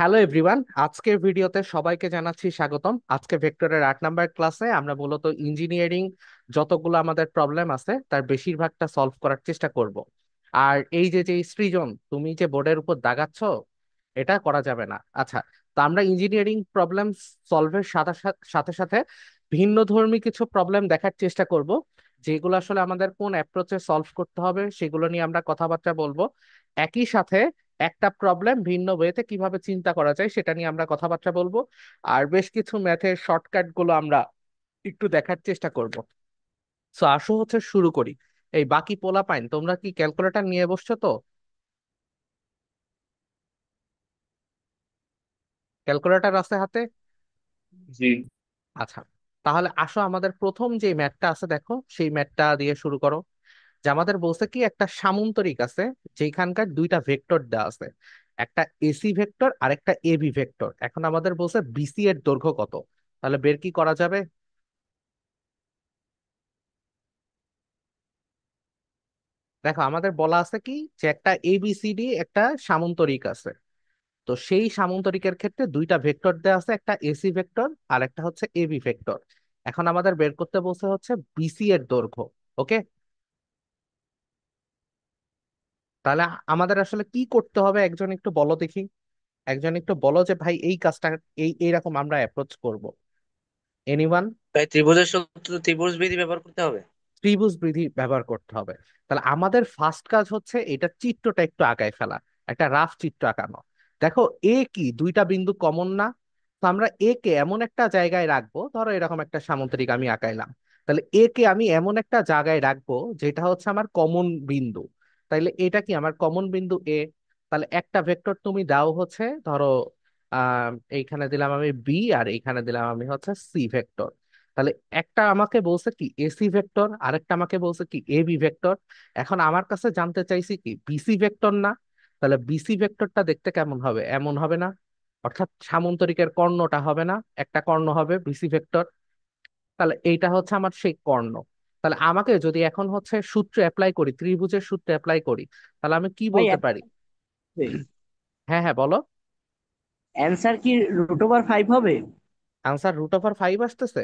Hello everyone, আজকের ভিডিওতে সবাইকে জানাচ্ছি স্বাগতম। আজকে ভেক্টরের 8 নাম্বার ক্লাসে আমরা মূলত ইঞ্জিনিয়ারিং যতগুলো আমাদের প্রবলেম আছে তার বেশিরভাগটা সলভ করার চেষ্টা করব। আর এই যে যে সৃজন তুমি যে বোর্ডের উপর দাগাচ্ছ, এটা করা যাবে না। আচ্ছা, তো আমরা ইঞ্জিনিয়ারিং প্রবলেম সলভের সাথে সাথে সাথে ভিন্ন ধর্মী কিছু প্রবলেম দেখার চেষ্টা করব, যেগুলো আসলে আমাদের কোন অ্যাপ্রোচে সলভ করতে হবে সেগুলো নিয়ে আমরা কথাবার্তা বলবো। একই সাথে একটা প্রবলেম ভিন্ন ওয়েতে কিভাবে চিন্তা করা যায় সেটা নিয়ে আমরা কথাবার্তা বলবো। আর বেশ কিছু ম্যাথের শর্টকাট গুলো আমরা একটু দেখার চেষ্টা করব। সো আসো হচ্ছে শুরু করি। এই বাকি পোলাপাইন, তোমরা কি ক্যালকুলেটর নিয়ে বসছো তো? ক্যালকুলেটর আছে হাতে? জি। আচ্ছা, তাহলে আসো আমাদের প্রথম যে ম্যাথটা আছে দেখো, সেই ম্যাথটা দিয়ে শুরু করো। যে আমাদের বলছে কি একটা সামান্তরিক আছে, যেখানকার দুইটা ভেক্টর দেওয়া আছে, একটা এসি ভেক্টর আর একটা এবি ভেক্টর। এখন আমাদের বলছে বিসি এর দৈর্ঘ্য কত। তাহলে বের কি করা যাবে? দেখো আমাদের বলা আছে কি, যে একটা এবিসিডি একটা সামান্তরিক আছে। তো সেই সামান্তরিকের ক্ষেত্রে দুইটা ভেক্টর দেওয়া আছে, একটা এসি ভেক্টর আর একটা হচ্ছে এবি ভেক্টর। এখন আমাদের বের করতে বলছে হচ্ছে বিসি এর দৈর্ঘ্য। ওকে, তাহলে আমাদের আসলে কি করতে হবে একজন একটু বলো দেখি। একজন একটু বলো যে ভাই এই কাজটা এইরকম আমরা অ্যাপ্রোচ করব। এনিওয়ান? তাই ত্রিভুজের সূত্র ত্রিভুজ বিধি ব্যবহার করতে হবে। ত্রিভুজ বিধি ব্যবহার করতে হবে। তাহলে আমাদের ফার্স্ট কাজ হচ্ছে এটা চিত্রটা একটু আগায় ফেলা, একটা রাফ চিত্র আঁকানো। দেখো এ কি দুইটা বিন্দু কমন না? তো আমরা এ কে এমন একটা জায়গায় রাখবো, ধরো এরকম একটা সামুদ্রিক আমি আঁকাইলাম। তাহলে এ কে আমি এমন একটা জায়গায় রাখবো যেটা হচ্ছে আমার কমন বিন্দু। তাইলে এটা কি আমার কমন বিন্দু এ। তাহলে একটা ভেক্টর তুমি দাও হচ্ছে ধরো এইখানে দিলাম আমি বি, আর এইখানে দিলাম আমি হচ্ছে সি ভেক্টর। তাহলে একটা আমাকে বলছে কি এসি ভেক্টর, আরেকটা আমাকে বলছে কি এবি ভেক্টর। এখন আমার কাছে জানতে চাইছি কি বিসি ভেক্টর না? তাহলে বিসি ভেক্টরটা দেখতে কেমন হবে? এমন হবে না? অর্থাৎ সামান্তরিকের কর্ণটা হবে না, একটা কর্ণ হবে বিসি ভেক্টর। তাহলে এইটা হচ্ছে আমার সেই কর্ণ। তাহলে আমাকে যদি এখন হচ্ছে সূত্র অ্যাপ্লাই করি, ত্রিভুজের সূত্র অ্যাপ্লাই করি, তাহলে আমি কি ভাই বলতে পারি? হ্যাঁ হ্যাঁ বলো। অ্যান্সার কি √5 হবে? আনসার √5 আসতেছে?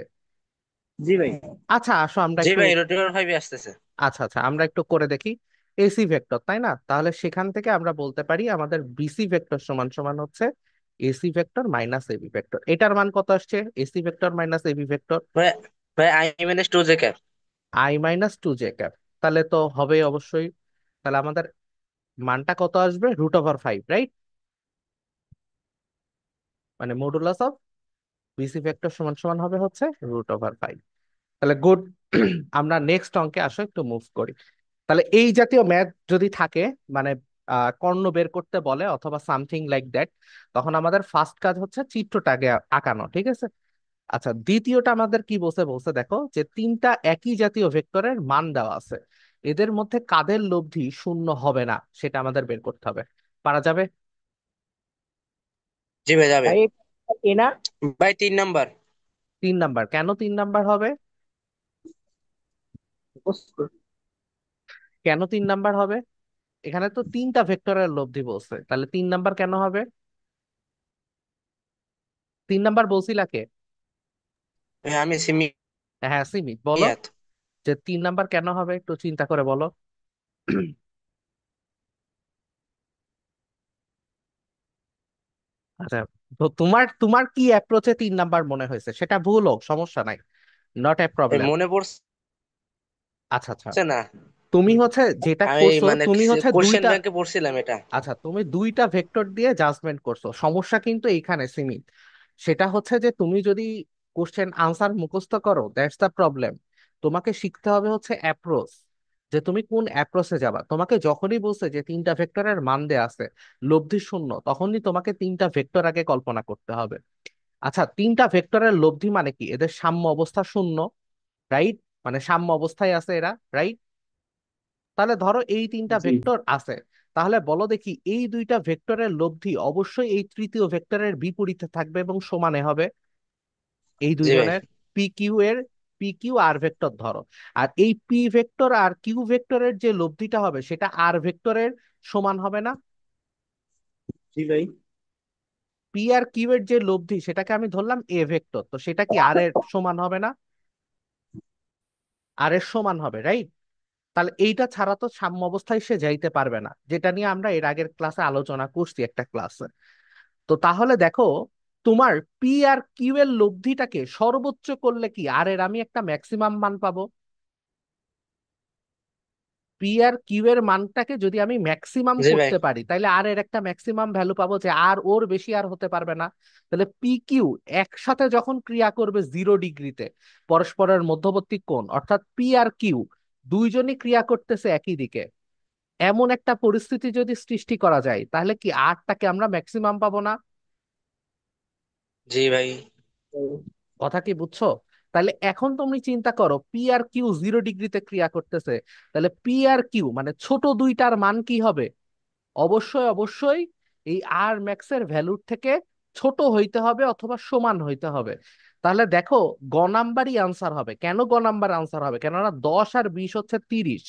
জি ভাই। আচ্ছা আসো আমরা জি একটু, ভাই, √5 আসতেছে। আচ্ছা আচ্ছা আমরা একটু করে দেখি। এসি ভেক্টর তাই না? তাহলে সেখান থেকে আমরা বলতে পারি আমাদের বিসি ভেক্টর সমান সমান হচ্ছে AC vector minus AB vector. এটার মান কত আসছে? AC vector minus AB vector ভাই, ভাই I-2 j। I-2 j cap. তাহলে তো হবে অবশ্যই। তাহলে আমাদের মানটা কত আসবে? √5, রাইট? মানে মডুলাস অফ বিসি ভেক্টর সমান সমান হবে হচ্ছে √5। তাহলে গুড। আমরা নেক্সট অঙ্কে আসো একটু মুভ করি। তাহলে এই জাতীয় ম্যাথ যদি থাকে, মানে কর্ণ বের করতে বলে অথবা সামথিং লাইক দ্যাট, তখন আমাদের ফার্স্ট কাজ হচ্ছে চিত্রটাকে আঁকানো, ঠিক আছে? আচ্ছা, দ্বিতীয়টা আমাদের কি বলছে? বলছে দেখো যে তিনটা একই জাতীয় ভেক্টরের মান দেওয়া আছে, এদের মধ্যে কাদের লব্ধি শূন্য হবে না সেটা আমাদের বের করতে হবে। পারা যাবে? জি ভাই, যাবে। ভাই এ না। ভাই 3 নাম্বার। 3 নাম্বার? কেন 3 নাম্বার হবে? কেন 3 নাম্বার হবে? এখানে তো তিনটা ভেক্টরের লব্ধি বলছে, তাহলে 3 নাম্বার কেন হবে? 3 নাম্বার বলছিলা কে? হ্যাঁ, আমি সিমিয়াত। হ্যাঁ সিমিত, বলো যে 3 নাম্বার কেন হবে, একটু চিন্তা করে বলো। আচ্ছা, তো তোমার তোমার কি অ্যাপ্রোচে 3 নাম্বার মনে হয়েছে? সেটা ভুল হোক, সমস্যা নাই, নট এ ভাই প্রবলেম। মনে পড়ছে আচ্ছা আচ্ছা, না। তুমি হচ্ছে যেটা আমি করছো, মানে তুমি হচ্ছে কোশ্চেন দুইটা, ব্যাংকে পড়ছিলাম এটা। আচ্ছা তুমি দুইটা ভেক্টর দিয়ে জাজমেন্ট করছো। সমস্যা কিন্তু এইখানে সীমিত। সেটা হচ্ছে যে তুমি যদি কোশ্চেন আনসার মুখস্থ করো, দ্যাটস দ্য প্রবলেম। তোমাকে শিখতে হবে হচ্ছে অ্যাপ্রোচ, যে তুমি কোন অ্যাপ্রোচে যাবা। তোমাকে যখনই বলছে যে তিনটা ভেক্টরের মান দেয়া আছে, লব্ধি শূন্য, তখনই তোমাকে তিনটা ভেক্টর আগে কল্পনা করতে হবে। আচ্ছা, তিনটা ভেক্টরের লব্ধি মানে কি? এদের সাম্য অবস্থা শূন্য, রাইট? মানে সাম্য অবস্থায় আছে এরা, রাইট? তাহলে ধরো এই তিনটা জি ভেক্টর আছে, তাহলে বলো দেখি এই দুইটা ভেক্টরের লব্ধি অবশ্যই এই তৃতীয় ভেক্টরের বিপরীতে থাকবে এবং সমানে হবে এই জি ভাই। দুইজনের। পি কিউ এর, পি কিউ আর ভেক্টর ধরো, আর এই পি ভেক্টর আর কিউ ভেক্টরের যে লব্ধিটা হবে সেটা আর ভেক্টরের সমান হবে না? জি ভাই। পি আর কিউ এর যে লব্ধি সেটাকে আমি ধরলাম এ ভেক্টর, তো সেটা কি আর এর সমান হবে না? আর এর সমান হবে, রাইট? তাহলে এইটা ছাড়া তো সাম্য অবস্থায় সে যাইতে পারবে না, যেটা নিয়ে আমরা এর আগের ক্লাসে আলোচনা করছি একটা ক্লাসে। তো তাহলে দেখো, তোমার পি আর কিউ এর লব্ধিটাকে সর্বোচ্চ করলে কি আর এর আমি একটা ম্যাক্সিমাম মান পাবো? পি আর কিউ এর মানটাকে যদি আমি ম্যাক্সিমাম জি ভাই। করতে পারি, তাহলে আর এর একটা ম্যাক্সিমাম ভ্যালু পাবো, যে আর ওর বেশি আর হতে পারবে না। তাহলে পি কিউ একসাথে যখন ক্রিয়া করবে 0 ডিগ্রিতে, পরস্পরের মধ্যবর্তী কোণ, অর্থাৎ পি আর কিউ দুইজনই ক্রিয়া করতেছে একই দিকে, এমন একটা পরিস্থিতি যদি সৃষ্টি করা যায়, তাহলে কি আরটাকে আমরা ম্যাক্সিমাম পাবো না? জি ভাই। কথা কি বুঝছো? তাহলে এখন তুমি চিন্তা করো, পি আর কিউ 0 ডিগ্রিতে ক্রিয়া করতেছে, তাহলে পি আর কিউ মানে ছোট দুইটার মান কি হবে? অবশ্যই অবশ্যই এই আর ম্যাক্স এর ভ্যালুর থেকে ছোট হইতে হবে অথবা সমান হইতে হবে। তাহলে দেখো, গ নাম্বারই আনসার হবে। কেন গ নাম্বার আনসার হবে? কেননা 10 আর 20 হচ্ছে 30।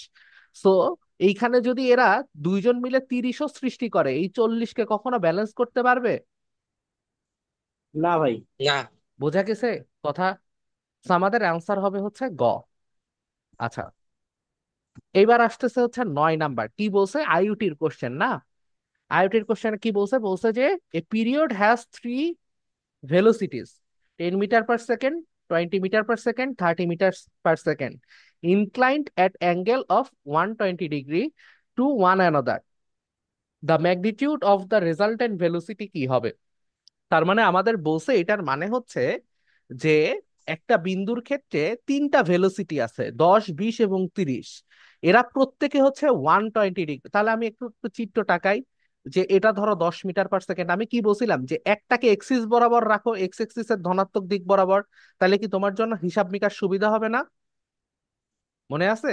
সো এইখানে যদি এরা দুইজন মিলে 30ও সৃষ্টি করে, এই 40কে কখনো ব্যালেন্স করতে পারবে? না ভাই। না। বোঝা গেছে কথা? So আমাদের অ্যান্সার হবে হচ্ছে গ। আচ্ছা, এইবার আসতেছে হচ্ছে 9 নাম্বার। কি বলছে? আইইউটির কোশ্চেন না? আইইউটির কোশ্চেনে কি বলছে? বলছে যে a period has three velocities: 10 meter per second, 20 meter per second, 30 meters per second, inclined at angle of 120 degree to one another. The magnitude of the resultant velocity কি হবে? তার মানে আমাদের বলছে, এটার মানে হচ্ছে যে একটা বিন্দুর ক্ষেত্রে তিনটা ভেলোসিটি আছে, 10, 20 এবং 30। এরা প্রত্যেকে হচ্ছে 120 ডিগ্রি। তাহলে আমি একটু একটু চিত্র টাকাই, যে এটা ধরো 10 মিটার পার সেকেন্ড। আমি কি বলছিলাম? যে একটাকে এক্সিস বরাবর রাখো, এক্স এক্সিস এর ধনাত্মক দিক বরাবর। তাহলে কি তোমার জন্য হিসাব নিকাশ সুবিধা হবে না? মনে আছে?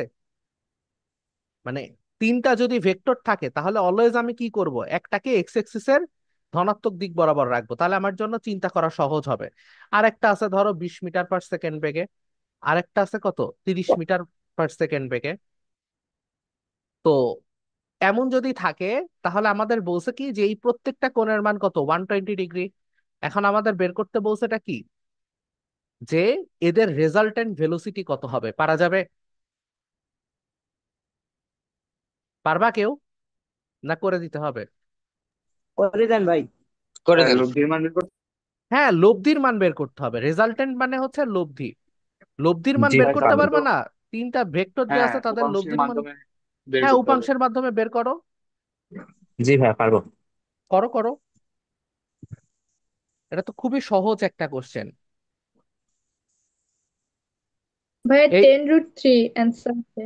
মানে তিনটা যদি ভেক্টর থাকে, তাহলে অলওয়েজ আমি কি করব, একটাকে এক্স এক্সিস এর ধনাত্মক দিক বরাবর রাখবো, তাহলে আমার জন্য চিন্তা করা সহজ হবে। আর একটা আছে ধরো 20 মিটার পার সেকেন্ড বেগে, আরেকটা আছে কত, 30 মিটার পার সেকেন্ড বেগে। তো এমন যদি থাকে, তাহলে আমাদের বলছে কি যে এই প্রত্যেকটা কোণের মান কত, 120 ডিগ্রি। এখন আমাদের বের করতে বলছে এটা কি, যে এদের রেজাল্টেন্ট ভেলোসিটি কত হবে। পারা যাবে? পারবা কেউ? না করে দিতে হবে? করে দেন ভাই। করে দেন। লব্ধির মান বের করতে। হ্যাঁ, লব্ধির মান বের করতে হবে। রেজাল্টেন্ট মানে হচ্ছে লব্ধি। লব্ধির মান জি বের ভাই করতে পারবো পারবে তো। না? তিনটা ভেক্টর যে হ্যাঁ, আছে তাদের উপাংশের লব্ধির মান। মাধ্যমে বের হ্যাঁ, করতে হবে। উপাংশের মাধ্যমে বের করো। জি ভাই পারবো। করো করো। এটা তো খুবই সহজ একটা কোশ্চেন। ভাইয়া এই 10√3 অ্যান্সার আছে।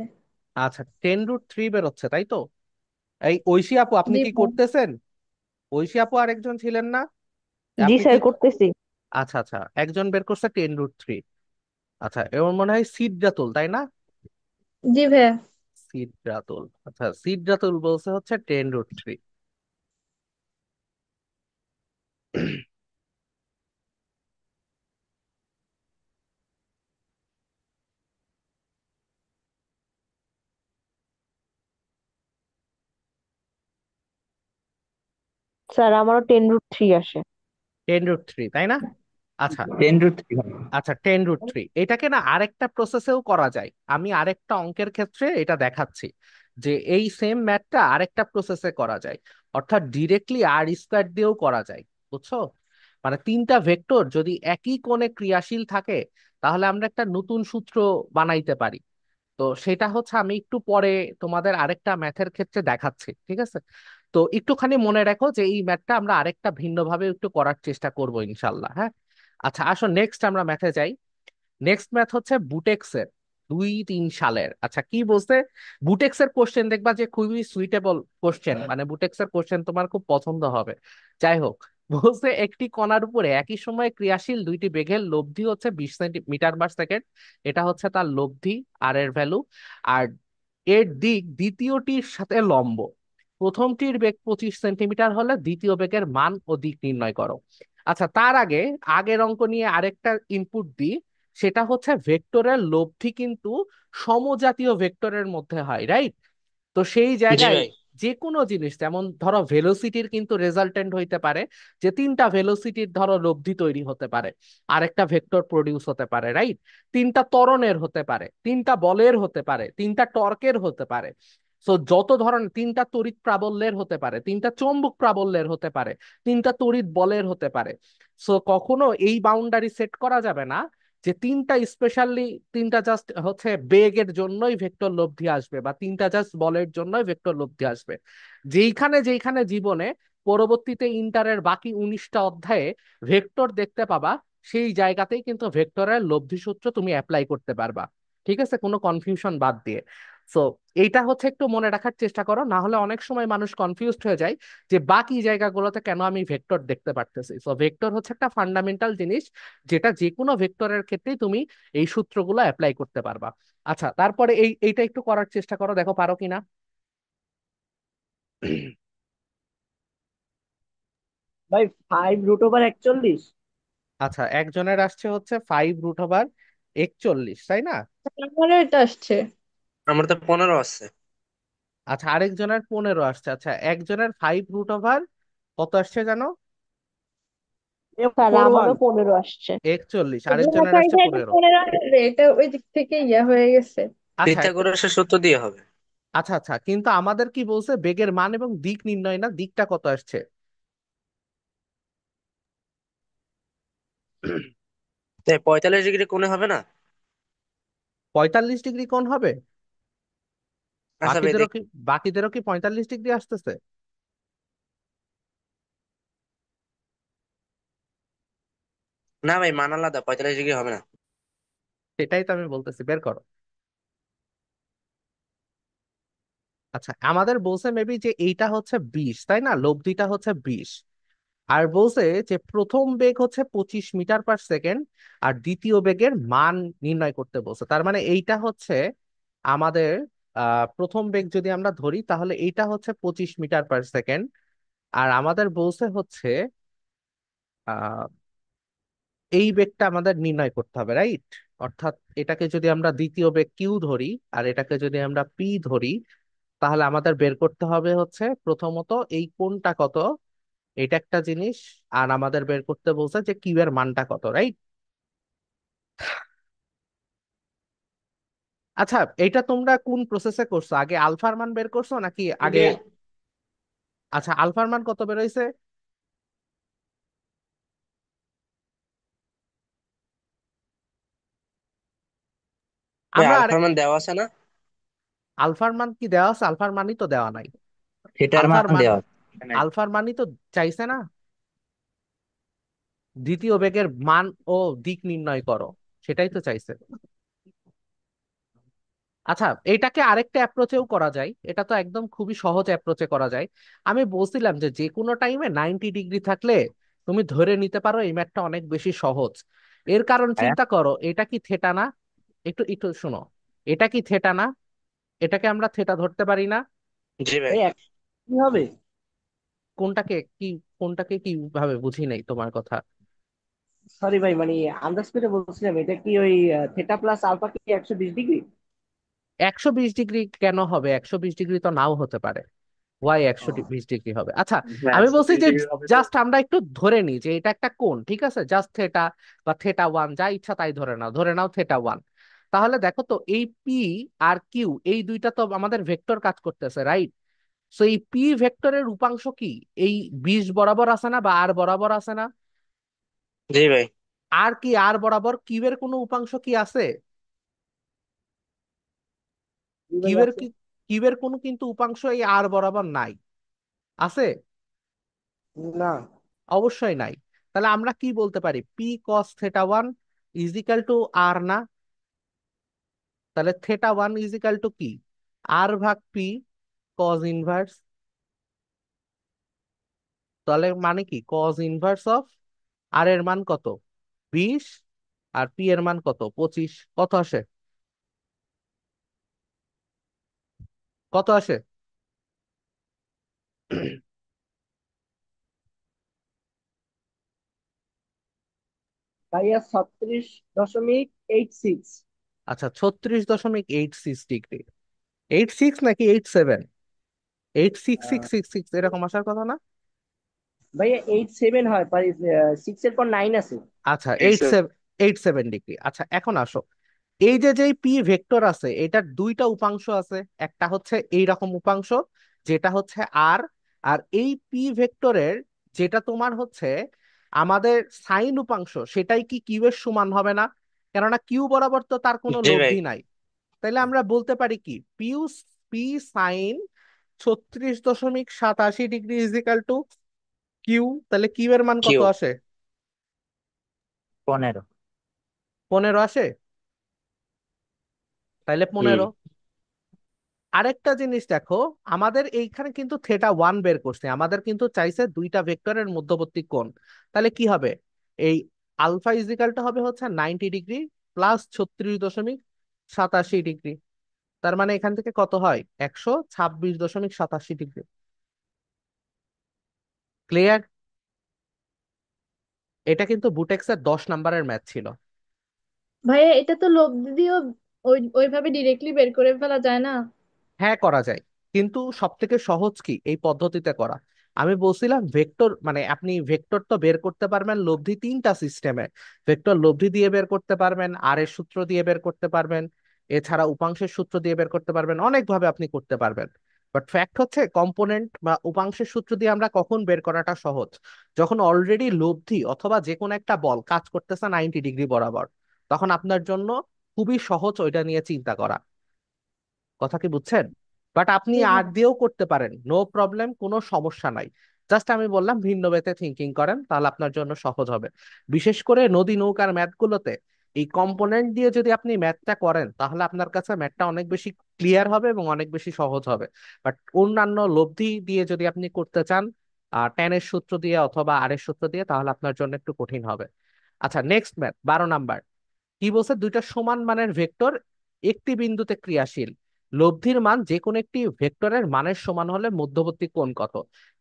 আচ্ছা, 10√3 বেরোচ্ছে, তাই তো? এই ঐশী আপু, আপনি জি কি ভাই। করতেছেন? ঐশী আপু আরেকজন ছিলেন না? জি আপনি কি? স্যার করতেছি। আচ্ছা আচ্ছা, একজন বের করছে 10√3। আচ্ছা, এবার মনে হয় সিদ্ধাতুল, তাই না? জি ভাইয়া। সিদ্ধাতুল, আচ্ছা সিদ্ধাতুল বলছে হচ্ছে 10√3। স্যার আমারও 10√3 আসে। 10√3 তাই না? আচ্ছা 10√3 ভাই। আচ্ছা, 10√3 এটাকে না আরেকটা প্রসেসেও করা যায়। আমি আরেকটা অঙ্কের ক্ষেত্রে এটা দেখাচ্ছি, যে এই সেম ম্যাথটা আরেকটা প্রসেসে করা যায়। অর্থাৎ ডিরেক্টলি আর স্কোয়ার দিয়েও করা যায়। বুঝছো? মানে তিনটা ভেক্টর যদি একই কোণে ক্রিয়াশীল থাকে, তাহলে আমরা একটা নতুন সূত্র বানাইতে পারি। তো সেটা হচ্ছে আমি একটু পরে তোমাদের আরেকটা ম্যাথের ক্ষেত্রে দেখাচ্ছি, ঠিক আছে? তো একটুখানি মনে রাখো যে এই ম্যাথটা আমরা আরেকটা ভিন্নভাবে একটু করার চেষ্টা করব ইনশাল্লাহ, হ্যাঁ? আচ্ছা, আসো নেক্সট আমরা ম্যাথে যাই। নেক্সট ম্যাথ হচ্ছে বুটেক্সের 2-3 সালের। আচ্ছা, কি বলছে? বুটেক্সের কোশ্চেন দেখবা যে খুবই সুইটেবল কোশ্চেন, মানে বুটেক্সের কোশ্চেন তোমার খুব পছন্দ হবে। যাই হোক, বলছে একটি কণার উপরে একই সময়ে ক্রিয়াশীল দুইটি বেগের লব্ধি হচ্ছে 20 মিটার পার সেকেন্ড। এটা হচ্ছে তার লব্ধি, আর এর ভ্যালু। আর এর দিক দ্বিতীয়টির সাথে লম্ব। প্রথমটির বেগ 25 সেন্টিমিটার হলে দ্বিতীয় বেগের মান ও দিক নির্ণয় করো। আচ্ছা, তার আগে আগের অঙ্ক নিয়ে আরেকটা ইনপুট দিই। সেটা হচ্ছে ভেক্টরের লব্ধি কিন্তু সমজাতীয় ভেক্টরের মধ্যে হয়, রাইট? তো সেই জি জায়গায় ভাই। যে কোনো জিনিস, যেমন ধরো ভেলোসিটির কিন্তু রেজাল্টেন্ট হইতে পারে যে তিনটা ভেলোসিটির ধরো লব্ধি তৈরি হতে পারে, আরেকটা ভেক্টর প্রডিউস হতে পারে, রাইট? তিনটা ত্বরণের হতে পারে, তিনটা বলের হতে পারে, তিনটা টর্কের হতে পারে। সো যত ধরনের, তিনটা তড়িৎ প্রাবল্যের হতে পারে, তিনটা চৌম্বক প্রাবল্যের হতে পারে, তিনটা তড়িৎ বলের হতে পারে। সো কখনো এই বাউন্ডারি সেট করা যাবে না যে তিনটা স্পেশালি, তিনটা জাস্ট হচ্ছে বেগের জন্যই ভেক্টর লব্ধি আসবে, বা তিনটা জাস্ট বলের জন্যই ভেক্টর লব্ধি আসবে। যেইখানে যেইখানে জীবনে পরবর্তীতে ইন্টারের বাকি 19টা অধ্যায়ে ভেক্টর দেখতে পাবা, সেই জায়গাতেই কিন্তু ভেক্টরের লব্ধি সূত্র তুমি অ্যাপ্লাই করতে পারবা। ঠিক আছে, কোনো কনফিউশন বাদ দিয়ে। সো এইটা হচ্ছে একটু মনে রাখার চেষ্টা করো, না হলে অনেক সময় মানুষ কনফিউজড হয়ে যায় যে বাকি জায়গাগুলোতে কেন আমি ভেক্টর দেখতে পারতেছি। সো ভেক্টর হচ্ছে একটা ফান্ডামেন্টাল জিনিস, যেটা যে কোনো ভেক্টরের ক্ষেত্রেই তুমি এই সূত্রগুলো অ্যাপ্লাই করতে পারবা। আচ্ছা, তারপরে এইটা একটু করার চেষ্টা করো, দেখো পারো কিনা। ভাই 5√41। আচ্ছা, একজনের আসছে হচ্ছে 5√41, তাই না? আমার এটা আসছে আমার তো 15 আছে। আচ্ছা, আরেকজনের 15 আসছে। আচ্ছা, একজনের 5 রুট ওভার কত আসছে জানো? Sir F41। আমারও 15 আসছে। 41, এই জন্য আরেকজনের আসছে চাইছে এটা 15। মনে রাখবে, এটা ওই দিক থেকে ইয়া হয়ে গেছে। আচ্ছা পিথাগোরাসের সূত্র দিয়ে হবে। আচ্ছা আচ্ছা, কিন্তু আমাদের কি বলছে, বেগের মান এবং দিক নির্ণয় না, দিকটা কত আসছে? তাই 45 ডিগ্রি কোণে হবে না? 45 ডিগ্রি কোণ হবে? আচ্ছা ভাই বাকিদেরও দেখ। কি বাকিদেরও কি 45 ডিগ্রি আসতেছে? না ভাই, মান আলাদা, 45 ডিগ্রি হবে না। সেটাই তো আমি বলতেছি, বের করো। আচ্ছা, আমাদের বলছে মেবি যে এইটা হচ্ছে 20, তাই না? লব্ধিটা হচ্ছে 20। আর বলছে যে প্রথম বেগ হচ্ছে 25 মিটার পার সেকেন্ড, আর দ্বিতীয় বেগের মান নির্ণয় করতে বলছে। তার মানে এইটা হচ্ছে আমাদের প্রথম বেগ যদি আমরা ধরি, তাহলে এইটা হচ্ছে 25 মিটার পার সেকেন্ড। আর আমাদের বলছে হচ্ছে আহ এই বেগটা আমাদের নির্ণয় করতে হবে, রাইট? অর্থাৎ এটাকে যদি আমরা দ্বিতীয় বেগ কিউ ধরি, আর এটাকে যদি আমরা পি ধরি, তাহলে আমাদের বের করতে হবে হচ্ছে প্রথমত এই কোণটা কত, এটা একটা জিনিস। আর আমাদের বের করতে বলছে যে কিউ এর মানটা কত, রাইট? আচ্ছা, এটা তোমরা কোন প্রসেসে করছো, আগে আলফার মান বের করছো নাকি আগে? আচ্ছা, আলফার মান কত বের হয়েছে? ভাই আমরা আরে, আলফার মান দেওয়া আছে না? আলফার মান কি দেওয়া আছে? আলফার মানই তো দেওয়া নাই। সেটার আলফার মান মান, দেওয়া আছে। আলফার মানই তো চাইছে না। দ্বিতীয় বেগের মান ও দিক নির্ণয় করো, সেটাই তো চাইছে। আচ্ছা, এটাকে আরেকটা অ্যাপ্রোচেও করা যায়, এটা তো একদম খুবই সহজ অ্যাপ্রোচে করা যায়। আমি বলছিলাম যে যে কোনো টাইমে 90 ডিগ্রি থাকলে তুমি ধরে নিতে পারো এই ম্যাথটা অনেক বেশি সহজ। এর কারণ হ্যাঁ চিন্তা করো, এটা কি থেটা না? একটু একটু শোনো, এটা কি থেটা না? এটাকে আমরা থেটা ধরতে পারি না? জি ভাই। ভাই কি হবে? কোনটাকে কি, কোনটাকে কি ভাবে বুঝি নাই তোমার কথা। সরি ভাই, মানে আন্দাজ করে বলছিলাম, এটা কি ওই থেটা প্লাস আলফা কি 120 ডিগ্রি? 120 ডিগ্রি কেন হবে? 120 ডিগ্রি তো নাও হতে পারে। ওয়াই একশো ও, বিশ ডিগ্রি হবে? আচ্ছা, হ্যাঁ আমি একশো বলছি বিশ যে ডিগ্রি হবে তো। জাস্ট আমরা একটু ধরে নিই যে এটা একটা কোণ, ঠিক আছে? জাস্ট থেটা বা থেটা 1, যা ইচ্ছা তাই ধরে নাও, ধরে নাও থেটা 1। তাহলে দেখো তো, এই পি আর কিউ, এই দুইটা তো আমাদের ভেক্টর কাজ করতেছে, রাইট? সো এই পি ভেক্টরের উপাংশ কি? এই 20 বরাবর আছে না, বা আর বরাবর আছে না? জি ভাই। আর কি আর বরাবর কিউ এর কোনো উপাংশ কি আছে? কি ভাই কিউ এর আছে? কি, কিউ এর কোনো কিন্তু উপাংশ এই আর বরাবর নাই, আছে? না। অবশ্যই নাই। তাহলে আমরা কি বলতে পারি, P cos theta 1 equal to R না? তাহলে থেটা 1 ইজিক্যাল টু কি? আর ভাগ পি কজ ইনভার্স। তাহলে মানে কি, কজ ইনভার্স অফ আর এর মান কত? 20, আর পি এর মান কত? 25। কত আসে? কত আসে? ভাইয়া 36.86। আচ্ছা, 36.86 ডিগ্রি। 86 নাকি 87? 8 6 6 6 6 এরকম আসার কথা না? ভাইয়া 8 7 হয়, 6 এর পর 9 আছে। আচ্ছা, এইট 8 7 ডিগ্রি। আচ্ছা, এখন আসো, এই যে যে পি ভেক্টর আছে এটার দুইটা উপাংশ আছে। একটা হচ্ছে এই রকম উপাংশ, যেটা হচ্ছে আর, আর এই পি ভেক্টরের যেটা তোমার হচ্ছে আমাদের সাইন উপাংশ, সেটাই কি কিউ এর সমান হবে না? কেননা কিউ বরাবর তো তার কোনো জি ভাই। লব্ধি নাই। তাইলে আমরা বলতে পারি কি P sine 36.87 degree equal to Q. তাহলে কিউ এর মান কত কিউ আসে? 15। 15 আসে। তাইলে হুম। 15। আরেকটা জিনিস দেখো, আমাদের এইখানে কিন্তু θ1 বের করছে, আমাদের কিন্তু চাইছে দুইটা ভেক্টরের মধ্যবর্তী কোণ। তাহলে কি হবে? এই আলফা ইজিক্যালটা হবে হচ্ছে 90 ডিগ্রি প্লাস 36.87 ডিগ্রি। তার মানে এখান থেকে কত হয়? 126.87 ডিগ্রি। ক্লিয়ার? এটা কিন্তু বুটেক্সের 10 নম্বরের ম্যাথ ছিল। ভাইয়া এটা তো লব্ধি দিয়েও ওইভাবে ডিরেক্টলি বের করে ফেলা যায় না? হ্যাঁ, করা যায়, কিন্তু সব থেকে সহজ কি এই পদ্ধতিতে করা? আমি বলছিলাম ভেক্টর, মানে আপনি ভেক্টর তো বের করতে পারবেন লব্ধি তিনটা সিস্টেমে। ভেক্টর লব্ধি দিয়ে বের করতে পারবেন, আর এর সূত্র দিয়ে বের করতে পারবেন, এছাড়া উপাংশের সূত্র দিয়ে বের করতে পারবেন, অনেকভাবে আপনি করতে পারবেন। বাট ফ্যাক্ট হচ্ছে কম্পোনেন্ট বা উপাংশের সূত্র দিয়ে আমরা কখন বের করাটা সহজ? যখন অলরেডি লব্ধি অথবা যে কোনো একটা বল কাজ করতেছে 90 ডিগ্রি বরাবর, তখন আপনার জন্য খুবই সহজ ওইটা নিয়ে চিন্তা করা। কথা কি বুঝছেন? বাট আপনি জি আর ভাইয়া। দিয়েও করতে পারেন, নো প্রবলেম, কোনো সমস্যা নাই। জাস্ট আমি বললাম ভিন্ন বেতে থিঙ্কিং করেন, তাহলে আপনার জন্য সহজ হবে। বিশেষ করে নদী নৌকার ম্যাথগুলোতে এই কম্পোনেন্ট দিয়ে যদি আপনি ম্যাথটা করেন, তাহলে আপনার কাছে ম্যাথটা অনেক বেশি ক্লিয়ার হবে এবং অনেক বেশি সহজ হবে। বাট অন্যান্য লব্ধি দিয়ে যদি আপনি করতে চান, টেনের সূত্র দিয়ে অথবা আর এর সূত্র দিয়ে, তাহলে আপনার জন্য একটু কঠিন হবে। আচ্ছা, নেক্সট ম্যাথ 12 নাম্বার। কি বলছে? দুইটা সমান মানের ভেক্টর একটি বিন্দুতে ক্রিয়াশীল, লব্ধির মান যে কোনো একটি ভেক্টরের মানের সমান হলে মধ্যবর্তী কোণ কত?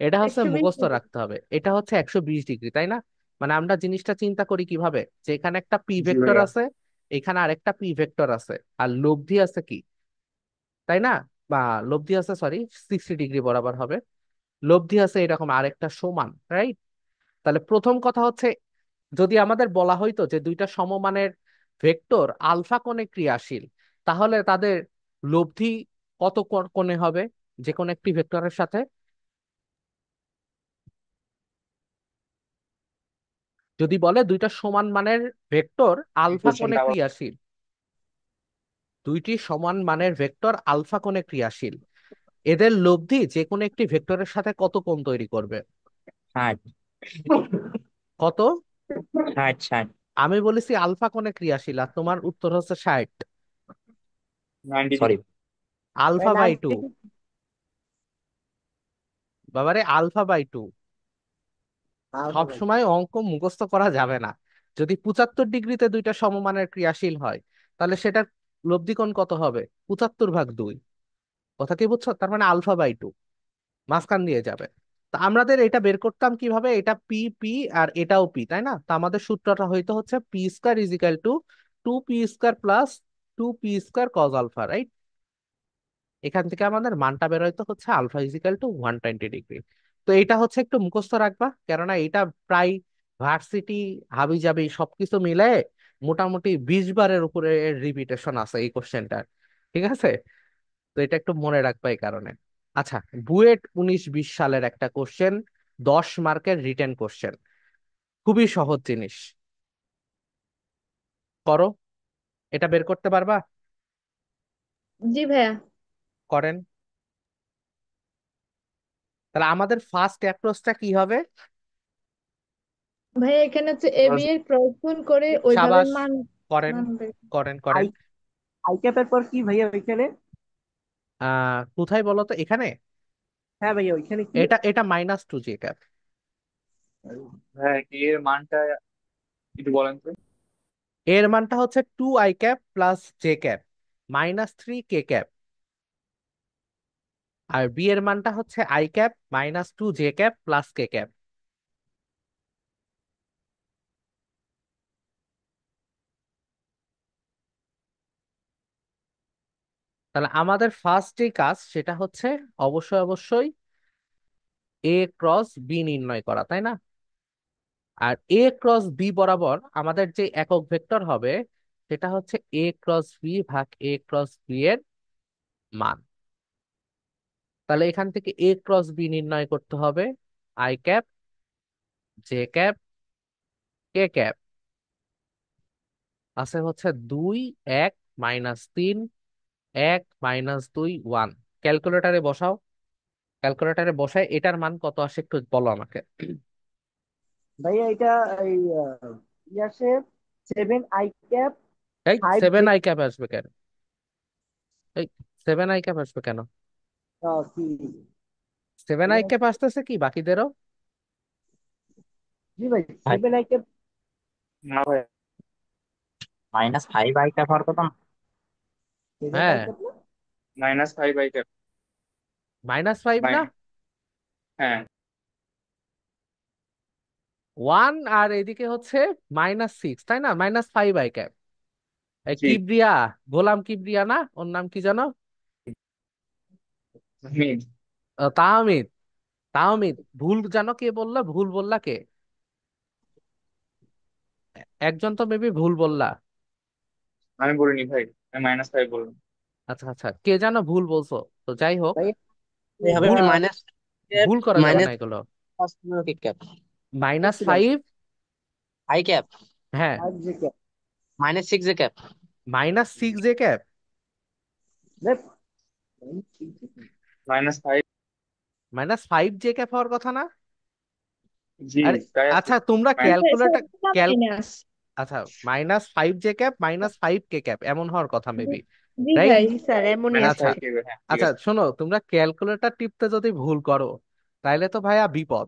এটা হচ্ছে 120 মুখস্থ রাখতে হবে। এটা হচ্ছে 120 ডিগ্রি, তাই না? মানে আমরা জিনিসটা চিন্তা করি কিভাবে, যে এখানে একটা পি জি ভেক্টর ভাইয়া। আছে, এখানে আরেকটা পি ভেক্টর আছে, আর লব্ধি আছে কি, তাই না? বা লব্ধি আছে, সরি, 60 ডিগ্রি বরাবর হবে। লব্ধি আছে এরকম আরেকটা সমান, রাইট? তাহলে প্রথম কথা হচ্ছে, যদি আমাদের বলা হইতো যে দুইটা সমমানের ভেক্টর আলফা কোণে ক্রিয়াশীল, তাহলে তাদের লব্ধি কত কোণে হবে যে কোনো একটি ভেক্টরের সাথে? যদি বলে দুইটা সমান মানের ভেক্টর আলফা কোণে কোশ্চেনটা আবার। ক্রিয়াশীল, দুইটি সমান মানের ভেক্টর আলফা কোণে ক্রিয়াশীল, এদের লব্ধি যে কোনো একটি ভেক্টরের সাথে কত কোণ তৈরি করবে? 60। কত? 60। আমি বলেছি আলফা কোণে ক্রিয়াশীল, আর তোমার উত্তর হচ্ছে 60। 90 সরি। Alpha by 2। 90। বাবারে, আলফা বাই 2। আলফা সব ভাই। সময় অঙ্ক মুখস্থ করা যাবে না। যদি 75 ডিগ্রিতে দুইটা সমমানের ক্রিয়াশীল হয়, তাহলে সেটার লব্ধিকোণ কত হবে? 75/2। কথা কি বুঝছো? তার মানে আলফা বাই 2 মাঝখান দিয়ে যাবে। তা আমাদের এটা বের করতাম কিভাবে? এটা পি পি আর এটাও পি, তাই না? তা আমাদের সূত্রটা হয়তো হচ্ছে P square is equal to 2p² plus 2p² cos alpha, right? এখান থেকে আমাদের মানটা বের হইতো হচ্ছে আলফা ইজিক্যাল টু 120 ডিগ্রি। তো এটা হচ্ছে একটু মুখস্থ রাখবা, কেননা এটা প্রায় ভার্সিটি হাবি জাবি সবকিছু মিলে মোটামুটি 20 বারের উপরে রিপিটেশন আছে এই কোশ্চেনটার। ঠিক আছে? তো এটা একটু মনে রাখবা এই কারণে। আচ্ছা, বুয়েট 19-20 সালের একটা কোশ্চেন, 10 মার্কের রিটেন কোশ্চেন, খুবই সহজ জিনিস। করো, এটা বের করতে পারবা? জি ভাইয়া। করেন। তাহলে আমাদের ফার্স্ট অ্যাপ্রোচটা কি হবে? ভাইয়া এখানে হচ্ছে এ বি এর ক্রস গুণ করে ওইভাবে সাবাস, মান করেন মান বের। করেন আই করেন। আই ক্যাপের পর কি ভাইয়া ওইখানে? কোথায় বলো তো এখানে? হ্যাঁ ভাইয়া ওইখানে কি? এটা এটা -2 j cap। হ্যাঁ, কি এর মানটা একটু বলেন তো। এর মানটা হচ্ছে 2 i cap plus j cap -3 k cap। আর বি এর মানটা হচ্ছে i cap -2 j cap plus k cap। তাহলে আমাদের ফার্স্ট যে কাজ সেটা হচ্ছে অবশ্যই অবশ্যই এ ক্রস বি নির্ণয় করা, তাই না? আর এ ক্রস বি বরাবর আমাদের যে একক ভেক্টর হবে সেটা হচ্ছে এ ক্রস বি ভাগ এ ক্রস বি এর মান। তাহলে এখান থেকে এ ক্রস বি নির্ণয় করতে হবে I cap, J cap, K cap আছে হচ্ছে 2, 1, -3, 1, -2, 1। ক্যালকুলেটারে বসাও, ক্যালকুলেটারে বসায় এটার মান কত আসে একটু বলো আমাকে। ভাইয়া এটা এই আসে 7 i cap এই 5 j 7 আই ক্যাপ আসবে কেন? এই 7 আই ক্যাপ আসবে কেন? কি 7 আই ক্যাপ আসতেছে কি বাকিদেরও? জি ভাই ভাই 7 i cap না ভাই, -5 i cap হওয়ার কথা না? সেভেন আই হ্যাঁ, ক্যাপ না -5 i cap। -5 না, মাইন হ্যাঁ। 1 আর এদিকে হচ্ছে -6, তাই না? -5 আই ক্যাপ। এই জি। কিবরিয়া, গোলাম কিবরিয়া না, ওর নাম কি জানো? মিড। তাহমিদ। তাহমিদ ভুল জানো কে বললা? ভুল বললা কে? একজন তো মেবি ভুল বললা। আমি বলিনি ভাই, আমি -5 বললাম। আচ্ছা আচ্ছা, কে জানো ভুল বলছো? তো যাই হোক, ভাই এই হবে ভুল কি মাইনাস ক্যাপ, ভুল করা যাবে মাইনাস না এগুলো। 5 ক্যাপ, দেখছি ভাই -5, আই ক্যাপ, হ্যাঁ, 5 j cap -6 cap. -6 A cap, দেখ -5। -5 জে ক্যাপ হওয়ার কথা না? জি, আরে তাই আছে। আচ্ছা, তোমরা মাইনাস। ক্যালকুলেটর ক্যাল মাইনাস। আচ্ছা, -5 জে ক্যাপ, -5 কে ক্যাপ এমন হওয়ার কথা মেবি, জি রাইট? ভাই। জি স্যার এমনই মাইনাস আচ্ছা আছে। ফাইভ কেবে হ্যাঁ, ঠিক আচ্ছা, আছে। শোনো, তোমরা ক্যালকুলেটর টিপতে যদি ভুল করো তাইলে তো ভাইয়া বিপদ।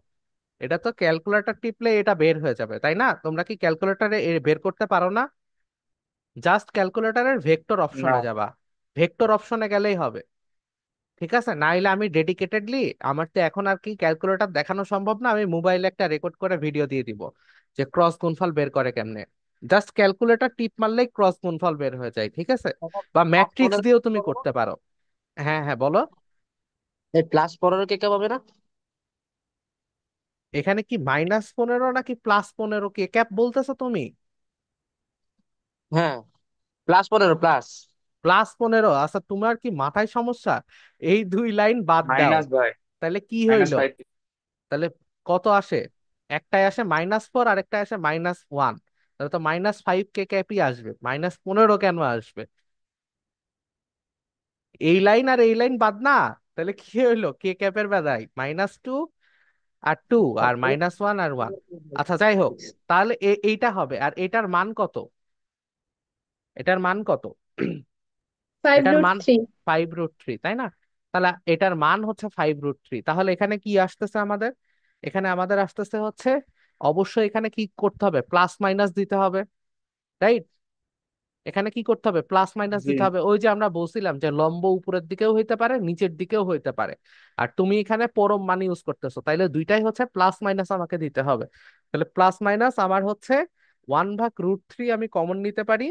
এটা তো ক্যালকুলেটর টিপলে এটা বের হয়ে যাবে, তাই না? তোমরা কি ক্যালকুলেটরে বের করতে পারো না? জাস্ট ক্যালকুলেটরের ভেক্টর না। অপশনে যাবা, ভেক্টর অপশনে গেলেই হবে। ঠিক আছে, নাইলে আমি ডেডিকেটেডলি, আমার তো এখন আর কি ক্যালকুলেটর দেখানো সম্ভব না, আমি মোবাইলে একটা রেকর্ড করে ভিডিও দিয়ে দিব যে ক্রস গুণফল বের করে কেমনে। জাস্ট ক্যালকুলেটর টিপ মারলেই ক্রস গুণফল বের হয়ে যায়, ঠিক আছে? বা ম্যাট্রিক্স +15 দিয়েও তুমি করতে পারো। হ্যাঁ হ্যাঁ, বলো। এই +15 কে পাবে না? এখানে কি -15 নাকি +15 কে ক্যাপ বলতেছো তুমি? হ্যাঁ, +15 প্লাস। +15? আচ্ছা, তোমার কি মাথায় সমস্যা? এই দুই লাইন বাদ দাও, মাইনাস ভাই, তাহলে কি হইলো? -5। তাহলে কত আসে? একটাই আসে -4 আর একটা আসে -1। তাহলে তো -5 কে ক্যাপই আসবে, -15 কেন আসবে? এই লাইন আর এই লাইন বাদ না? তাহলে কি হইলো কে ক্যাপের বেলায়? -2 আর 2 আর -1 আর 1। আচ্ছা যাই হোক, তাহলে এইটা হবে। আর এটার মান কত? এটার মান কত? ফাইভ এটার রুট মান থ্রি 5√3, তাই না? তাহলে এটার মান হচ্ছে 5√3। তাহলে এখানে কি আসতেছে আমাদের? এখানে আমাদের আসতেছে হচ্ছে, অবশ্যই এখানে কি করতে হবে? প্লাস মাইনাস দিতে হবে, রাইট? এখানে কি করতে হবে? প্লাস মাইনাস জি। দিতে হবে। ওই যে আমরা বলছিলাম যে লম্ব উপরের দিকেও হইতে পারে, নিচের দিকেও হইতে পারে। আর তুমি এখানে পরম মান ইউজ করতেছো, তাইলে দুইটাই হচ্ছে প্লাস মাইনাস আমাকে দিতে হবে। তাহলে প্লাস মাইনাস আমার হচ্ছে 1/√3 আমি কমন নিতে পারি।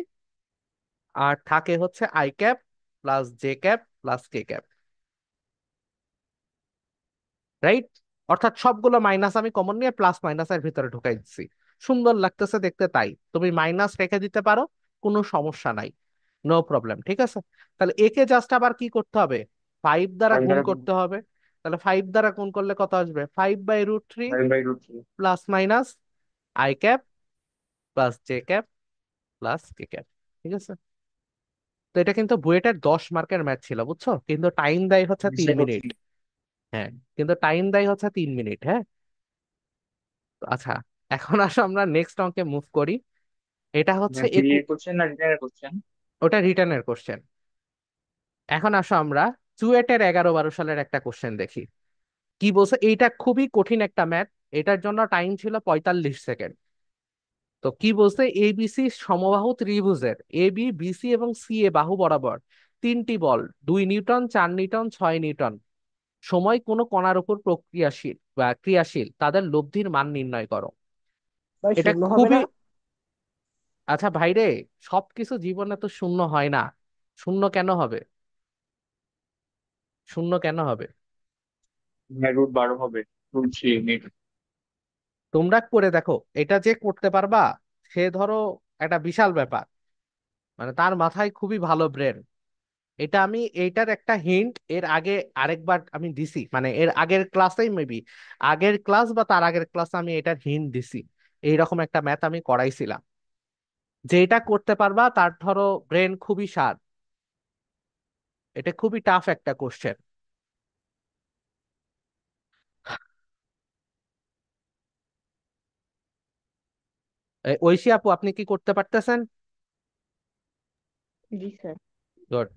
আর থাকে হচ্ছে I cap plus J cap plus K cap, right? অর্থাৎ সবগুলো মাইনাস আমি কমন নিয়ে প্লাস মাইনাসের ভিতরে ঢুকাই দিচ্ছি। সুন্দর লাগতেছে দেখতে, তাই তুমি মাইনাস রেখে দিতে পারো, কোনো সমস্যা নাই, নো প্রবলেম, ঠিক আছে? তাহলে একে জাস্ট আবার কি করতে হবে? 5 দ্বারা ফাইভ গুণ দ্বারা গুণ। করতে হবে। তাহলে 5 দ্বারা গুণ করলে কত আসবে? 5/√3 5/√3। Plus minus i cap plus J cap plus K cap, ঠিক আছে? তো এটা কিন্তু বুয়েটের 10 মার্কের ম্যাথ ছিল, বুঝছো? কিন্তু টাইম দেয় হচ্ছে তিন বিশ্বাস করছি। মিনিট হ্যাঁ, কিন্তু টাইম দেয় হচ্ছে 3 মিনিট, হ্যাঁ। আচ্ছা, এখন আসো আমরা নেক্সট অঙ্কে মুভ করি। এটা হচ্ছে থ্রি কোশ্চেন না রিটার্নের কোশ্চেন? ওটা রিটার্নের কোশ্চেন। এখন আসো আমরা চুয়েটের 11-12 সালের একটা কোশ্চেন দেখি। কি বলছে? এইটা খুবই কঠিন একটা ম্যাথ, এটার জন্য টাইম ছিল 45 সেকেন্ড। তো কি বলছে? এবিসি সমবাহু ত্রিভুজের এ বি বিসি এবং সি এ বাহু বরাবর তিনটি বল 2 নিউটন, 4 নিউটন, 6 নিউটন সময় কোনো কণার উপর প্রক্রিয়াশীল বা ক্রিয়াশীল, তাদের লব্ধির মান নির্ণয় করো। ভাই এটা শূন্য হবে খুবই, না? আচ্ছা ভাইরে, সবকিছু জীবনে তো শূন্য হয় না। শূন্য কেন হবে? শূন্য কেন হবে? √12 হবে। √3 নিট। তোমরা করে দেখো, এটা যে করতে পারবা সে ধরো একটা বিশাল ব্যাপার, মানে তার মাথায় খুবই ভালো ব্রেন। এটা আমি এইটার একটা হিন্ট এর আগে আরেকবার আমি দিছি, মানে এর আগের ক্লাসেই মেবি, আগের ক্লাস বা তার আগের ক্লাসে আমি এটার হিন্ট দিছি। এইরকম একটা ম্যাথ আমি করাইছিলাম, যে এটা করতে পারবা তার ধরো ব্রেন খুবই শার্প। এটা খুবই টাফ একটা কোশ্চেন। ঐশী আপু, আপনি কি করতে পারতেছেন? জি স্যার। গুড।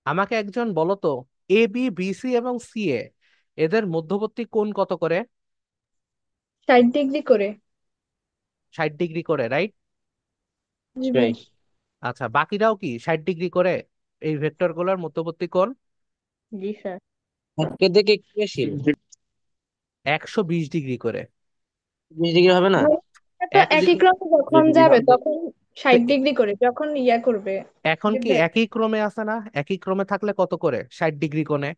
আমাকে একজন বলো তো, এ বি বি সি এবং সি এ এদের মধ্যবর্তী কোণ কত করে? 60 ডিগ্রি করে। 60 ডিগ্রি করে, রাইট? জি ভাই ভাই। আচ্ছা, বাকিরাও কি 60 ডিগ্রি করে এই ভেক্টর গুলোর মধ্যবর্তী কোণ? জি স্যার। একে দেখে ক্রিয়াশীল। 120 ডিগ্রি করে। 20 ডিগ্রি হবে না? ভাই, এটা তো এক একই ক্রমে যখন ডিগ্রি যাবে হবে। তখন 60 ডিগ্রি করে, যখন ইয়া করবে। এখন জি কি ভাই। একই ক্রমে আছে না? একই ক্রমে থাকলে কত করে 60 ডিগ্রি কোণে?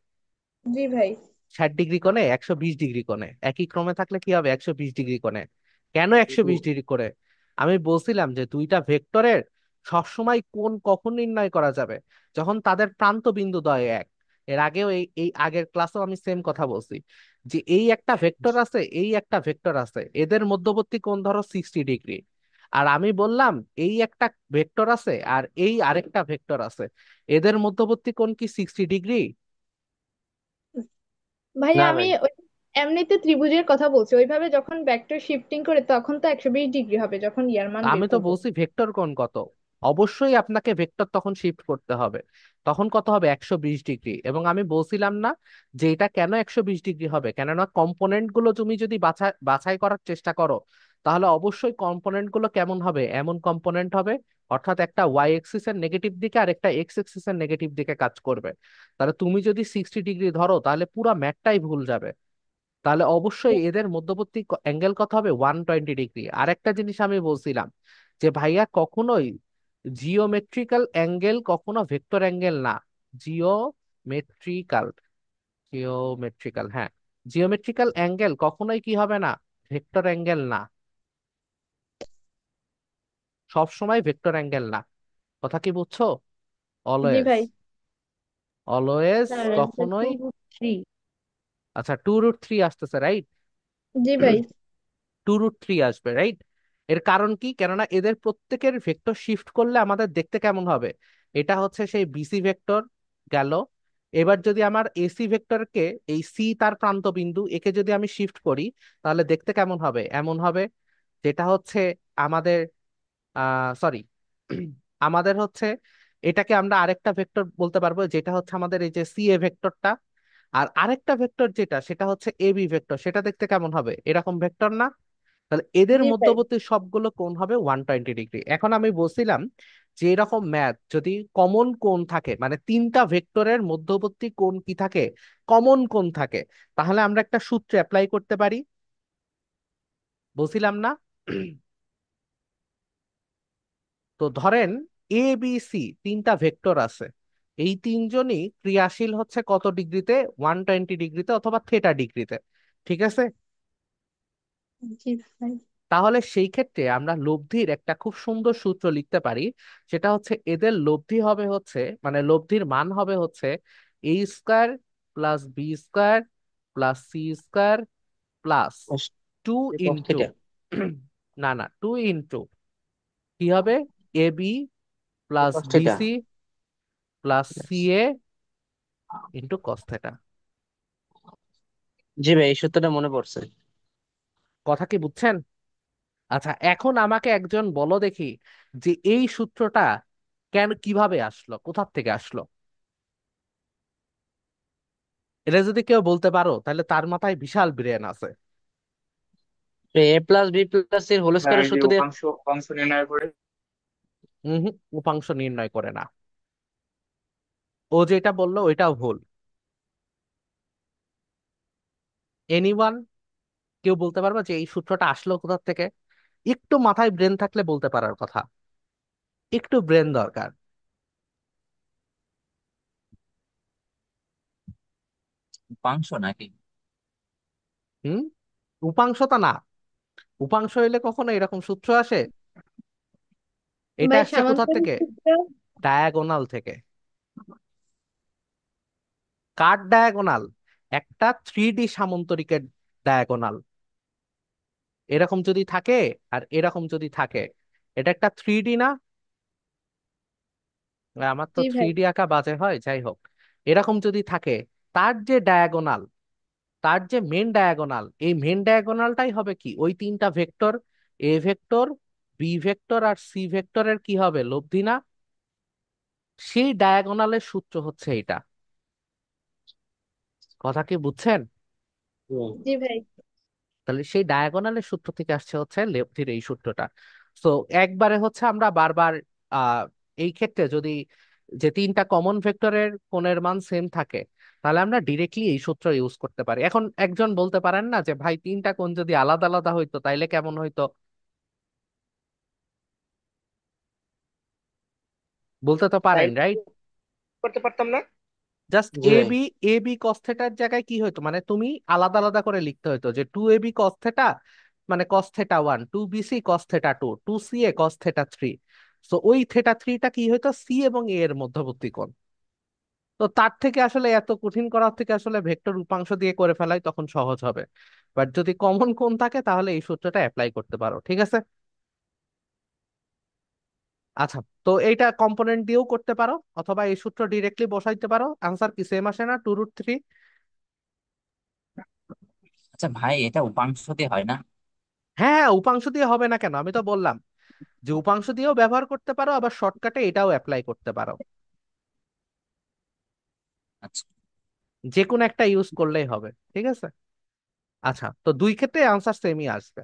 জি ভাই। 60 ডিগ্রি কোণে, 120 ডিগ্রি কোণে, একই ক্রমে থাকলে কি হবে 120 ডিগ্রি কোণে। কেন 120 ডিগ্রি করে? আমি বলছিলাম যে দুইটা ভেক্টরের সবসময় কোণ কখন নির্ণয় করা যাবে, যখন তাদের প্রান্ত বিন্দু দ্বয় এক। এর আগেও এই এই আগের ক্লাসেও আমি সেম কথা বলছি, যে এই একটা ভেক্টর আছে, এই একটা ভেক্টর আছে, এদের মধ্যবর্তী কোণ ধরো 60 ডিগ্রি। আর আমি বললাম এই একটা ভেক্টর আছে আর এই আরেকটা ভেক্টর আছে, এদের মধ্যবর্তী কোণ কি 60 ডিগ্রি? ভাইয়া না আমি ভাই। এমনিতে ত্রিভুজের কথা বলছি, ওইভাবে যখন ভেক্টর শিফটিং করে তখন তো 120 ডিগ্রি হবে, যখন ইয়ার মান বের আমি তো করব। বলছি ভেক্টর কোণ কত। অবশ্যই আপনাকে ভেক্টর তখন শিফট করতে হবে। তখন কত হবে 120 ডিগ্রি। এবং আমি বলছিলাম না যে এটা কেন 120 ডিগ্রি হবে, কেননা কম্পোনেন্ট গুলো তুমি যদি বাছাই বাছাই করার চেষ্টা করো, তাহলে অবশ্যই কম্পোনেন্ট গুলো কেমন হবে, এমন কম্পোনেন্ট হবে, অর্থাৎ একটা ওয়াই এক্সিস এর নেগেটিভ দিকে আর একটা এক্স এক্সিস এর নেগেটিভ দিকে কাজ করবে। তাহলে তুমি যদি 60 ডিগ্রি ধরো তাহলে পুরো ম্যাথটাই ভুল যাবে। তাহলে অবশ্যই এদের মধ্যবর্তী অ্যাঙ্গেল কত হবে 120 ডিগ্রি। আর একটা জিনিস আমি বলছিলাম যে ভাইয়া কখনোই জিওমেট্রিক্যাল অ্যাঙ্গেল কখনো ভেক্টর অ্যাঙ্গেল না। জিওমেট্রিক্যাল, জিওমেট্রিক্যাল, হ্যাঁ, জিওমেট্রিক্যাল অ্যাঙ্গেল কখনোই কি হবে না, ভেক্টর অ্যাঙ্গেল না। সব সময় ভেক্টর অ্যাঙ্গেল না। কথা কি বুঝছো? জি অলওয়েজ, ভাই। অলওয়েজ স্যার অ্যান্সার কখনোই। 2√3। আচ্ছা, 2√3 আসতেছে, রাইট? জি ভাই। 2√3 আসবে, রাইট? এর কারণ কি, কেননা এদের প্রত্যেকের ভেক্টর শিফট করলে আমাদের দেখতে কেমন হবে? এটা হচ্ছে সেই বিসি ভেক্টর গেল। এবার যদি আমার এসি ভেক্টরকে, এই সি তার প্রান্ত বিন্দু, একে যদি আমি শিফট করি, তাহলে দেখতে কেমন হবে? এমন হবে, যেটা হচ্ছে আমাদের সরি আমাদের হচ্ছে, এটাকে আমরা আরেকটা ভেক্টর বলতে পারবো, যেটা হচ্ছে আমাদের এই যে সি এ ভেক্টরটা। আর আরেকটা ভেক্টর যেটা, সেটা হচ্ছে এ বি ভেক্টর, সেটা দেখতে কেমন হবে? এরকম ভেক্টর না? তাহলে এদের জি ভাই। মধ্যবর্তী সবগুলো কোণ হবে 120 ডিগ্রি। এখন আমি বলছিলাম যে এরকম ম্যাথ যদি কমন কোণ থাকে, মানে তিনটা ভেক্টরের মধ্যবর্তী কোণ কি থাকে, কমন কোণ থাকে, তাহলে আমরা একটা সূত্র অ্যাপ্লাই করতে পারি। বলছিলাম না? তো ধরেন এ বি সি তিনটা ভেক্টর আছে, এই তিনজনই ক্রিয়াশীল হচ্ছে কত ডিগ্রিতে, 120 ডিগ্রিতে অথবা থেটা ডিগ্রিতে। ঠিক আছে? জি ভাই। তাহলে সেই ক্ষেত্রে আমরা লব্ধির একটা খুব সুন্দর সূত্র লিখতে পারি। সেটা হচ্ছে এদের লব্ধি হবে হচ্ছে, মানে লব্ধির মান হবে হচ্ছে A square plus B square plus C square plus two cos into, theta. না না, টু ইন্টু কি হবে, A B plus cos theta. BC plus C A into cos theta. জি ভাই, এই সূত্রটা মনে পড়ছে। কথা কি বুঝছেন? আচ্ছা, এখন আমাকে একজন বলো দেখি যে এই সূত্রটা কেন, কিভাবে আসলো, কোথা থেকে আসলো? এটা যদি কেউ বলতে পারো তাহলে তার মাথায় বিশাল ব্রেন আছে। a+b+c হোল হ্যাঁ, স্কয়ারের এই যে সূত্র দিয়ে। উপাংশ উপাংশ নির্ণয় করে। উপাংশ নির্ণয় করে না। ও যেটা বললো ওইটাও ভুল। এনিওয়ান? কেউ বলতে পারবে যে এই সূত্রটা আসলো কোথা থেকে? একটু মাথায় ব্রেন থাকলে বলতে পারার কথা, একটু ব্রেন দরকার। উপাংশ নাকি? হুম? উপাংশতা না। উপাংশ হইলে কখনো এরকম সূত্র আসে? এটা ভাই আসছে কোথা সামান্তরিক থেকে? সূত্র। ডায়াগোনাল থেকে। কার ডায়াগোনাল? একটা 3D সামান্তরিকের ডায়াগোনাল। এরকম যদি থাকে আর এরকম যদি থাকে, এটা একটা 3D না? আমার তো জি থ্রি ভাই। ডি আঁকা বাজে হয়, যাই হোক। এরকম যদি থাকে, তার যে ডায়াগোনাল, তার যে মেন ডায়াগোনাল, এই মেন ডায়াগোনালটাই হবে কি ওই তিনটা vector, A vector, B vector আর সি ভেক্টরের কি হবে, লব্ধি না? সেই ডায়াগোনালের সূত্র হচ্ছে এটা। কথা কি বুঝছেন? জি ভাই। তাহলে সেই ডায়াগোনালের সূত্র থেকে আসছে হচ্ছে লেফটির এই সূত্রটা। তো একবারে হচ্ছে আমরা বারবার আহ এই ক্ষেত্রে যদি যে তিনটা কমন ভেক্টরের কোণের মান সেম থাকে, তাহলে আমরা ডিরেক্টলি এই সূত্র ইউজ করতে পারি। এখন একজন বলতে পারেন না যে ভাই তিনটা কোণ যদি আলাদা আলাদা হইতো তাইলে কেমন হইতো? বলতে তো তাই পারেন, রাইট? করতে পারতাম না? জাস্ট জি এ ভাই। বি, এ বি কস থেটার জায়গায় কি হইতো, মানে তুমি আলাদা আলাদা করে লিখতে হইতো যে 2ab কস থেটা, মানে কস theta 1, 2bc cos theta 2, 2ca cos theta 3। তো ওই থেটা 3টা কি হইতো, সি এবং এ এর মধ্যবর্তী কোণ। তো তার থেকে আসলে এত কঠিন করার থেকে আসলে ভেক্টর উপাংশ দিয়ে করে ফেলাই তখন সহজ হবে। বাট যদি কমন কোণ থাকে তাহলে এই সূত্রটা অ্যাপ্লাই করতে পারো, ঠিক আছে? আচ্ছা, তো এইটা কম্পোনেন্ট দিয়েও করতে পারো, অথবা এই সূত্র ডিরেক্টলি বসাইতে পারো। আনসার কি সেম আসে না, 2√3? আচ্ছা ভাই, এটা উপাংশ দিয়ে হয় না? হ্যাঁ হ্যাঁ, উপাংশ দিয়ে হবে না কেন? আমি তো বললাম যে উপাংশ দিয়েও ব্যবহার করতে পারো, আবার শর্টকাটে এটাও অ্যাপ্লাই করতে পারো। আচ্ছা। যে কোনো একটা ইউজ করলেই হবে, ঠিক আছে? আচ্ছা, তো দুই ক্ষেত্রে আনসার সেমই আসবে।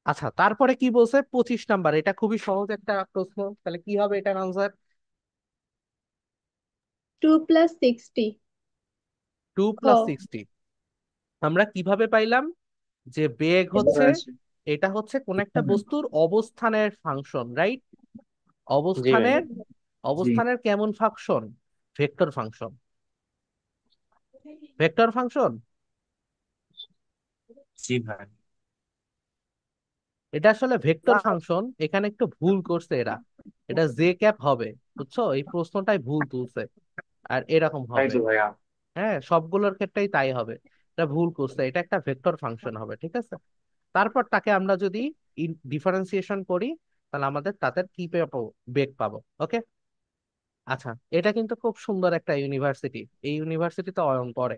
আচ্ছা, তারপরে কি বলছে 25 নাম্বার, এটা খুবই সহজ একটা প্রশ্ন, তাহলে কি হবে এটার আনসার? 2 + 60। 2 + 60। আমরা কিভাবে পাইলাম যে বেগ হচ্ছে, এটা হচ্ছে কোন একটা বস্তুর অবস্থানের ফাংশন, রাইট? জি ভাই। অবস্থানের, জি। অবস্থানের কেমন function? Vector function. Vector function. জি ভাই। এটা আসলে ভেক্টর না, ফাংশন, এখানে একটু ভুল করছে এরা। এটা জে ক্যাপ হবে, বুঝছো? এই প্রশ্নটাই ভুল তুলছে, আর এরকম তাই হবে। তো ভাইয়া। হ্যাঁ, সবগুলোর ক্ষেত্রেই তাই হবে। এটা ভুল করছে, এটা একটা ভেক্টর ফাংশন হবে, ঠিক আছে? তারপর তাকে আমরা যদি ডিফারেন্সিয়েশন করি, তাহলে আমাদের তাদের কি পাবো, বেগ পাবো। ওকে। আচ্ছা, এটা কিন্তু খুব সুন্দর একটা ইউনিভার্সিটি, এই ইউনিভার্সিটিতে অয়ন পড়ে।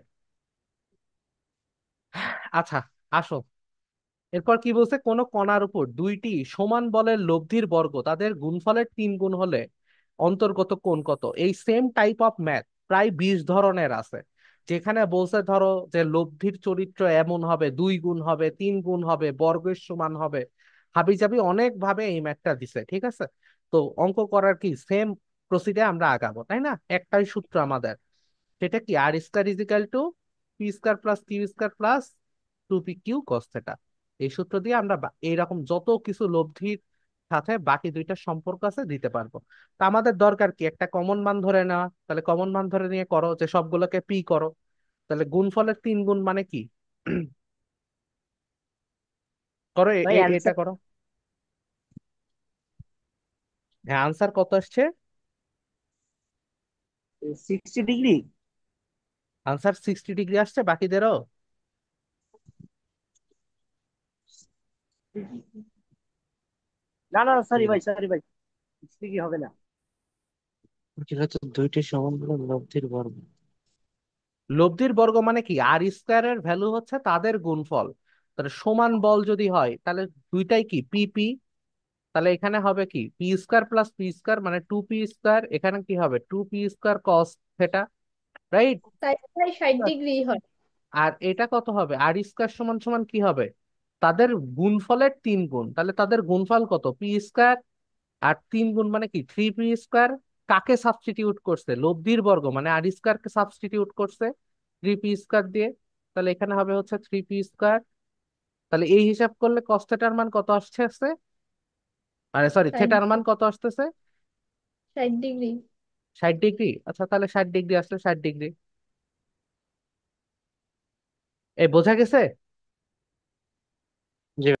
আচ্ছা, আসো। এরপর কি বলছে, কোন কণার উপর দুইটি সমান বলের লব্ধির বর্গ তাদের গুণফলের 3 গুণ হলে অন্তর্গত কোণ কত? এই সেম টাইপ অফ ম্যাথ প্রায় 20 ধরনের আছে, যেখানে বলছে ধরো যে লব্ধির চরিত্র এমন হবে, 2 গুণ হবে, 3 গুণ হবে, বর্গের সমান হবে। হাবিজাবি অনেক ভাবে এই ম্যাথটা দিছে, ঠিক আছে? তো অঙ্ক করার কি সেম প্রসিডে আমরা আগাবো, তাই না? একটাই সূত্র আমাদের, সেটা কি r² = p² + q² + 2pq cos θ। এই সূত্র দিয়ে আমরা এইরকম যত কিছু লব্ধির সাথে বাকি দুইটা সম্পর্ক আছে দিতে পারবো। তা আমাদের দরকার কি, একটা কমন মান ধরে নেওয়া। তাহলে কমন মান ধরে নিয়ে করো যে সবগুলোকে পি করো। তাহলে গুণফলের 3 গুণ মানে কি? করো, ভাই এটা অ্যান্সার করো। হ্যাঁ, আনসার কত আসছে? 60 ডিগ্রি। আনসার 60 ডিগ্রি আসছে বাকিদেরও? না না সরি ভাই, সরি ভাই, 60 ডিগ্রি হবে না। এটা তো দুইটি সমান বলে লব্ধির বর্গ। লব্ধির বর্গ মানে কি, r² ভ্যালু হচ্ছে তাদের গুণফল। তাহলে সমান বল যদি হয় তাহলে দুইটাই কি পি পি। তাহলে এখানে হবে কি p² + p² মানে 2p², এখানে কি হবে 2p² cos θ, রাইট? তাই ভাই 60 ডিগ্রি হয়। আর এটা কত হবে, r² = কি হবে, তাদের গুণফলের 3 গুণ। তাহলে তাদের গুণফল কত, p²। আর 3 গুণ মানে কি 3p²। কাকে সাবস্টিটিউট করছে, লব্ধির বর্গ মানে r² কে সাবস্টিটিউট করছে 3p² দিয়ে। তাহলে এখানে হবে হচ্ছে 3p²। তাহলে এই হিসাব করলে কস থেটার মান কত আসছে, মানে সরি ষাট থেটার মান কত আসতেছে? 60 ডিগ্রি। 60 ডিগ্রি। আচ্ছা তাহলে 60 ডিগ্রি আসলে 60 ডিগ্রি। এই বোঝা গেছে? জি জি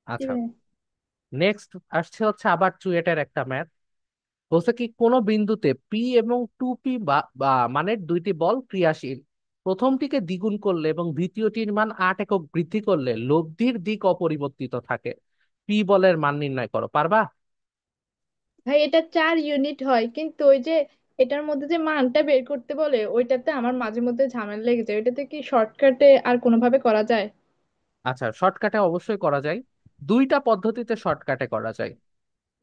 আচ্ছা, ভাই। নেক্সট আসছে হচ্ছে আবার চুয়েটের একটা ম্যাথ। বলছে কি কোনো বিন্দুতে পি এবং 2p বা মানের দুইটি বল ক্রিয়াশীল, প্রথমটিকে দ্বিগুণ করলে এবং দ্বিতীয়টির মান 8 একক বৃদ্ধি করলে লব্ধির দিক অপরিবর্তিত থাকে। পি বলের মান নির্ণয় করো, পারবা? ভাই এটা 4 ইউনিট হয়, কিন্তু ওই যে এটার মধ্যে যে মানটা বের করতে বলে ওইটাতে আমার মাঝে মধ্যে ঝামেলা লেগে যায়। ওইটাতে কি শর্টকাটে আর কোনোভাবে করা যায়? আচ্ছা, শর্টকাটে অবশ্যই করা যায়, দুইটা পদ্ধতিতে শর্টকাটে করা যায়।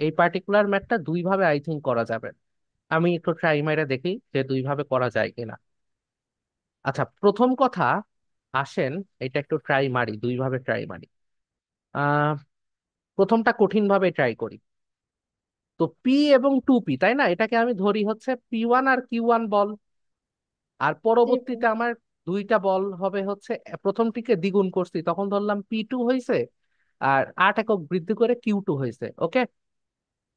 এই পার্টিকুলার ম্যাথটা দুই ভাবে আই থিঙ্ক করা যাবে। আমি একটু ট্রাই মাইরে দেখি যে দুই ভাবে করা যায় কিনা। আচ্ছা, প্রথম কথা আসেন, এটা একটু ট্রাই মারি, দুই ভাবে ট্রাই মারি। আহ প্রথমটা কঠিন ভাবে ট্রাই করি। তো পি এবং 2p, তাই না? এটাকে আমি ধরি হচ্ছে P1 আর Q1 বল। আর জি ভাই। পরবর্তীতে আমার দুইটা বল হবে হচ্ছে, প্রথমটিকে দ্বিগুণ করছি তখন ধরলাম P2 হয়েছে, আর 8 একক বৃদ্ধি করে Q2 হয়েছে। ওকে,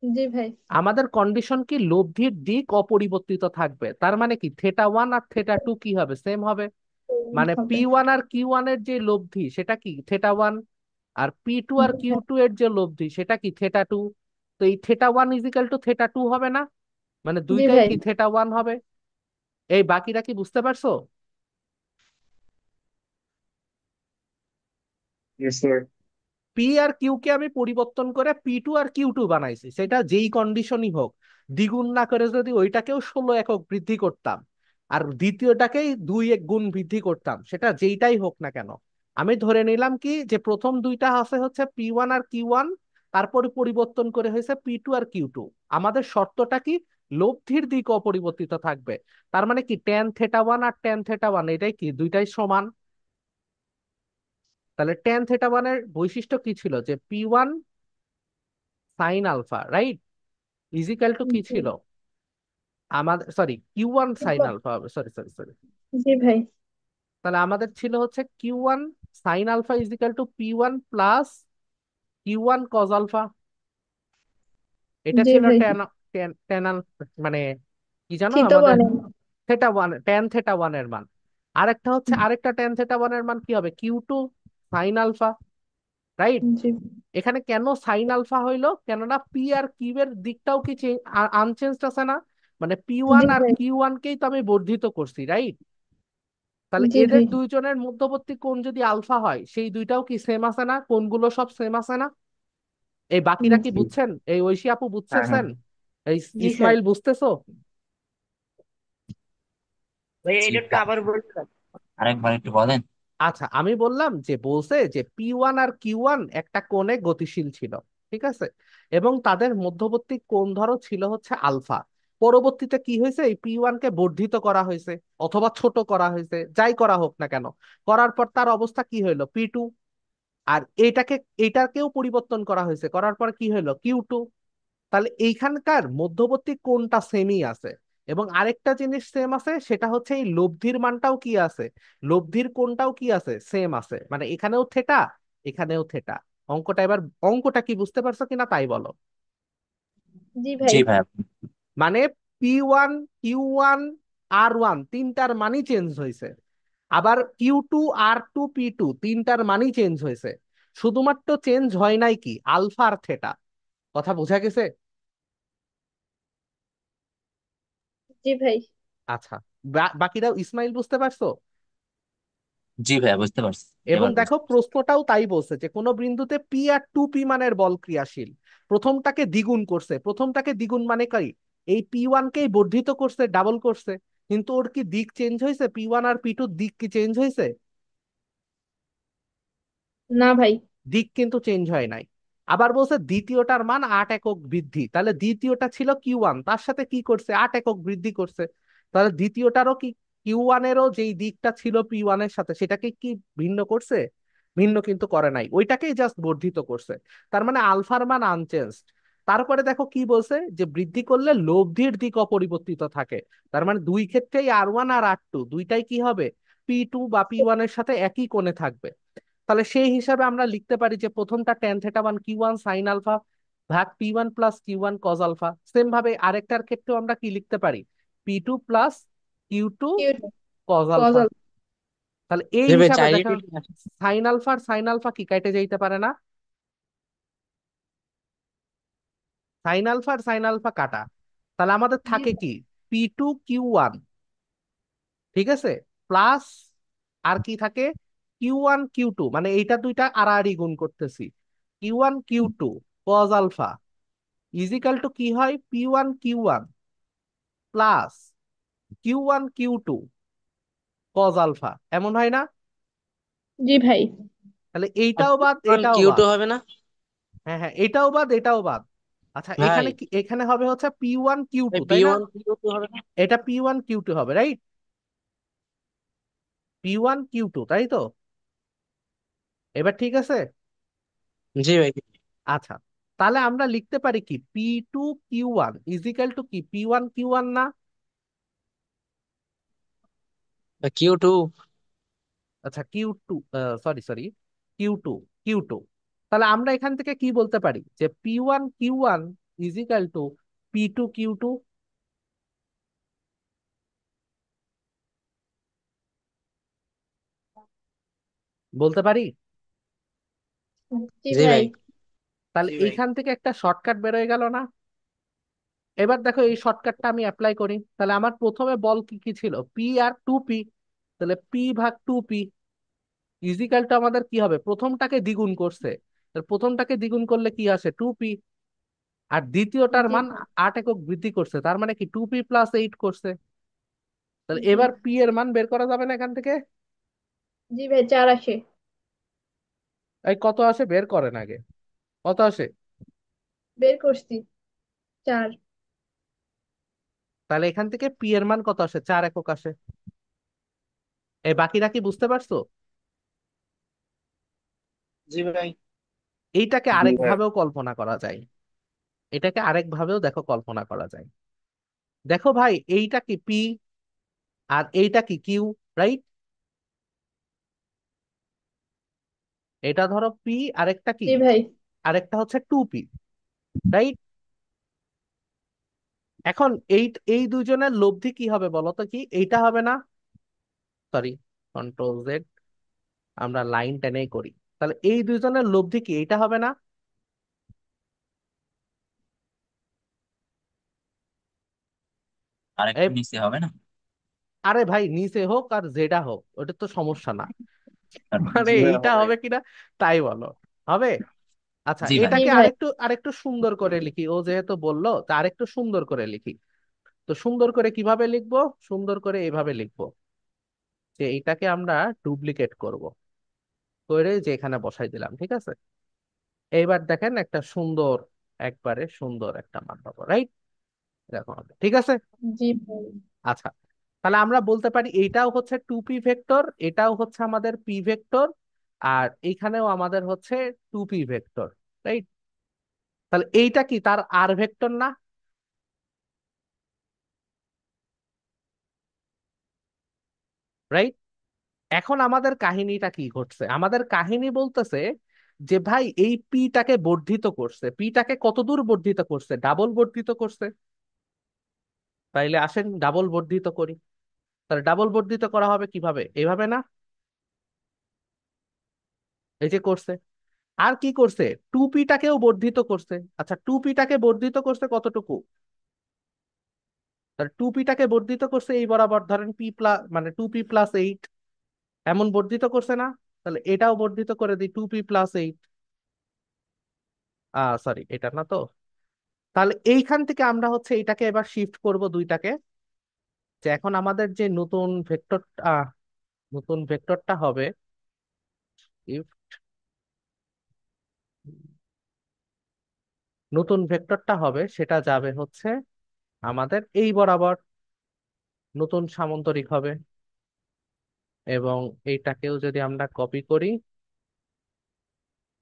জি ভাই। আমাদের কন্ডিশন কি লব্ধির দিক অপরিবর্তিত থাকবে, তার মানে কি θ1 আর θ2 কি হবে, সেম হবে। মানে হবে। P1 আর Q1 এর যে লব্ধি সেটা কি θ1, আর P2 আর জি ভাই। Q2 এর যে লব্ধি সেটা কি θ2। তো এই θ1 ইজিক্যাল টু θ2 হবে না, মানে জি দুইটাই ভাই। কি θ1 হবে। এই বাকিটা কি বুঝতে পারছো? Yes sir. P R Q কে আমি পরিবর্তন করে P2 আর Q2 বানাইছি, সেটা যেই কন্ডিশনই হোক। দ্বিগুণ না করে যদি ওইটাকেও 16 একক বৃদ্ধি করতাম, আর দ্বিতীয়টাকেই 2 গুণ বৃদ্ধি করতাম, সেটা যেইটাই হোক না কেন, আমি ধরে নিলাম কি যে প্রথম দুইটা আছে হচ্ছে P1 আর Q1, তারপরে পরিবর্তন করে হয়েছে P2 আর Q2। আমাদের শর্তটা কি, লব্ধির দিক অপরিবর্তিত থাকবে। তার মানে কি tan θ1 আর tan θ1 এটাই কি দুইটাই সমান। তাহলে tan θ1 এর বৈশিষ্ট্য কি ছিল, যে P1 sine alpha, right, equal to কি ছিল আমাদের, সরি Q1 সাইন আলফা হবে, সরি সরি সরি। জি ভাই। তাহলে আমাদের ছিল হচ্ছে Q1 sine alpha equal to P1 plus Q1 cos alpha. এটা জি ছিল ভাই। ট্যান, ট্যান ট্যান মানে কি জানো থিতা আমাদের, বানান। θ1, tan θ1 এর মান। আরেকটা হচ্ছে আরেকটা tan θ1 এর মান কি হবে, Q2 সাইন আলফা, রাইট। জি। এখানে কেন সাইন আলফা হইলো, কেননা পি আর কিউ এর দিকটাও কি আনচেঞ্জড আছে না, মানে P1 জি আর ভাই। Q1 কেই তো আমি বর্ধিত করছি, রাইট। তাহলে জি এদের ভাই। দুইজনের মধ্যবর্তী কোণ যদি আলফা হয়, সেই দুইটাও কি সেম আছে না, কোণগুলো সব সেম আছে না। এই বাকিরা কি জি। বুঝছেন, এই ঐশী আপু হ্যাঁ হ্যাঁ। বুঝতেছেন, এই জি স্যার। ইসমাইল বুঝতেছো? ভাই জি এটা একটু ভাই। আবার বলবেন? আরেকবার একটু বলেন। আচ্ছা, আমি বললাম যে বলছে যে P1 আর Q1 একটা কোণে গতিশীল ছিল, ঠিক আছে, এবং তাদের মধ্যবর্তী কোণ ধরো ছিল হচ্ছে আলফা। পরবর্তীতে কি হয়েছে, এই P1 কে বর্ধিত করা হয়েছে অথবা ছোট করা হয়েছে, যাই করা হোক না কেন, করার পর তার অবস্থা কি হইলো, P2। আর এটাকেও পরিবর্তন করা হয়েছে, করার পর কি হইলো, Q2। তাহলে এইখানকার মধ্যবর্তী কোণটা সেমই আছে। এবং আরেকটা জিনিস সেম আছে, সেটা হচ্ছে এই লব্ধির মানটাও কি আছে, লব্ধির কোণটাও কি আছে, সেম আছে, মানে এখানেও থেটা, এখানেও থেটা। অঙ্কটা এবার, অঙ্কটা কি বুঝতে পারছো কিনা তাই বলো। জি ভাই। জি ভাই। মানে P1 Q1 R1 তিনটার মানই চেঞ্জ হয়েছে, আবার Q2 R2 P2 তিনটার মানই চেঞ্জ হয়েছে। শুধুমাত্র চেঞ্জ হয় নাই কি আলফা আর থেটা। কথা বোঝা গেছে? জি ভাই। আচ্ছা, বাকিরাও ইসমাইল বুঝতে পারছো? জি ভাই বুঝতে পারছি। এবং এবার দেখো বুঝতে পারছি। প্রশ্নটাও তাই বলছে যে কোনো বিন্দুতে পি আর 2p মানের বল ক্রিয়াশীল, প্রথমটাকে দ্বিগুণ করছে, প্রথমটাকে দ্বিগুণ মানে কি, এই P1 কেই বর্ধিত করছে, ডাবল করছে, কিন্তু ওর কি দিক চেঞ্জ হয়েছে, P1 আর P2 দিক কি চেঞ্জ হয়েছে? না ভাই। দিক কিন্তু চেঞ্জ হয় নাই। আবার বলছে দ্বিতীয়টার মান 8 একক বৃদ্ধি, তাহলে দ্বিতীয়টা ছিল Q1, তার সাথে কি করছে, 8 একক বৃদ্ধি করছে। তাহলে দ্বিতীয়টারও কি, Q1 এরও যেই দিকটা ছিল P1 এর সাথে সেটাকে কি ভিন্ন করছে? ভিন্ন কিন্তু করে নাই, ওইটাকেই জাস্ট বর্ধিত করছে। তার মানে আলফার মান আনচেঞ্জড। তারপরে দেখো কি বলছে, যে বৃদ্ধি করলে লব্ধির দিক অপরিবর্তিত থাকে। তার মানে দুই ক্ষেত্রেই R1 আর R2 দুইটাই কি হবে, P2 বা P1 এর সাথে একই কোণে থাকবে। তাহলে সেই হিসাবে আমরা লিখতে পারি যে প্রথমটা tan θ1 Q1 sin α ভাগ P1 + Q1 cos α। সেম ভাবে আরেকটার ক্ষেত্রেও আমরা কি লিখতে পারি, P2 + Q2 কিউট cos α। কজল। তাহলে এই জি ভাই হিসাবে চার দেখেন, ইউনিট আছে। sin α আর sin α কি কেটে যাইতে পারে না? sin α আর sin α কাটা। তাহলে আমাদের জি থাকে কি, P2 Q1, ঠিক আছে, প্লাস আর কি থাকে, Q1 Q2, মানে এইটা দুইটা আড়াআড়ি গুণ করতেছি, Q1 Q2 cos α is equal to কি হয়, P1 Q1 plus Q1 Q2 cos α, এমন হয় না? জি ভাই। তাহলে এইটাও বাদ এটাও কিউ টু বাদ। হবে না হ্যাঁ হ্যাঁ, এটাও বাদ এটাও বাদ। আচ্ছা, ভাই? এখানে কি, এখানে হবে হচ্ছে P1 Q2, পি তাই না? ওয়ান কিউ টু হবে না? এটা P1 Q2 হবে, রাইট? P1 Q2, তাই তো? এবার ঠিক আছে। জি ভাই। আচ্ছা, তাহলে আমরা লিখতে পারি কি, P2 Q1 ইজিক্যাল টু কি, P1 Q1 না? Q two. আচ্ছা, Q2, sorry sorry, Q2, Q2। তাহলে আমরা এখান থেকে কি বলতে পারি, যে P1 Q1 is equal two P2 Q2, বলতে পারি? জি জি ভাই। ভাই। তাহলে এইখান থেকে একটা শর্টকাট বেরোয় গেল না? এবার দেখো এই শর্টকাটটা আমি অ্যাপ্লাই করি। তাহলে আমার প্রথমে বল কি কি ছিল, P আর 2P। তাহলে P/2P ইজিক্যাল টু আমাদের কি হবে, প্রথমটাকে দ্বিগুণ করছে, তাহলে প্রথমটাকে দ্বিগুণ করলে কি আসে, 2P। আর দ্বিতীয়টার জি মান ভাই। 8 একক বৃদ্ধি করছে, তার মানে কি 2P + 8 করছে। তাহলে জি এবার পি এর মান বের করা যাবে না এখান থেকে? জি ভাই, 4 আসে। এই কত আসে বের করেন আগে, কত আসে? বের করছি, 4। তাহলে এখান থেকে পি এর মান কত আসে, 4 একক আসে। এই বাকিটা কি বুঝতে পারছো? জি ভাই। এইটাকে জি আরেক ভাই। ভাবেও কল্পনা করা যায়, এটাকে আরেক ভাবেও দেখো কল্পনা করা যায়। দেখো ভাই, এইটা কি পি আর এইটা কি কিউ, রাইট? এটা ধরো পি, আরেকটা কি, জি ভাই। আরেকটা হচ্ছে 2P, রাইট? এখন এই এই দুজনের লব্ধি কি হবে বলো তো, কি এইটা হবে না? সরি, Ctrl Z, আমরা লাইন টেনেই করি। তাহলে এই দুজনের লব্ধি কি এইটা হবে না? আর এই, একটু নিচে হবে না? আরে ভাই নিচে হোক আর জেডা হোক ওটা তো সমস্যা না, মানে জি ভাই এইটা হবে। হবে কিনা তাই বলো, হবে? আচ্ছা, জি ভাই। জি এটাকে ভাই। আরেকটু আরেকটু সুন্দর করে লিখি, ও যেহেতু বললো তা আরেকটু সুন্দর করে লিখি। তো সুন্দর করে কিভাবে লিখবো, সুন্দর করে এইভাবে লিখবো, যে এইটাকে আমরা ডুপ্লিকেট করব, করে যে এখানে বসাই দিলাম, ঠিক আছে? এইবার দেখেন একটা সুন্দর, একবারে সুন্দর একটা মান পাবো, রাইট? এরকম হবে, ঠিক আছে। জি ভাই। আচ্ছা, তাহলে আমরা বলতে পারি এইটাও হচ্ছে 2P ভেক্টর, এটাও হচ্ছে আমাদের P ভেক্টর, আর এইখানেও আমাদের হচ্ছে 2P ভেক্টর, রাইট? তাহলে এইটা কি তার আর ভেক্টর না, রাইট? এখন আমাদের কাহিনীটা কি ঘটছে, আমাদের কাহিনী বলতেছে যে ভাই এই পিটাকে বর্ধিত করছে, পিটাকে কত দূর বর্ধিত করছে, ডাবল বর্ধিত করছে। তাইলে আসেন ডাবল বর্ধিত করি। তাহলে ডাবল বর্ধিত করা হবে কিভাবে, এইভাবে না? এই যে করছে। আর কি করছে, 2P-টাকেও বর্ধিত করছে। আচ্ছা, 2P-টাকে বর্ধিত করছে কতটুকু, তাহলে 2P-টাকে বর্ধিত করছে এই বরাবর, ধরেন মানে 2P + 8, এমন বর্ধিত করছে না? তাহলে এটাও বর্ধিত করে দিই, 2P + 8। সরি, এটা না তো। তাহলে এইখান থেকে আমরা হচ্ছে এটাকে এবার শিফট করব দুইটাকে, যে এখন আমাদের যে নতুন ভেক্টর, নতুন ভেক্টরটা হবে, if নতুন ভেক্টরটা হবে সেটা যাবে হচ্ছে আমাদের এই বরাবর, নতুন সামান্তরিক হবে। এবং এইটাকেও যদি আমরা কপি করি,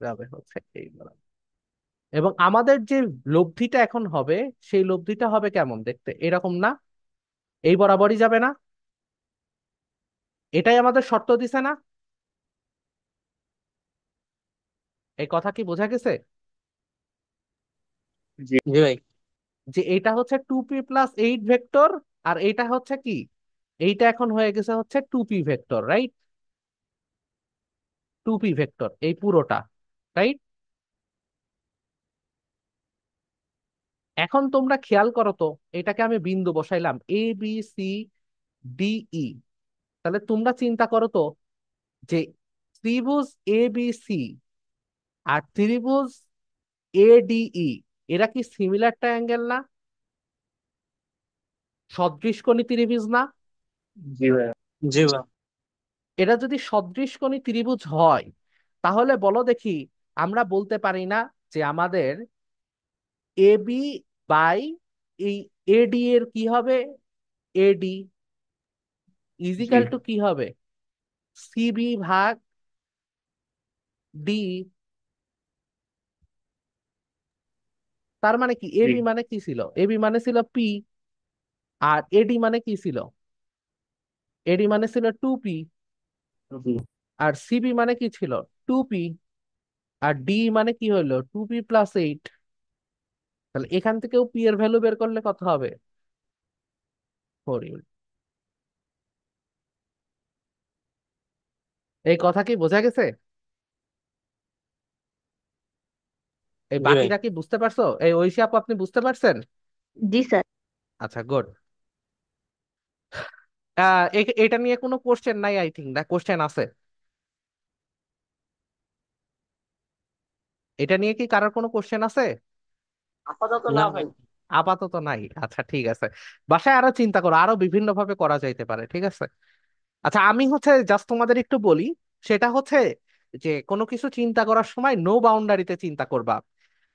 যাবে হচ্ছে এই বরাবর। এবং আমাদের যে লব্ধিটা এখন হবে, সেই লব্ধিটা হবে কেমন দেখতে, এরকম না? এই বরাবরই যাবে না? এটাই আমাদের শর্ত দিছে না? এই কথা কি বোঝা গেছে? জি। জি ভাই। যে এটা হচ্ছে 2p+8 ভেক্টর, আর এইটা হচ্ছে কি, এইটা এখন হয়ে গেছে হচ্ছে 2p vector, right? 2p vector এই পুরোটা, রাইট? এখন তোমরা খেয়াল করো তো, এটাকে আমি বিন্দু বসাইলাম A B C D E। তাহলে তোমরা চিন্তা করো তো, যে ত্রিভুজ ABC আর ত্রিভুজ ADE, এরা কি সিমিলার ট্রায়াঙ্গেল না? সদৃশকোণী ত্রিভুজ না? জি ভাই। জি ভাই। এরা যদি সদৃশকোণী ত্রিভুজ হয়, তাহলে বলো দেখি, আমরা বলতে পারি না যে আমাদের AB বাই এই AD এর কি হবে, AD জি। ইজিক্যাল টু কি হবে, CB ভাগ ডি। তার মানে কি, জি। এবি মানে কি ছিল, এবি মানে ছিল পি, আর এডি মানে কি ছিল, এডি মানে ছিল 2p, জি। আর সিবি মানে কি ছিল, 2p, আর ডি মানে কি হলো 2p+8। তাহলে এখান থেকেও পি এর ভ্যালু বের করলে কত হবে, 4 ইউনিট। এই কথা কি বোঝা গেছে? এই জি ভাই। বাকিটা কি বুঝতে পারছো? এই ঐশী আপু আপনি বুঝতে পারছেন? জি স্যার। আচ্ছা, গুড। এটা নিয়ে কোনো কোশ্চেন নাই, আই থিঙ্ক না কোশ্চেন আছে? এটা নিয়ে কি কারোর কোনো কোশ্চেন আছে? আপাতত না না ভাই। ভাই। আপাতত নাই, আচ্ছা ঠিক আছে। বাসায় আরো চিন্তা করো, আরো বিভিন্ন ভাবে করা যাইতে পারে, ঠিক আছে? আচ্ছা, আমি হচ্ছে জাস্ট তোমাদের একটু বলি, সেটা হচ্ছে যে কোনো কিছু চিন্তা করার সময় নো বাউন্ডারিতে চিন্তা করবা।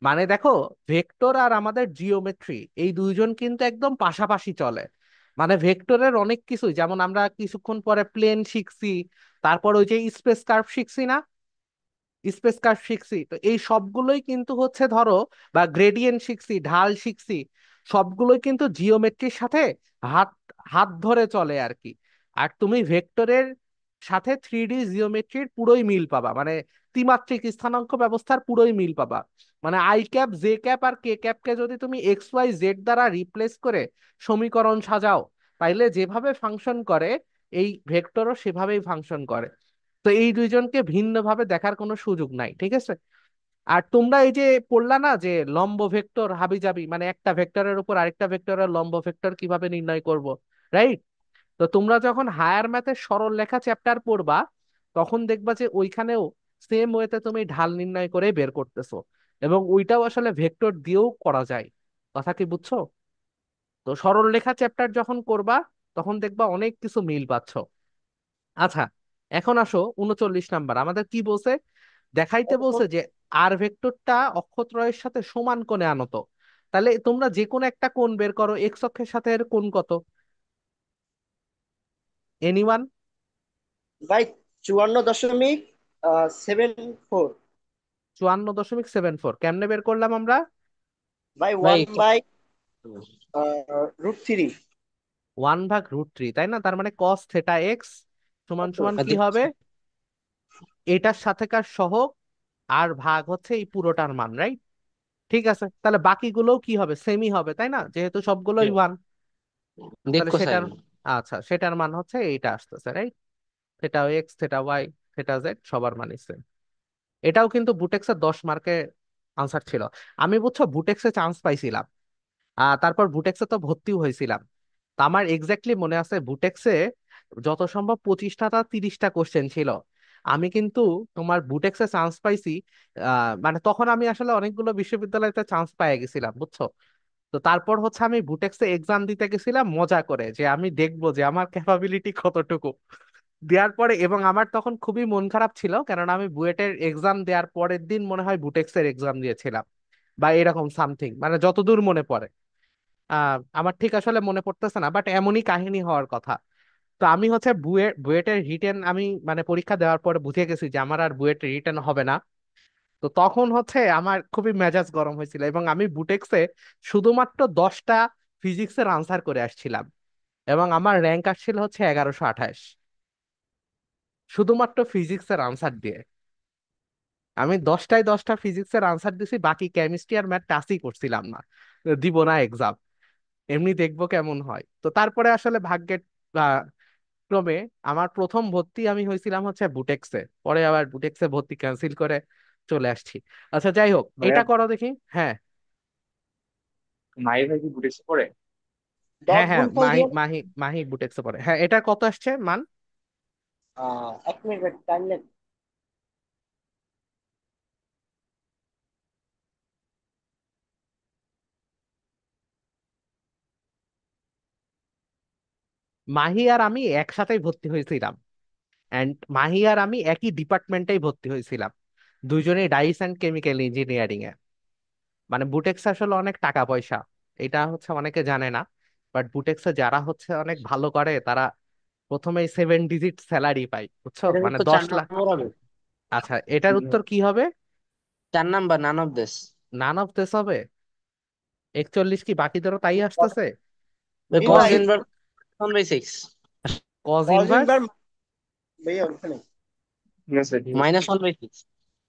মানে দেখো, ভেক্টর আর আমাদের জিওমেট্রি এই দুইজন কিন্তু একদম পাশাপাশি চলে। মানে ভেক্টরের অনেক কিছু, যেমন আমরা কিছুক্ষণ পরে প্লেন শিখছি, তারপর ওই যে স্পেস কার্ভ শিখছি না, স্পেস কার্ভ শিখছি, তো এই সবগুলোই কিন্তু হচ্ছে ধরো, বা গ্রেডিয়েন্ট শিখছি, ঢাল শিখছি, সবগুলোই কিন্তু জিওমেট্রির সাথে হাত হাত ধরে চলে আর কি। আর তুমি ভেক্টরের সাথে 3D জিওমেট্রির পুরোই মিল পাবা, মানে ত্রিমাত্রিক স্থানাঙ্ক ব্যবস্থার পুরোই মিল পাবা। মানে আই ক্যাপ জে ক্যাপ আর কে ক্যাপকে যদি তুমি XY Z দ্বারা রিপ্লেস করে সমীকরণ সাজাও, তাইলে যেভাবে ফাংশন করে এই ভেক্টরও সেভাবেই ফাংশন করে। তো এই দুইজনকে ভিন্নভাবে দেখার কোনো সুযোগ নাই, ঠিক আছে? আর তোমরা এই যে পড়লা না যে লম্ব ভেক্টর হাবিজাবি, মানে একটা ভেক্টরের উপর আরেকটা ভেক্টরের লম্ব ভেক্টর কিভাবে নির্ণয় করব, রাইট? তো তোমরা যখন হায়ার ম্যাথের সরল লেখা চ্যাপ্টার পড়বা, তখন দেখবা যে ওইখানেও সেম ওয়েতে তুমি ঢাল নির্ণয় করে বের করতেছো, এবং ওইটাও আসলে ভেক্টর দিয়েও করা যায়। কথা কি বুঝছো? তো সরল লেখা চ্যাপ্টার যখন করবা, তখন দেখবা অনেক কিছু মিল পাচ্ছো। আচ্ছা, এখন আসো 39 নাম্বার, আমাদের কি বলছে, দেখাইতে বলছে যে আর ভেক্টরটা অক্ষত্রয়ের সাথে সমান কোণে আনত। তাহলে তোমরা যে কোনো একটা কোণ বের করো, এক্স অক্ষের সাথে এর কোণ কত, এনিওয়ান? ভাই 54.74। 54.74 কেমনে বের করলাম আমরা? ভাই ভাই 1/√3। 1/√3, তাই না? তার মানে কস থেটা এক্স সমান সমান কি দেখতেছি। হবে, এটার সাথেকার সহগ আর ভাগ হচ্ছে এই পুরোটার মান, রাইট? ঠিক আছে, তাহলে বাকিগুলোও কি হবে, সেমই হবে, তাই না, যেহেতু সবগুলোই ওয়ান। তাহলে দেখো সেটার, আচ্ছা সেটার মান হচ্ছে এইটা আসতেছে, right? Theta X, theta Y, theta Z সবার মানই সেম। এটাও কিন্তু বুটেক্সের 10 মার্কের আনসার ছিল। আমি বুঝছো বুটেক্সে চান্স পাইছিলাম, তারপর বুটেক্সে তো ভর্তিও হয়েছিলাম। তো আমার এক্স্যাক্টলি মনে আছে বুটেক্সে যত সম্ভব 25টা 30টা কোশ্চেন ছিল। আমি কিন্তু তোমার বুটেক্সে চান্স পাইছি, মানে তখন আমি আসলে অনেকগুলো বিশ্ববিদ্যালয়তে চান্স পেয়ে গেছিলাম, বুঝছো? তো তারপর হচ্ছে আমি বুটেক্সে এক্সাম দিতে গেছিলাম মজা করে, যে আমি দেখবো যে আমার ক্যাপাবিলিটি কতটুকু। দেওয়ার পরে, এবং আমার তখন খুবই মন খারাপ ছিল, কারণ আমি বুয়েটের এক্সাম দেওয়ার পরের দিন মনে হয় বুটেক্সের এক্সাম দিয়েছিলাম, বা এরকম সামথিং, মানে যতদূর মনে পড়ে। আমার ঠিক আসলে মনে পড়তেছে না, বাট এমনই কাহিনী হওয়ার কথা। তো আমি হচ্ছে বুয়েটের রিটেন আমি মানে পরীক্ষা দেওয়ার পরে বুঝে গেছি যে আমার আর বুয়েটের রিটেন হবে না। তো তখন হচ্ছে আমার খুবই মেজাজ গরম হয়েছিল, এবং আমি বুটেক্সে শুধুমাত্র 10টা ফিজিক্সের আনসার করে আসছিলাম, এবং আমার র্যাঙ্ক আসছিল হচ্ছে 1128। শুধুমাত্র ফিজিক্সের আনসার দিয়ে। আমি 10টায় 10টা ফিজিক্সের আনসার দিছি, বাকি কেমিস্ট্রি আর ম্যাথ টাচই করছিলাম না। দিব না এক্সাম, এমনি দেখবো কেমন হয়। তো তারপরে আসলে ভাগ্যের ক্রমে আমার প্রথম ভর্তি আমি হয়েছিলাম হচ্ছে বুটেক্সে, পরে আবার বুটেক্সে ভর্তি ক্যান্সেল করে চলে আসছি। আচ্ছা যাই হোক, ভাইয়া, এটা করো দেখি। হ্যাঁ, মাই ভাই কি বুটেক্সে পড়ে? ডট হ্যাঁ, হ্যাঁ, গুণফল মাহি দিয়ে মাহি মাহি বুটেক্সে পড়ে। হ্যাঁ, এটা কত আসছে মান? 1 মিনিট টাইম নেন। মাহি আর আমি একসাথেই ভর্তি হয়েছিলাম, অ্যান্ড মাহি আর আমি একই ডিপার্টমেন্টেই ভর্তি হয়েছিলাম, দুইজনেই ডাইস অ্যান্ড কেমিক্যাল ইঞ্জিনিয়ারিং এ। মানে বুটেক্স আসলে অনেক টাকা পয়সা, এটা হচ্ছে অনেকে জানে না। বাট বুটেক্সে যারা হচ্ছে অনেক ভালো করে তারা প্রথমেই 7 ডিজিট স্যালারি পায়, বুঝছো, এটার মানে উত্তর 10 লাখ। 4 নম্বর হবে। আচ্ছা, এটার উত্তর কি হবে? 4 number, none of this. None of this হবে? 41 কি বাকিদেরও তাই আসতেছে? জি কজ ভাই। ইনভার্স 1/6, কজ কজ ইনভার্স ইনভার ভাইয়া ওখানে। ঠিক আছে, ঠিক আছে। -1/6।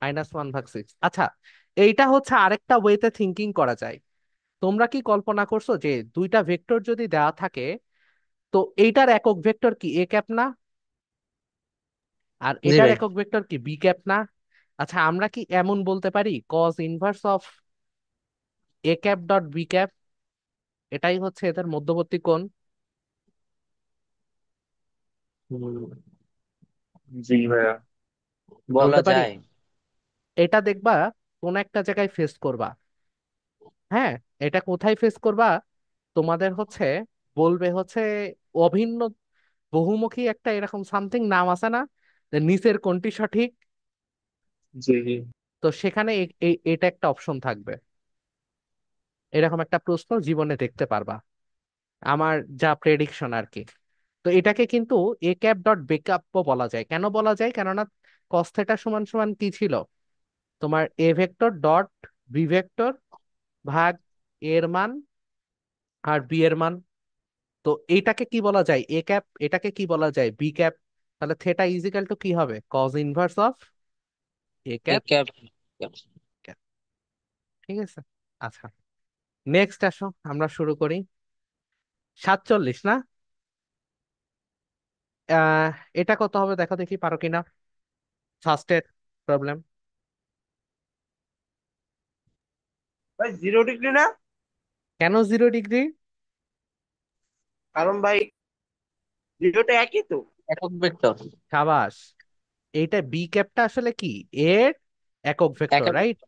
-1/6। আচ্ছা, এইটা হচ্ছে আরেকটা ওয়েতে থিঙ্কিং করা যায়। তোমরা কি কল্পনা করছো যে দুইটা ভেক্টর যদি দেওয়া থাকে, তো এইটার একক ভেক্টর কি এ ক্যাপ না, আর জি এটার ভাই। একক ভেক্টর কি বি ক্যাপ না? আচ্ছা, আমরা কি এমন বলতে পারি cos inverse of A cap dot B cap এটাই হচ্ছে এদের মধ্যবর্তী কোণ? হুম, জি ভাইয়া। বলা বলতে পারি। যায়। এটা দেখবা কোন একটা জায়গায় ফেস করবা। হ্যাঁ, এটা কোথায় ফেস করবা? তোমাদের হচ্ছে বলবে হচ্ছে অভিন্ন বহুমুখী একটা এরকম সামথিং নাম আছে না, যে নিচের কোনটি সঠিক। জি, জি। তো সেখানে এটা একটা অপশন থাকবে, এরকম একটা প্রশ্ন জীবনে দেখতে পারবা, আমার যা প্রেডিকশন আর কি। তো এটাকে কিন্তু এ ক্যাপ ডট বেকআপও বলা যায়। কেন বলা যায়? কেননা কস থেটা সমান সমান কি ছিল, তোমার A vector dot B vector ভাগ এর মান আর বি এর মান। তো এইটাকে কি বলা যায় এ ক্যাপ, এটাকে কি বলা যায় বি ক্যাপ। তাহলে থেটা ইজিক্যাল টু কি হবে? Cause inverse of A A cap cap. Cap. ঠিক আছে। আচ্ছা, নেক্সট আসো, আমরা শুরু করি। 47 না? আহ এটা কত হবে দেখো দেখি, পারো কিনা ফার্স্টের প্রবলেম। ভাই 0 ডিগ্রি না? কেন 0 ডিগ্রি? কারণ ভাই জিরোটা একই তো। একক ভেক্টর। সাবাস। এইটা বি ক্যাপটা আসলে কি এর একক ভেক্টর, একক। রাইট?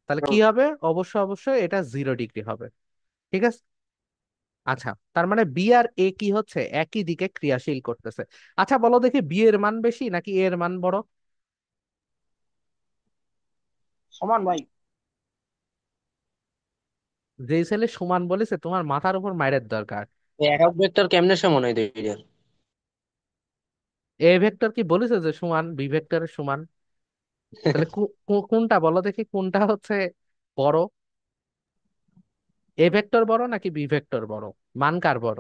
তাহলে কি হবে? অবশ্যই অবশ্যই এটা 0 ডিগ্রি হবে। ঠিক আছে। আচ্ছা, তার মানে বি আর এ কি হচ্ছে একই দিকে ক্রিয়াশীল করতেছে। আচ্ছা বলো দেখি, বি এর মান বেশি নাকি এ এর মান বড়? সমান ভাই। যেই ছেলে সমান বলেছে তোমার মাথার উপর মায়ের দরকার। একক ভেক্টর কেমনে সমান হয় দুইটার? এ ভেক্টর কি বলেছে যে সমান বি ভেক্টরের সমান? তাহলে কোনটা বলো দেখি, কোনটা হচ্ছে বড়? এ ভেক্টর বড় নাকি বি ভেক্টর বড়? মান কার বড়?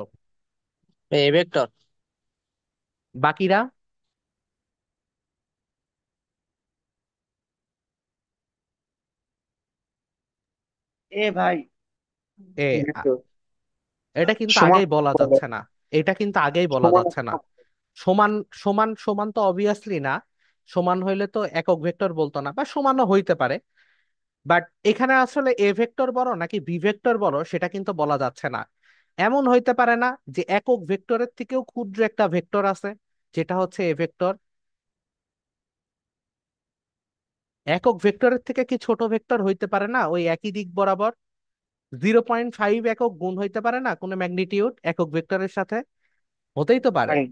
এ ভেক্টর। বাকিরা? এ ভাই। এ আ- ভেক্টর এটা কিন্তু সমান। আগেই বলা যাচ্ছে না, এটা কিন্তু আগেই বলা সমান। যাচ্ছে না। সমান সমান সমান তো অবভিয়াসলি না। সমান হইলে তো একক ভেক্টর বলতো না, বা সমানও হইতে পারে। বাট এখানে আসলে এ ভেক্টর বড় নাকি বি ভেক্টর বড় সেটা কিন্তু বলা যাচ্ছে না। এমন হইতে পারে না যে একক ভেক্টরের থেকেও ক্ষুদ্র একটা ভেক্টর আছে, যেটা হচ্ছে এ ভেক্টর? একক ভেক্টরের থেকে কি ছোট ভেক্টর হইতে পারে না ওই একই দিক বরাবর? 0.5 একক গুণ হইতে পারে না কোনো ম্যাগনিটিউড একক ভেক্টরের সাথে? হতেই তো পারে, ভাই,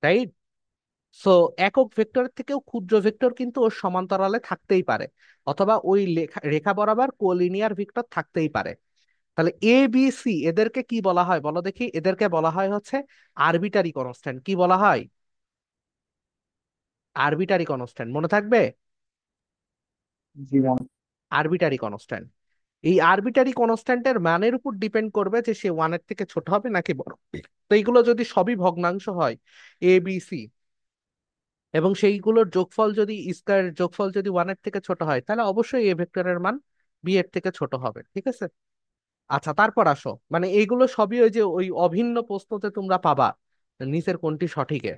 রাইট? সো একক ভেক্টরের থেকেও ক্ষুদ্র ভেক্টর কিন্তু ওর সমান্তরালে থাকতেই পারে, অথবা ওই রেখা বরাবর কোলিনিয়ার ভেক্টর থাকতেই পারে। তাহলে এ বি সি এদেরকে কি বলা হয় বলো দেখি? এদেরকে বলা হয় হচ্ছে আরবিটারি কনস্ট্যান্ট। কি বলা হয়? আরবিটারি কনস্ট্যান্ট, মনে থাকবে? জীবন। Arbitrary constant. এই আরবিটারি কনস্ট্যান্টের মানের উপর ডিপেন্ড করবে যে সে ওয়ানের থেকে ছোট হবে নাকি বড়। তো এইগুলো যদি সবই ভগ্নাংশ হয়, এ বি সি, এবং সেইগুলোর যোগফল যদি স্কয়ার যোগফল যদি ওয়ানের থেকে ছোট হয় তাহলে অবশ্যই এ ভেক্টরের মান বি এর থেকে ছোট হবে, ঠিক আছে? আচ্ছা, তারপর আসো, মানে এইগুলো সবই ওই যে ওই অভিন্ন প্রশ্নতে তোমরা পাবা নিচের কোনটি সঠিকে।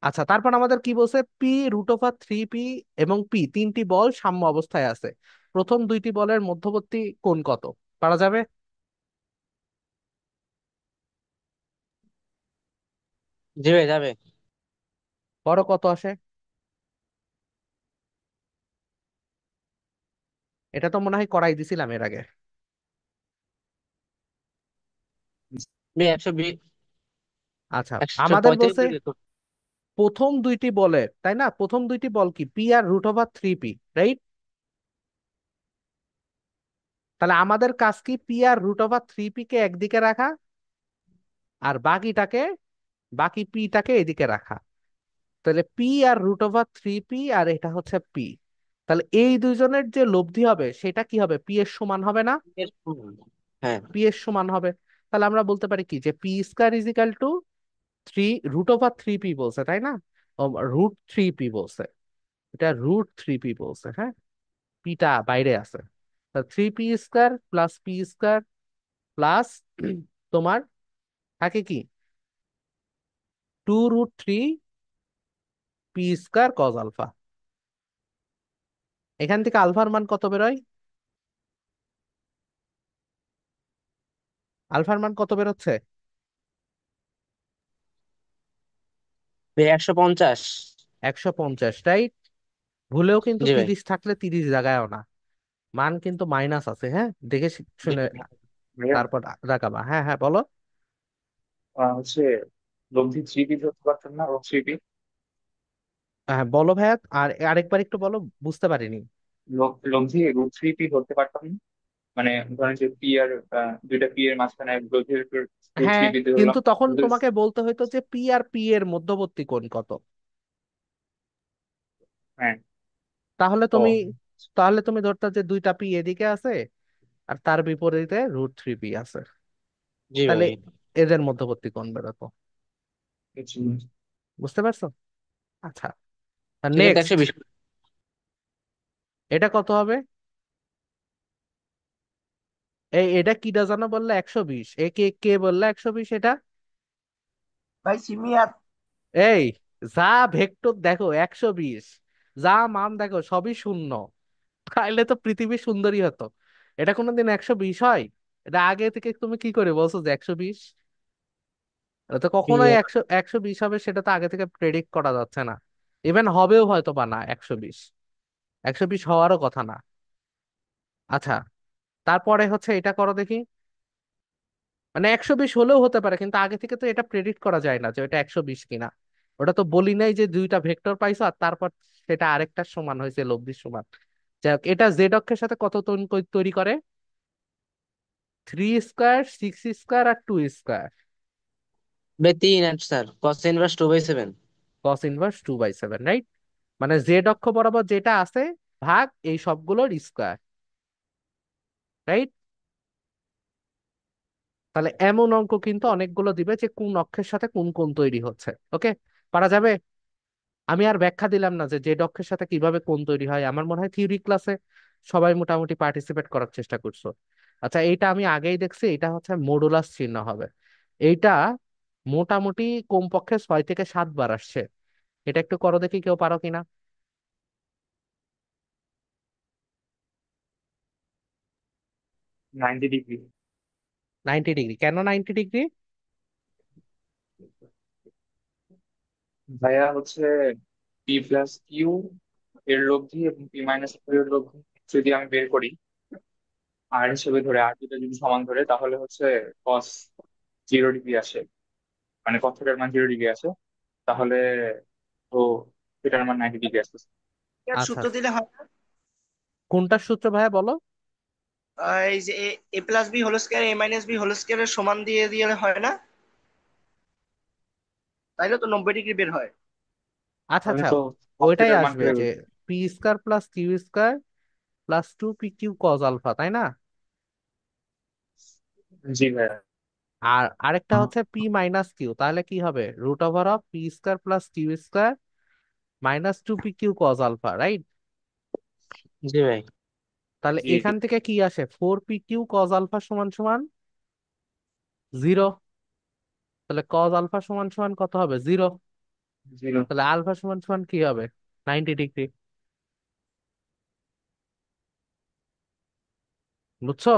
আচ্ছা, তারপর আমাদের কি বলছে, P root over three P এবং পি তিনটি বল সাম্য অবস্থায় আছে, প্রথম দুইটি বলের মধ্যবর্তী কোণ কত? পারা যাবে? জি ভাই যাবে। বড় কত আসে? এটা তো মনে হয় করাই দিছিলাম এর আগে। ভাই 120, আচ্ছা, একশো আমাদের পঁয়ত্রিশ বলছে ডিগ্রি প্রথম দুইটি বলের, তাই না, প্রথম দুইটি বল কি P R root over three P, right? তাহলে আমাদের কাজ কি P R root over three P কে একদিকে রাখা আর বাকি পিটাকে এদিকে রাখা। তাহলে P R root over three P আর এটা হচ্ছে পি। তাহলে এই দুইজনের যে লব্ধি হবে সেটা কি হবে, পি এর সমান হবে না? হ্যাঁ। পি এর সমান হবে। তাহলে আমরা বলতে পারি কি যে P square is equal to three root over three P বলছে, তাই না? রুট থ্রি পি বলছে, এটা রুট থ্রি পি বলছে, হ্যাঁ, পিটা বাইরে আছে। Three P square plus P square plus তোমার থাকে কি two root three P square cos alpha. এখান থেকে আলফার মান কত বেরোয়? আলফার মান কত বেরোচ্ছে? ভাই 150। 150, রাইট? ভুলেও কিন্তু জি ভাই। 30 থাকলে 30 জায়গায়ও না, মান কিন্তু মাইনাস আছে, হ্যাঁ, দেখে জি শুনে ভাইয়া তারপর রাখাবা। হ্যাঁ হ্যাঁ, বলো। হচ্ছে লব্ধি থ্রি পি ধরতে পারতাম না, ও থ্রি পি। হ্যাঁ বলো ভাইয়া, আর আরেকবার একটু বলো, বুঝতে পারিনি। লব্ধি রুট থ্রি পি ধরতে পারতাম না, মানে ধরেন যে পি আর দুইটা পি এর মাঝখানে লব্ধির রুট থ্রি হ্যাঁ, পি কিন্তু ধরলাম। তখন তোমাকে বলতে হতো যে পি আর পি এর মধ্যবর্তী কোণ কত। হ্যাঁ। তাহলে ও তুমি তাহলে তুমি ধরতে যে দুইটা পি এদিকে আছে আর তার বিপরীতে রুট থ্রি পি আছে, জি তাহলে ভাই। এদের মধ্যবর্তী কোণ বেরোতো। বুঝছি। বুঝতে পারছো? আচ্ছা, সেক্ষেত্রে নেক্সট, 120। এটা কত হবে? এটা কিটা জানো বললে 120, এ কে কে বললে 120 এটা? ভাই সিমিয়ার। এই, যা ভেক্টর দেখো 120, যা মান দেখো সবই শূন্য, তাইলে তো পৃথিবী সুন্দরী হতো। এটা কোনোদিন 120 হয়? এটা আগে থেকে তুমি কি করে বলছো যে 120? এটা তো কখনোই 120 হবে সেটা তো আগে থেকে প্রেডিক্ট করা যাচ্ছে না। ইভেন হবেও হয়তো বা না 120, 120 হওয়ারও কথা না। আচ্ছা, তারপরে হচ্ছে এটা করো দেখি, মানে 120 হলেও হতে পারে কিন্তু আগে থেকে তো এটা প্রেডিক্ট করা যায় না যে এটা 120 কিনা। ওটা তো বলি নাই যে দুইটা ভেক্টর পাইছো আর তারপর সেটা আরেকটার সমান হয়েছে, লব্ধির সমান। যাই হোক, এটা জেড অক্ষের সাথে কত তৈরি করে? থ্রি স্কোয়ার, সিক্স স্কোয়ার আর টু স্কোয়ার। ভাই 3 answer cos inverse 2/7। Cos inverse 2/7, right? মানে জেড অক্ষ বরাবর যেটা আছে ভাগ এই সবগুলোর স্কোয়ার, রাইট? তাহলে এমন অঙ্ক কিন্তু অনেকগুলো দিবে যে কোন অক্ষের সাথে কোন কোণ তৈরি হচ্ছে। ওকে, পারা যাবে? আমি আর ব্যাখ্যা দিলাম না যে জেড অক্ষের সাথে কিভাবে কোণ তৈরি হয়, আমার মনে হয় থিওরি ক্লাসে সবাই মোটামুটি পার্টিসিপেট করার চেষ্টা করছো। আচ্ছা, এইটা আমি আগেই দেখছি, এটা হচ্ছে মডুলাস চিহ্ন হবে। এইটা মোটামুটি কমপক্ষে 6 থেকে 7 বার আসছে। এটা একটু করো দেখি, কেউ পারো কিনা। 90 ডিগ্রি। 90 ডিগ্রি? কেন 90 ডিগ্রি? ভাইয়া হচ্ছে পি প্লাস কিউ এর লব্ধি এবং পি মাইনাস কিউ এর লব্ধি যদি আমি বের করি, আর হিসেবে ধরে আর দুটো যদি সমান ধরে তাহলে হচ্ছে কস 0 ডিগ্রি আসে, মানে কস থিটার মান 0 ডিগ্রি আসে। তাহলে তো থিটার মান 90 ডিগ্রি আসতেছে। আচ্ছা, সূত্র দিলে হয় না? কোনটার সূত্র ভাইয়া বলো? এই যে এ প্লাস বি হোল স্কয়ার এ মাইনাস বি হোল স্কয়ারের সমান দিয়ে দিলে হয় না? তাইলে তো 90 ডিগ্রি বের হয়। আচ্ছা তাহলে আচ্ছা, তো কস ওইটাই থিটার মান আসবে বের যে হচ্ছে। P square plus Q square plus two P Q cos alpha, তাই না? জি ভাইয়া। আর আরেকটা হচ্ছে পি মাইনাস কিউ, তাহলে কি হবে, root over of P square plus Q square -2 pq cos α, right? জি ভাই। তাহলে জি জি। এখান থেকে কি আসে, 4 pq cos α সমান সমান 0। তাহলে cos α সমান সমান কত হবে, 0। 0। তাহলে আলফা সমান সমান কি হবে, 90 ডিগ্রি। বুঝছো?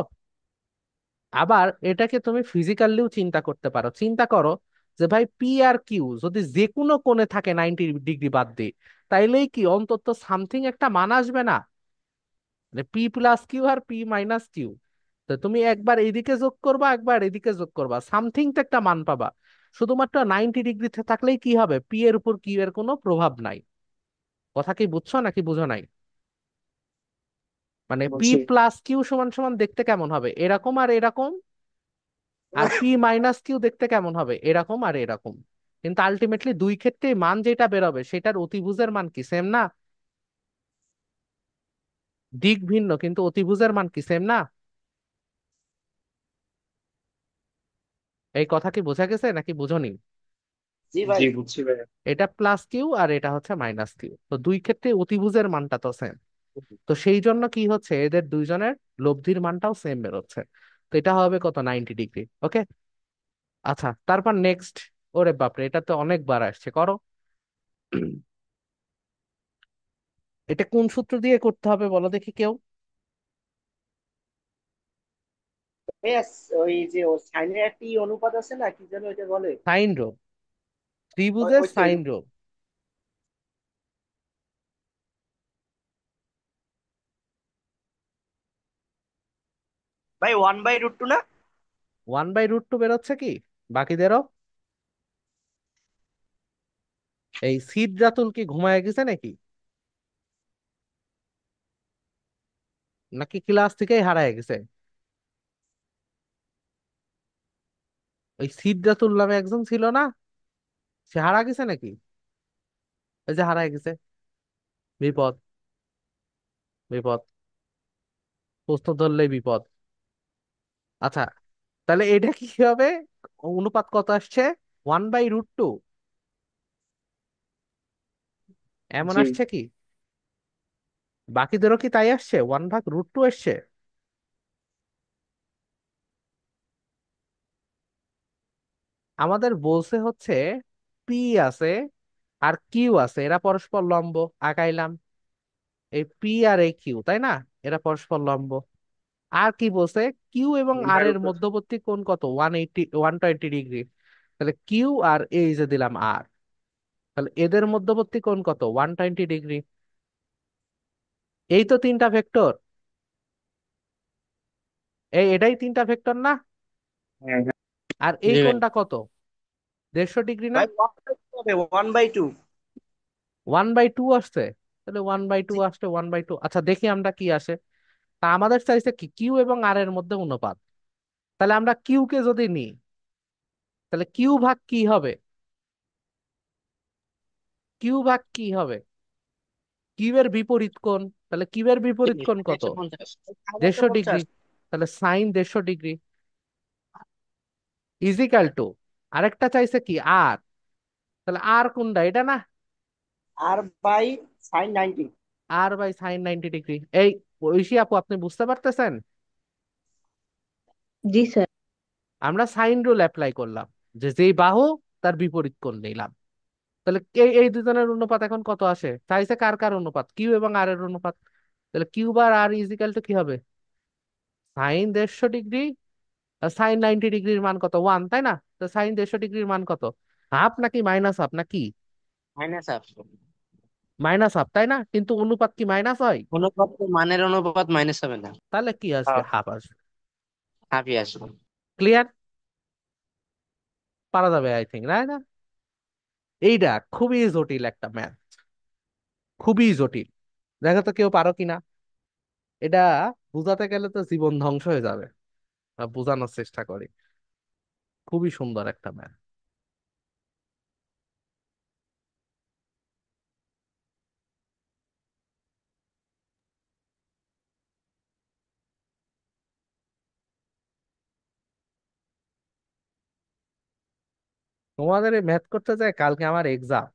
আবার এটাকে তুমি ফিজিক্যালিও চিন্তা করতে পারো, চিন্তা করো যে ভাই পি আর কিউ যদি যে কোনো কোণে থাকে 90 ডিগ্রি বাদ দিয়ে, তাইলেই কি অন্তত সামথিং একটা মান আসবে না? মানে P+Q আর P-Q, তো তুমি একবার এদিকে যোগ করবা একবার এদিকে যোগ করবা, সামথিং তো একটা মান পাবা। শুধুমাত্র 90 ডিগ্রিতে থাকলেই কি হবে, পি এর উপর কিউ এর কোনো প্রভাব নাই। কথা কি বুঝছো নাকি বুঝো নাই? মানে পি বলছি। প্লাস কিউ সমান সমান দেখতে কেমন হবে, এরকম আর এরকম। আর P-Q দেখতে কেমন হবে, এরকম আর এরকম। কিন্তু আলটিমেটলি দুই ক্ষেত্রে মান যেটা বেরোবে সেটার অতিভুজের মান কি সেম না? দিক ভিন্ন কিন্তু অতিভুজের মান কি সেম না? এই কথা কি বোঝা গেছে নাকি বুঝোনি? জি ভাই। জি বুঝছি ভাই। এটা প্লাস কিউ আর এটা হচ্ছে -Q, তো দুই ক্ষেত্রে অতিভুজের মানটা তো সেম। তো সেই জন্য কি হচ্ছে, এদের দুইজনের লব্ধির মানটাও সেম বেরোচ্ছে। তো এটা হবে কত, 90 ডিগ্রি। ওকে, আচ্ছা তারপর নেক্সট। ওরে বাপরে, এটা তো অনেকবার আসছে, করো। এটা কোন সূত্র দিয়ে করতে হবে বলো দেখি কেউ। বেশ, ওই যে ও সাইনের একটি অনুপাত আছে না, কি যেন এটা বলে? সাইন রো, ত্রিভুজের ওইটাই। Sine rule. ভাই 1/√2 না? 1/√2 বেরোচ্ছে কি বাকিদেরও? এই সিদ জাতুল কি ঘুমায় গেছে নাকি, নাকি ক্লাস থেকেই হারায় গেছে? ওই সিদ জাতুল নামে একজন ছিল না, সে হারা গেছে নাকি? ওই যে হারায় গেছে, বিপদ, বিপদ, প্রশ্ন ধরলেই বিপদ। আচ্ছা, তাহলে এটা কি হবে, অনুপাত কত আসছে, 1/√2, এমন জি আসছে কি? বাকিদেরও কি তাই আসছে, 1/√2 আসছে? আমাদের বলছে হচ্ছে পি আছে আর কিউ আছে, এরা পরস্পর লম্ব, আঁকাইলাম। এই পি আর এই কিউ, তাই না, এরা পরস্পর লম্ব। আর কি বলছে, কিউ এবং আর এর √2। মধ্যবর্তী কোণ কত, 120 ডিগ্রি। তাহলে কিউ আর এই যে দিলাম আর, তাহলে এদের মধ্যবর্তী কোণ কত, 120 ডিগ্রি। এই তো তিনটা ভেক্টর, এটাই তিনটা ভেক্টর না? হ্যাঁ হ্যাঁ। আর এই জি ভাই। কোণটা কত, 150 ডিগ্রি না? ভাই 1/2 হবে, 1/2। 1/2 আসছে, তাহলে 1/2 আসছে, 1/2। আচ্ছা দেখি আমরা কি আসে। তা আমাদের চাইছে কি, কিউ এবং আর এর মধ্যে অনুপাত। তাহলে আমরা কিউ কে যদি নিই, তাহলে কিউ ভাগ কি হবে, কিউ ভাগ কি হবে, কিউ এর বিপরীত কোণ। তাহলে কিউ এর বিপরীত কোণ কত, 150। 150 ডিগ্রি। 150। তাহলে সাইন 150 ডিগ্রি ইজিক্যাল টু, আরেকটা চাইছে কি আর, তাহলে আর কোনটা, এটা না, আর বাই সাইন 90। R/sin 90 degree. এই ঐশী আপু, আপনি বুঝতে পারতেছেন? জি স্যার। আমরা সাইন রুল অ্যাপ্লাই করলাম, যে যেই বাহু তার বিপরীত কোণ নিলাম। তাহলে এই এই দুজনের অনুপাত এখন কত আসে, চাইছে কার কার অনুপাত, কিউ এবং আর এর অনুপাত। তাহলে Q bar R is equal to কি হবে, সাইন 150 ডিগ্রি। আর সাইন 90 ডিগ্রির মান কত, 1, তাই না? তো সাইন 150 ডিগ্রির মান কত, হাফ নাকি মাইনাস হাফ নাকি? Minus half. মাইনাস হাফ, তাই না? কিন্তু অনুপাত কি মাইনাস হয়? অনুপাত তো মানের অনুপাত মাইনাস হবে না। তাহলে কি আসবে, হ্যাঁ। হাফ আসবে। হাফই আসবে। ক্লিয়ার? পারা যাবে আই থিঙ্ক, তাই না? এইটা খুবই জটিল একটা ম্যাথ, খুবই জটিল। দেখো তো কেউ পারো কিনা। এটা বুঝাতে গেলে তো জীবন ধ্বংস হয়ে যাবে, বোঝানোর চেষ্টা করি। খুবই সুন্দর একটা ম্যাথ। তোমাদের এই ম্যাথ করতে যায়, কালকে আমার এক্সাম।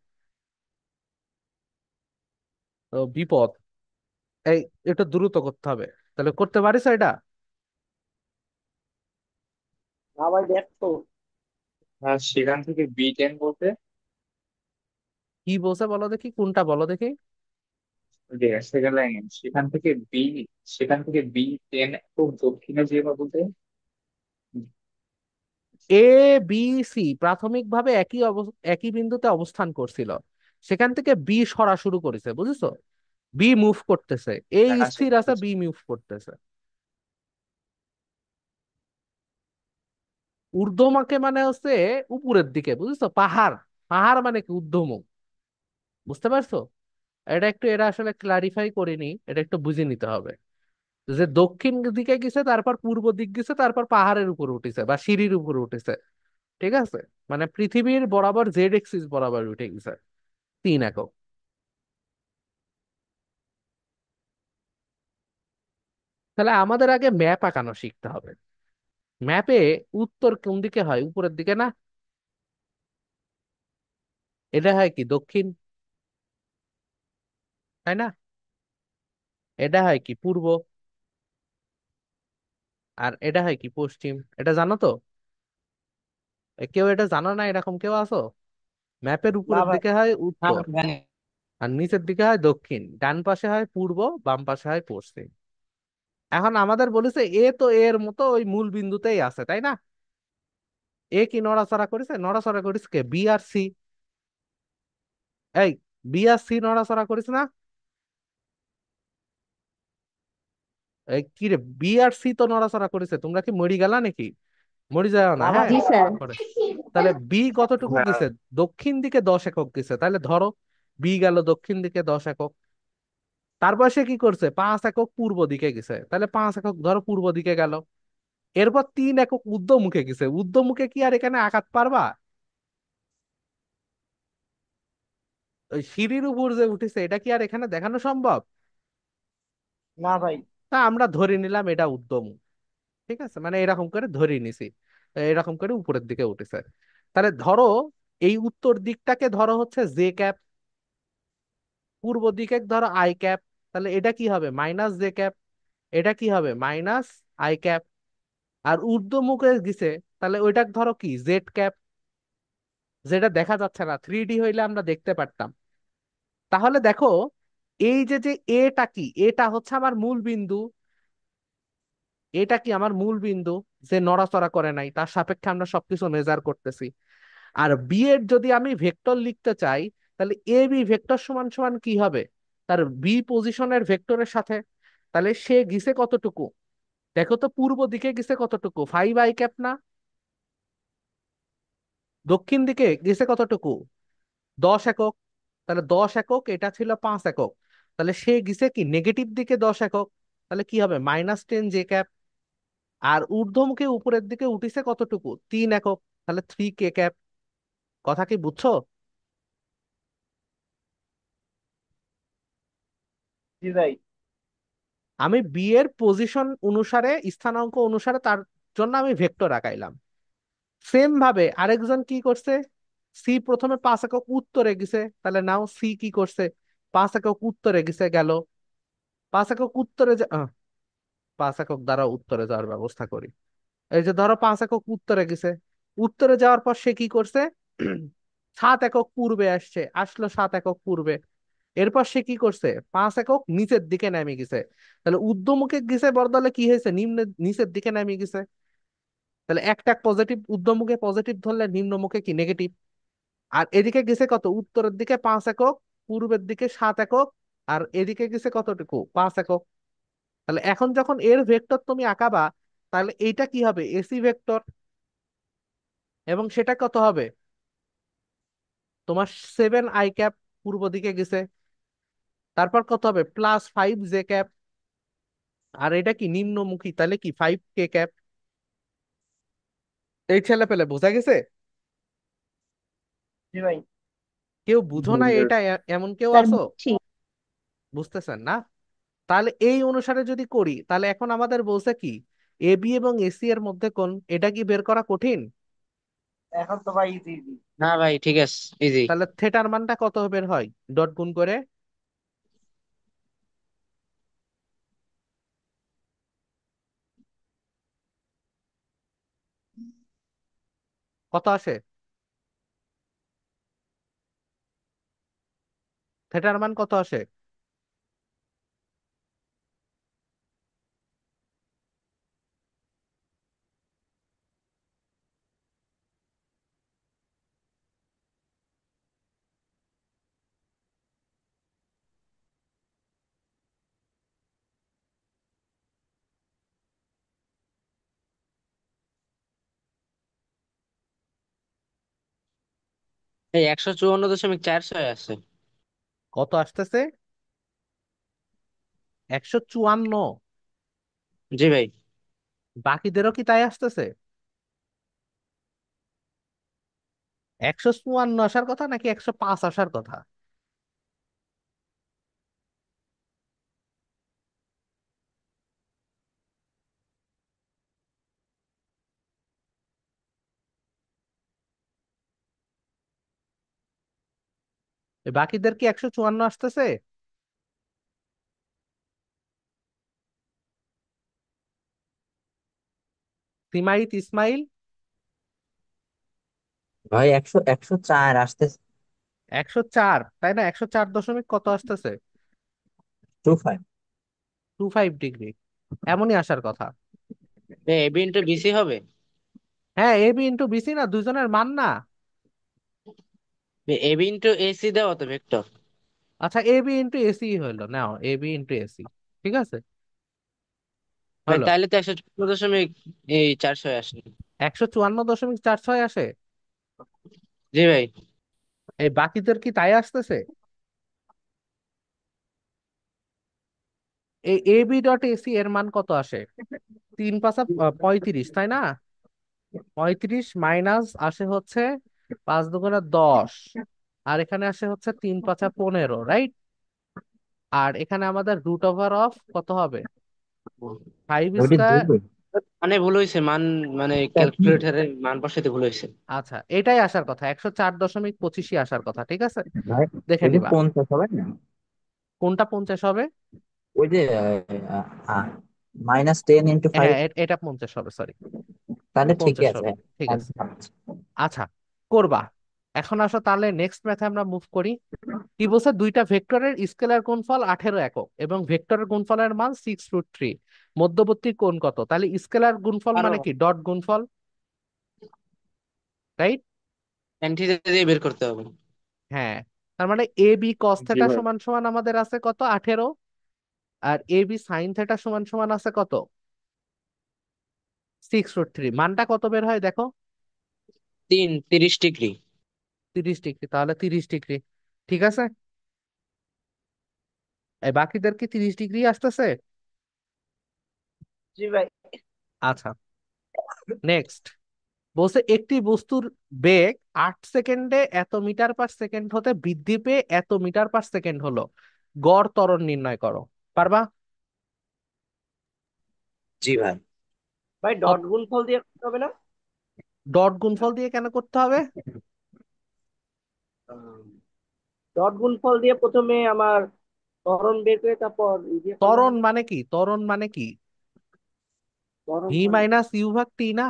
বিপদ। এই, এটা দ্রুত করতে হবে। তাহলে করতে পারিস এটা? না ভাই, দেখ তো। আর সেখান থেকে B10 বলতে, কি বলছে বলো দেখি, কোনটা বলো দেখি। সেকেন্ড লাইনে সেখান থেকে B10 খুব দক্ষিণে যেতে বলতে। এ বি সি প্রাথমিকভাবে একই বিন্দুতে অবস্থান করছিল, সেখান থেকে বি সরা শুরু করেছে, বুঝেছো? বি মুভ করতেছে, এ হ্যাঁ, স্থির সেখান আছে, থেকে বি মুভ করতেছে। ঊর্ধ্বমুখে মানে হচ্ছে উপরের দিকে, বুঝেছো? পাহাড়, পাহাড় মানে কি ঊর্ধ্বমুখ, বুঝতে পারছো? এটা একটু, এরা আসলে ক্লারিফাই করিনি, এটা একটু বুঝে নিতে হবে। যে দক্ষিণ দিকে গেছে, তারপর পূর্ব দিক গেছে, তারপর পাহাড়ের উপরে উঠেছে বা সিঁড়ির উপরে উঠেছে, ঠিক আছে? মানে পৃথিবীর বরাবর জেড এক্সিস বরাবর উঠে গেছে 3 একক। তাহলে আমাদের আগে ম্যাপ আঁকানো শিখতে হবে। ম্যাপে উত্তর কোন দিকে হয়? উপরের দিকে না? এটা হয় কি দক্ষিণ, তাই না? এটা হয় কি পূর্ব, আর এটা হয় কি পশ্চিম। এটা জানো তো? কেউ এটা জানো না এরকম কেউ আছো? ম্যাপের না উপরের ভাই। দিকে হয় হ্যাঁ উত্তর, ভাই, জানি। আর নিচের দিকে হয় দক্ষিণ, ডান পাশে হয় পূর্ব, বাম পাশে হয় পশ্চিম। এখন আমাদের বলেছে এ তো এর মতো ওই মূল বিন্দুতেই আছে, তাই না? এ কি নড়াচড়া করেছে? নড়াচড়া করেছে কে? বি আর সি। এই, বি আর সি নড়াচড়া করেছে না? এই কি রে, বি আর সি তো নড়াচড়া করেছে। তোমরা কি মরি গেলা নাকি? মরি যায় না, না ভাই। হ্যাঁ। জি স্যার। করে। তাহলে বি কতটুকু হ্যাঁ, গেছে? দক্ষিণ দিকে 10 একক গেছে, তাহলে ধরো বি গেল দক্ষিণ দিকে 10 একক। তারপর সে কি করছে? 5 একক পূর্ব দিকে গেছে, তাহলে 5 একক ধরো পূর্ব দিকে গেল। এরপর 3 একক উর্ধ্বমুখে গেছে। উর্ধ্বমুখে কি আর এখানে আঘাত পারবা? ওই সিঁড়ির উপর যে উঠেছে, এটা কি আর এখানে দেখানো সম্ভব? না ভাই। তা আমরা ধরে নিলাম এটা উর্ধ্বমুখ, ঠিক আছে? মানে এরকম করে ধরে নিছি, এরকম করে উপরের দিকে উঠেছে। তাহলে ধরো এই উত্তর দিকটাকে ধরো হচ্ছে জে ক্যাপ, পূর্ব দিকে ধরো আই ক্যাপ, তাহলে এটা কি হবে? Minus j cap. এটা কি হবে? Minus i cap. আর ঊর্ধ্বমুখে গেছে, তাহলে ওইটা ধরো কি জেড ক্যাপ। যেটা দেখা যাচ্ছে না, 3D হইলে আমরা দেখতে পারতাম। তাহলে দেখো, এই যে যে এটা কি, এটা হচ্ছে আমার মূল বিন্দু। এটা কি আমার মূল বিন্দু, যে নড়াচড়া করে নাই, তার সাপেক্ষে আমরা সবকিছু মেজার করতেছি। আর বি এর যদি আমি ভেক্টর লিখতে চাই, তাহলে এ বি ভেক্টর সমান সমান কি হবে? তার বি পজিশনের ভেক্টরের সাথে। তাহলে সে গিছে কতটুকু? দেখো তো, পূর্ব দিকে গেছে কতটুকু? 5 i ক্যাপ না? দক্ষিণ দিকে গেছে কতটুকু? 10 একক। তাহলে 10 একক, এটা ছিল 5 একক। তাহলে সে গেছে কি নেগেটিভ দিকে 10 একক। তাহলে কি হবে? -10 j ক্যাপ। আর ঊর্ধ্বমুখে উপরের দিকে উঠিছে কতটুকু? 3 একক। তাহলে 3 k ক্যাপ। কথা কি বুঝছো? জি ভাই। আমি বি এর পজিশন অনুসারে, স্থানাঙ্ক অনুসারে তার জন্য আমি ভেক্টর আঁকাইলাম। সেম ভাবে আরেকজন কি করছে? সি প্রথমে 5 একক উত্তরে গেছে, তাহলে নাও সি কি করছে? 5 একক উত্তরে গেছে গেল। 5 একক উত্তরে 5 একক দ্বারা উত্তরে যাওয়ার ব্যবস্থা করি। এই যে ধরো 5 একক উত্তরে গেছে, উত্তরে যাওয়ার পর সে কি করছে? 7 একক পূর্বে আসলো 7 একক পূর্বে। এরপর সে কি করছে? 5 একক নিচের দিকে নেমে গেছে। তাহলে ঊর্ধ্বমুখে গেছে বদলে কি হয়েছে? নিচের দিকে নেমে গেছে। তাহলে একটা পজিটিভ, ঊর্ধ্বমুখে পজিটিভ ধরলে নিম্নমুখে কি নেগেটিভ। আর এদিকে গেছে কত? উত্তরের দিকে 5 একক, পূর্বের দিকে 7 একক, আর এদিকে গেছে কতটুকু? 5 একক। তাহলে এখন যখন এর ভেক্টর তুমি আঁকাবা, তাহলে এইটা কি হবে? AC vector. এবং সেটা কত হবে? তোমার 7 i ক্যাপ পূর্ব দিকে গেছে। তারপর কত হবে? +5 j ক্যাপ। আর এটা কি নিম্নমুখী, তাহলে কি 5 k ক্যাপ। এই ছেলে পেলে বোঝা গেছে? জি ভাই। কেউ বুঝো না বুঝতে এটা? এমন কেউ স্যার আছো? বুঝছি। বুঝতেছেন না? তাহলে এই অনুসারে যদি করি, তাহলে এখন আমাদের বলছে কি এ বি এবং এসি এর মধ্যে কোন, এটা কি বের করা কঠিন? এখন তো ভাই ইজি ইজি। না ভাই, ঠিক আছে, ইজি। তাহলে থেটার মানটা কত বের হয় ডট গুণ করে? কত আসে? থিটার মান কত আসে? এই 154.46 আছে। কত আসতেছে? 154। জি ভাই। বাকিদেরও কি তাই আসতেছে? 154 আসার কথা নাকি 105 আসার কথা? বাকিদের কি 154 আসতেছে? তিমাইত, ইসমাইল? ভাই 104 আসতেছে। 104, তাই না? 104 দশমিক কত আসতেছে? 25। 25 ডিগ্রি। এমনই আসার কথা। এ বি ইন্টু বিসি হবে। হ্যাঁ, এ বি ইন্টু বিসি না, দুইজনের মান না। এ বি ইন্টু এসি দেওয়া তো ভেক্টর। আচ্ছা, এ বি ইন্টু এসি হইলো, নাও এ বি ইন্টু এসি। ঠিক আছে, ভাই হলো। তাহলে তো 154.46 আসে। 154.46 আসে। জি ভাই। এই বাকিদের কি তাই আসতেছে? এই এ বি ডট এসি এর মান কত আসে? 3 × 5 = 35, তাই না? 35 মাইনাস আসে হচ্ছে 5 × 2 = 10, আর এখানে আসে হচ্ছে 3 × 5 = 15, রাইট? আর এখানে আমাদের রুট ওভার অফ কত হবে? 5 স্কোয়ার। দুই। মানে ভুল হয়েছে মান, মানে ক্যালকুলেটরের মান বসাইতে ভুল হয়েছে। আচ্ছা, এটাই আসার কথা, 104.25 আসার কথা, ঠিক আছে। ভাই দেখে ওই যে নিবা 50 হবে না, কোনটা 50 হবে। ওই যে -10 × 5। হ্যাঁ, এটা 50 হবে, সরি। তাহলে ঠিকই 50 আছে, হবে, হ্যাঁ। ঠিক আছে। একদম ভালো আছে। আচ্ছা, করবা। এখন আসো তাহলে নেক্সট ম্যাথে আমরা মুভ করি। কি বলছে? দুইটা ভেক্টরের স্কেলার গুণফল 18 একক এবং ভেক্টরের গুণফলের মান 6√3। মধ্যবর্তী কোণ কত? তাহলে স্কেলার গুণফল আরো মানে কি? ডট গুণফল, রাইট? অ্যান্টিথেটা দিয়ে বের করতে হবে। হ্যাঁ, তার মানে A B cos G theta ভাই। সমান সমান আমাদের আছে কত? 18। আর এ বি সাইন থেটা সমান সমান আছে কত? 6√3। মানটা কত বের হয় দেখো? 30 ডিগ্রি। 30 ডিগ্রি, তাহলে 30 ডিগ্রি। ঠিক আছে, এই বাকিদের কি 30 ডিগ্রি আসতেছে? জি ভাই। আচ্ছা, নেক্সট। বলছে একটি বস্তুর বেগ 8 সেকেন্ডে এত মিটার পার সেকেন্ড হতে বৃদ্ধি পেয়ে এত মিটার পার সেকেন্ড হলো, গড় ত্বরণ নির্ণয় করো। পারবা? জি ভাই। ভাই ডট গুণফল দিয়ে করতে হবে না? ডট গুণফল দিয়ে কেন করতে হবে? ডট গুণফল দিয়ে প্রথমে আমার ত্বরণ বের করে তারপর ই দিয়ে করলে ত্বরণ হবে না? মানে কি? ত্বরণ মানে কি? ত্বরণ ভি মানে মাইনাস ইউ ভাগ টি না?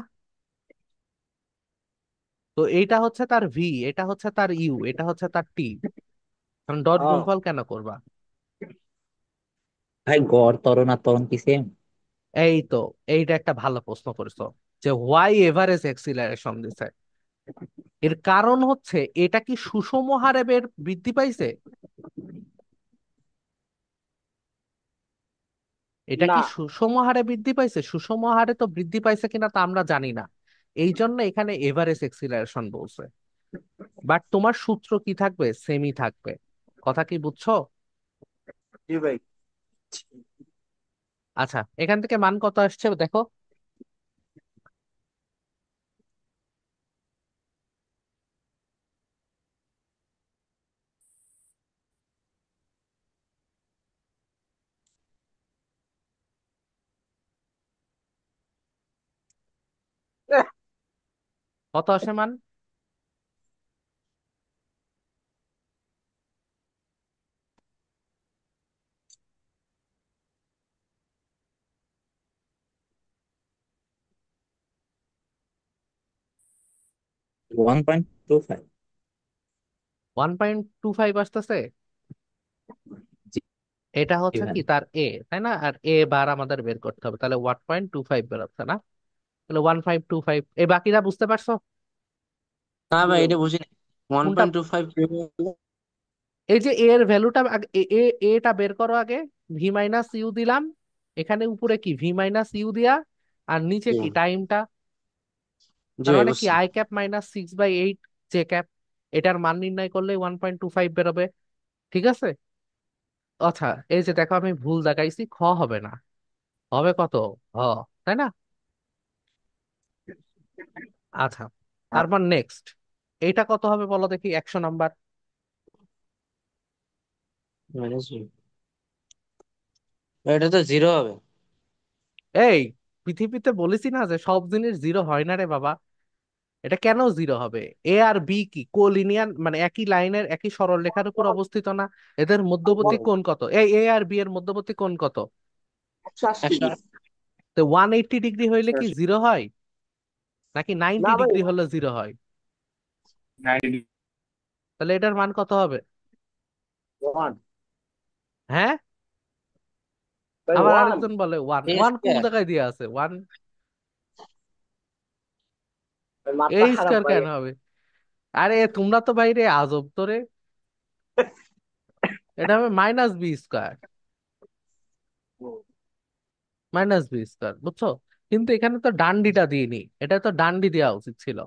তো এইটা হচ্ছে তার ভি, এটা হচ্ছে তার ইউ, এটা হচ্ছে তার টি। কারণ ডট ও গুণফল কেন করবা? ভাই গড় ত্বরণ আর ত্বরণ কি সেম? এই তো, এইটা একটা ভালো প্রশ্ন করেছো, যে হোয়াই এভারেজ এক্সিলারেশন দিছে। এর কারণ হচ্ছে এটা কি সুষম হারে বৃদ্ধি পাইছে? এটা না। কি সুষম হারে বৃদ্ধি পাইছে? সুষম হারে তো বৃদ্ধি পাইছে কিনা তা আমরা জানি না, এই জন্য এখানে এভারেজ এক্সিলারেশন বলছে। বাট তোমার সূত্র কি থাকবে? সেমই থাকবে। কথা কি বুঝছো? জি ভাই। আচ্ছা, এখান থেকে মান কত আসছে দেখো। কত আসে মান? 1.25। 1.25 আসতেছে। জি এটা জি হচ্ছে ভাই। কি তার এ, তাই না? আর এ বার আমাদের বের করতে হবে, তাহলে 1.25 বেরোচ্ছে না? তাহলে 1525, এই বাকিটা বুঝতে পারছো? না জি ভাই ভাই। এটা বুঝিনি। ওয়ান কোনটা? পয়েন্ট টু ফাইভ এই যে এর ভ্যালুটা এটা বের করো আগে। ভি মাইনাস ইউ দিলাম, এখানে উপরে কি ভি মাইনাস ইউ দিয়া, আর নিচে জি কি টাইমটা। জি তার ভাই মানে কি বুঝছি। i cap -6/8 জে ক্যাপ, এটার মান নির্ণয় করলে 1.25 বেরোবে। ঠিক আছে। আচ্ছা, এই যে দেখো আমি ভুল দেখাইছি, খ হবে না, হবে কত? হ, তাই না? আচ্ছা, তারপর নেক্সট, এইটা কত হবে বলো দেখি, 100 নাম্বার। এটা তো জিরো হবে। এই, পৃথিবীতে বলেছি না যে সব জিনিস জিরো হয় না রে বাবা। এটা কেন জিরো হবে? এ আর বি কি কোলিনিয়ার, মানে একই লাইনের একই সরল রেখার উপর অবস্থিত না? এদের মধ্যবর্তী কোণ কত? এই এ আর বি এর মধ্যবর্তী কোণ কত? 180 ডিগ্রি। 180। তো 180 ডিগ্রি হইলে কি জিরো হয়, নাকি না 90 ভাই, ডিগ্রি হলে জিরো হয়? 90 তাহলে এটার মান কত হবে? 1 হ্যাঁ, ভাই, আবার 1। আরেকজন বলে ওয়ান। এ ওয়ান কোন স্কয়ার। জায়গায় দিয়ে আছে ওয়ান? মাথা এই খারাপ স্কয়ার ভাই। কেন হবে? আরে তোমরা তো বাইরে আজব তোরে। এটা হবে -b²। -b², বুঝছো? কিন্তু এখানে তো ডান্ডিটা দিইনি, এটা তো ডান্ডি দেওয়া উচিত ছিল,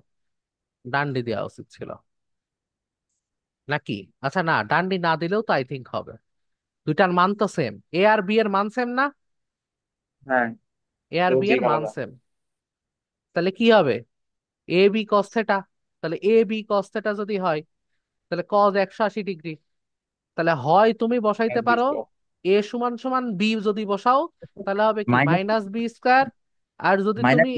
ডান্ডি দেওয়া উচিত ছিল নাকি? আচ্ছা না, ডান্ডি না দিলেও তো আই থিংক হবে। দুইটার মান তো সেম, এ আর বি এর মান সেম না? হ্যাঁ, এ আর বি এর লজিক মান আলাদা। সেম, তাহলে কি হবে? A B cos theta. তাহলে এ বি কস থেটা যদি হয়, তাহলে কজ 180 ডিগ্রি। তাহলে হয় তুমি বসাইতে পারো এ সমান সমান বি, যদি বসাও তাহলে হবে কি মাইনাস -b²। আর যদি তুমি বি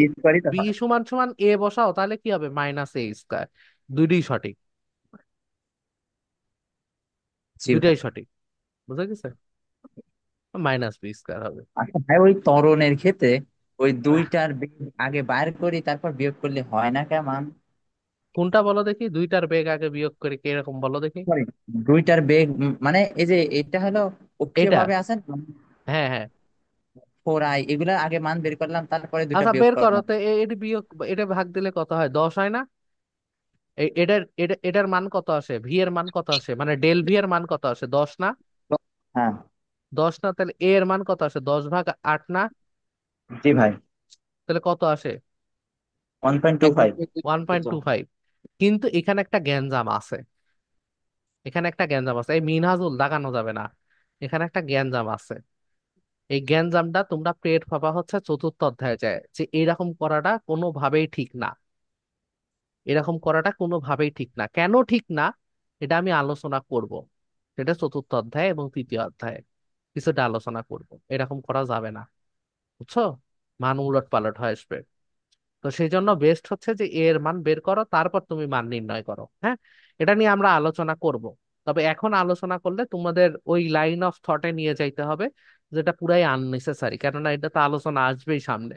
তো বি হয়। সমান সমান এ বসাও তাহলে কি হবে -a²। দুইটাই সঠিক, জি ভাই। দুইটাই সঠিক, বুঝা গেছে? -b² হবে। আচ্ছা ভাই, ওই ত্বরণের ক্ষেত্রে ওই দুইটার বেগ আগে বাইর করি তারপর বিয়োগ করলে হয় না কেমন? কোনটা বলো দেখি, দুইটার বেগ আগে বিয়োগ করে কিরকম বলো দেখি। সরি, দুইটার বেগ মানে এই যে এটা হলো অক্ষীয় এটা, ভাবে আছে না, হ্যাঁ হ্যাঁ। 4i, এগুলা আগে মান বের করলাম তারপরে দুইটা আচ্ছা বিয়োগ বের করো করলাম। তো, এটা বিয়োগ, এটা ভাগ দিলে কত হয়? 10 হয় না? এটার মান কত আসে, ভি এর মান কত আসে, মানে ডেল ভি এর মান কত আসে? 10 না? হ্যাঁ। 10 না? তাহলে এ এর মান কত আসে? 10/8 না? জি ভাই। তাহলে কত আসে? 1.25। 1.25। কিন্তু এখানে একটা গ্যাঞ্জাম আছে, এখানে একটা গ্যাঞ্জাম আছে, এই মিনহাজুল দাগানো যাবে না, এখানে একটা গ্যাঞ্জাম আছে। এই গ্যাঞ্জামটা তোমরা পেট পাবা হচ্ছে চতুর্থ অধ্যায়ে যায়, যে এরকম করাটা কোনোভাবেই ঠিক না। এরকম করাটা কোনোভাবেই ঠিক না, কেন ঠিক না এটা আমি আলোচনা করব। সেটা চতুর্থ অধ্যায় এবং তৃতীয় অধ্যায়ে কিছুটা আলোচনা করব। এরকম করা যাবে না, বুঝছো? মান উলট পালট হয়ে আসবে। তো সেই জন্য বেস্ট হচ্ছে যে এর মান বের করো, তারপর তুমি মান নির্ণয় করো। হ্যাঁ, এটা নিয়ে আমরা আলোচনা করব। তবে এখন আলোচনা করলে তোমাদের ওই লাইন অফ থটে নিয়ে যাইতে হবে, যেটা পুরাই আননেসেসারি, কেননা এটা তো আলোচনা আসবেই সামনে।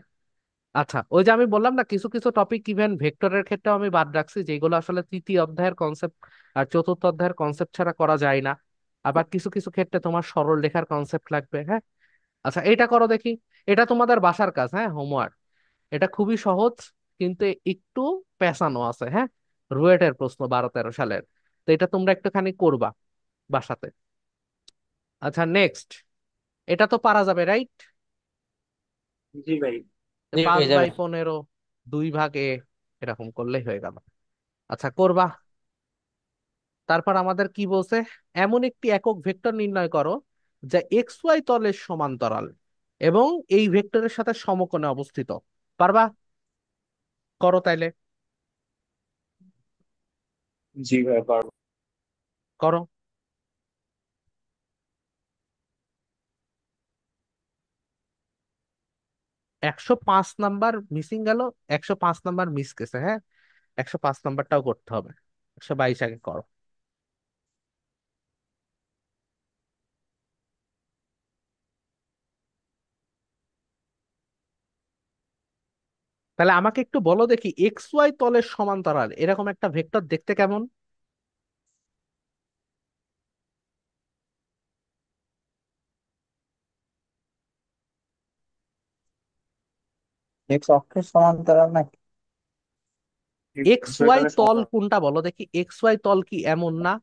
আচ্ছা, ওই যে আমি বললাম না, কিছু কিছু টপিক ইভেন ভেক্টরের ক্ষেত্রেও আমি বাদ রাখছি, যেগুলো আসলে তৃতীয় অধ্যায়ের কনসেপ্ট আর চতুর্থ অধ্যায়ের কনসেপ্ট ছাড়া করা যায় না। আবার কিছু কিছু ক্ষেত্রে তোমার সরল রেখার কনসেপ্ট লাগবে। হ্যাঁ, আচ্ছা এটা করো দেখি, এটা তোমাদের বাসার কাজ, হ্যাঁ, হোমওয়ার্ক। এটা খুবই সহজ, কিন্তু একটু পেঁচানো আছে। হ্যাঁ, রুয়েটের প্রশ্ন 12-13 সালের। তো এটা তোমরা একটুখানি করবা বাসাতে। আচ্ছা নেক্সট, এটা তো পারা যাবে, রাইট? জি ভাই। জি পাঁচ হয়ে বাই যাবে। পনেরো 2 ভাগে এরকম করলেই হয়ে গেল। আচ্ছা করবা। তারপর আমাদের কি বলছে, এমন একটি একক ভেক্টর নির্ণয় করো যা এক্স ওয়াই তলের সমান্তরাল এবং এই ভেক্টরের সাথে সমকোণে অবস্থিত। পারবা? করো তাইলে, জি ভাই পারবো। করো। 105 নাম্বার মিসিং গেল, 105 নাম্বার মিস গেছে। হ্যাঁ, 105 নাম্বারটাও করতে হবে। 122 আগে করো। তাহলে আমাকে একটু বলো দেখি এক্স ওয়াই তলের সমান্তরাল এরকম একটা ভেক্টর দেখতে কেমন? এক্স অক্ষের সমান্তরাল নাকি? এক্স ছয় ওয়াই তলের তল সমান্তরাল। কোনটা বলো দেখি, এক্স ওয়াই তল কি এমন না?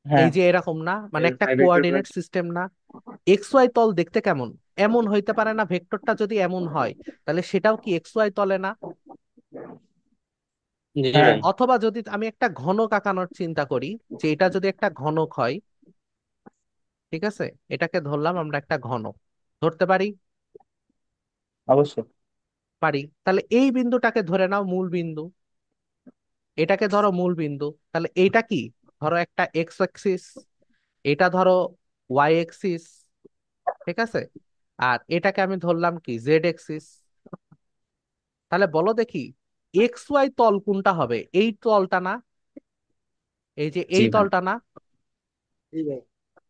এই হ্যাঁ। যে এরকম না, মানে এর একটা ফাইভ ভেক্টর কোঅর্ডিনেট সিস্টেম না? এক্স ওয়াই তল দেখতে কেমন? এমন হইতে পারে না? ভেক্টরটা যদি এমন হয় তাহলে সেটাও কি এক্স ওয়াই তলে না? জি হ্যাঁ। ভাই। অথবা যদি আমি একটা ঘনক আঁকানোর চিন্তা করি, যে এটা যদি একটা ঘনক হয়, ঠিক আছে, এটাকে ধরলাম আমরা একটা ঘনক, ধরতে পারি? অবশ্যই। পারি। তাহলে এই বিন্দুটাকে ধরে নাও মূল বিন্দু, এটাকে ধরো মূল বিন্দু। তাহলে এইটা কি? ধরো একটা এক্স অ্যাক্সিস, এটা ধরো ওয়াই অ্যাক্সিস, ঠিক আছে, আর এটাকে আমি ধরলাম কি জেড অ্যাক্সিস। তাহলে বলো দেখি এক্স ওয়াই তল কোনটা হবে? এই তলটা না? এই যে জি এই ভাই। তলটা না? জি ভাই।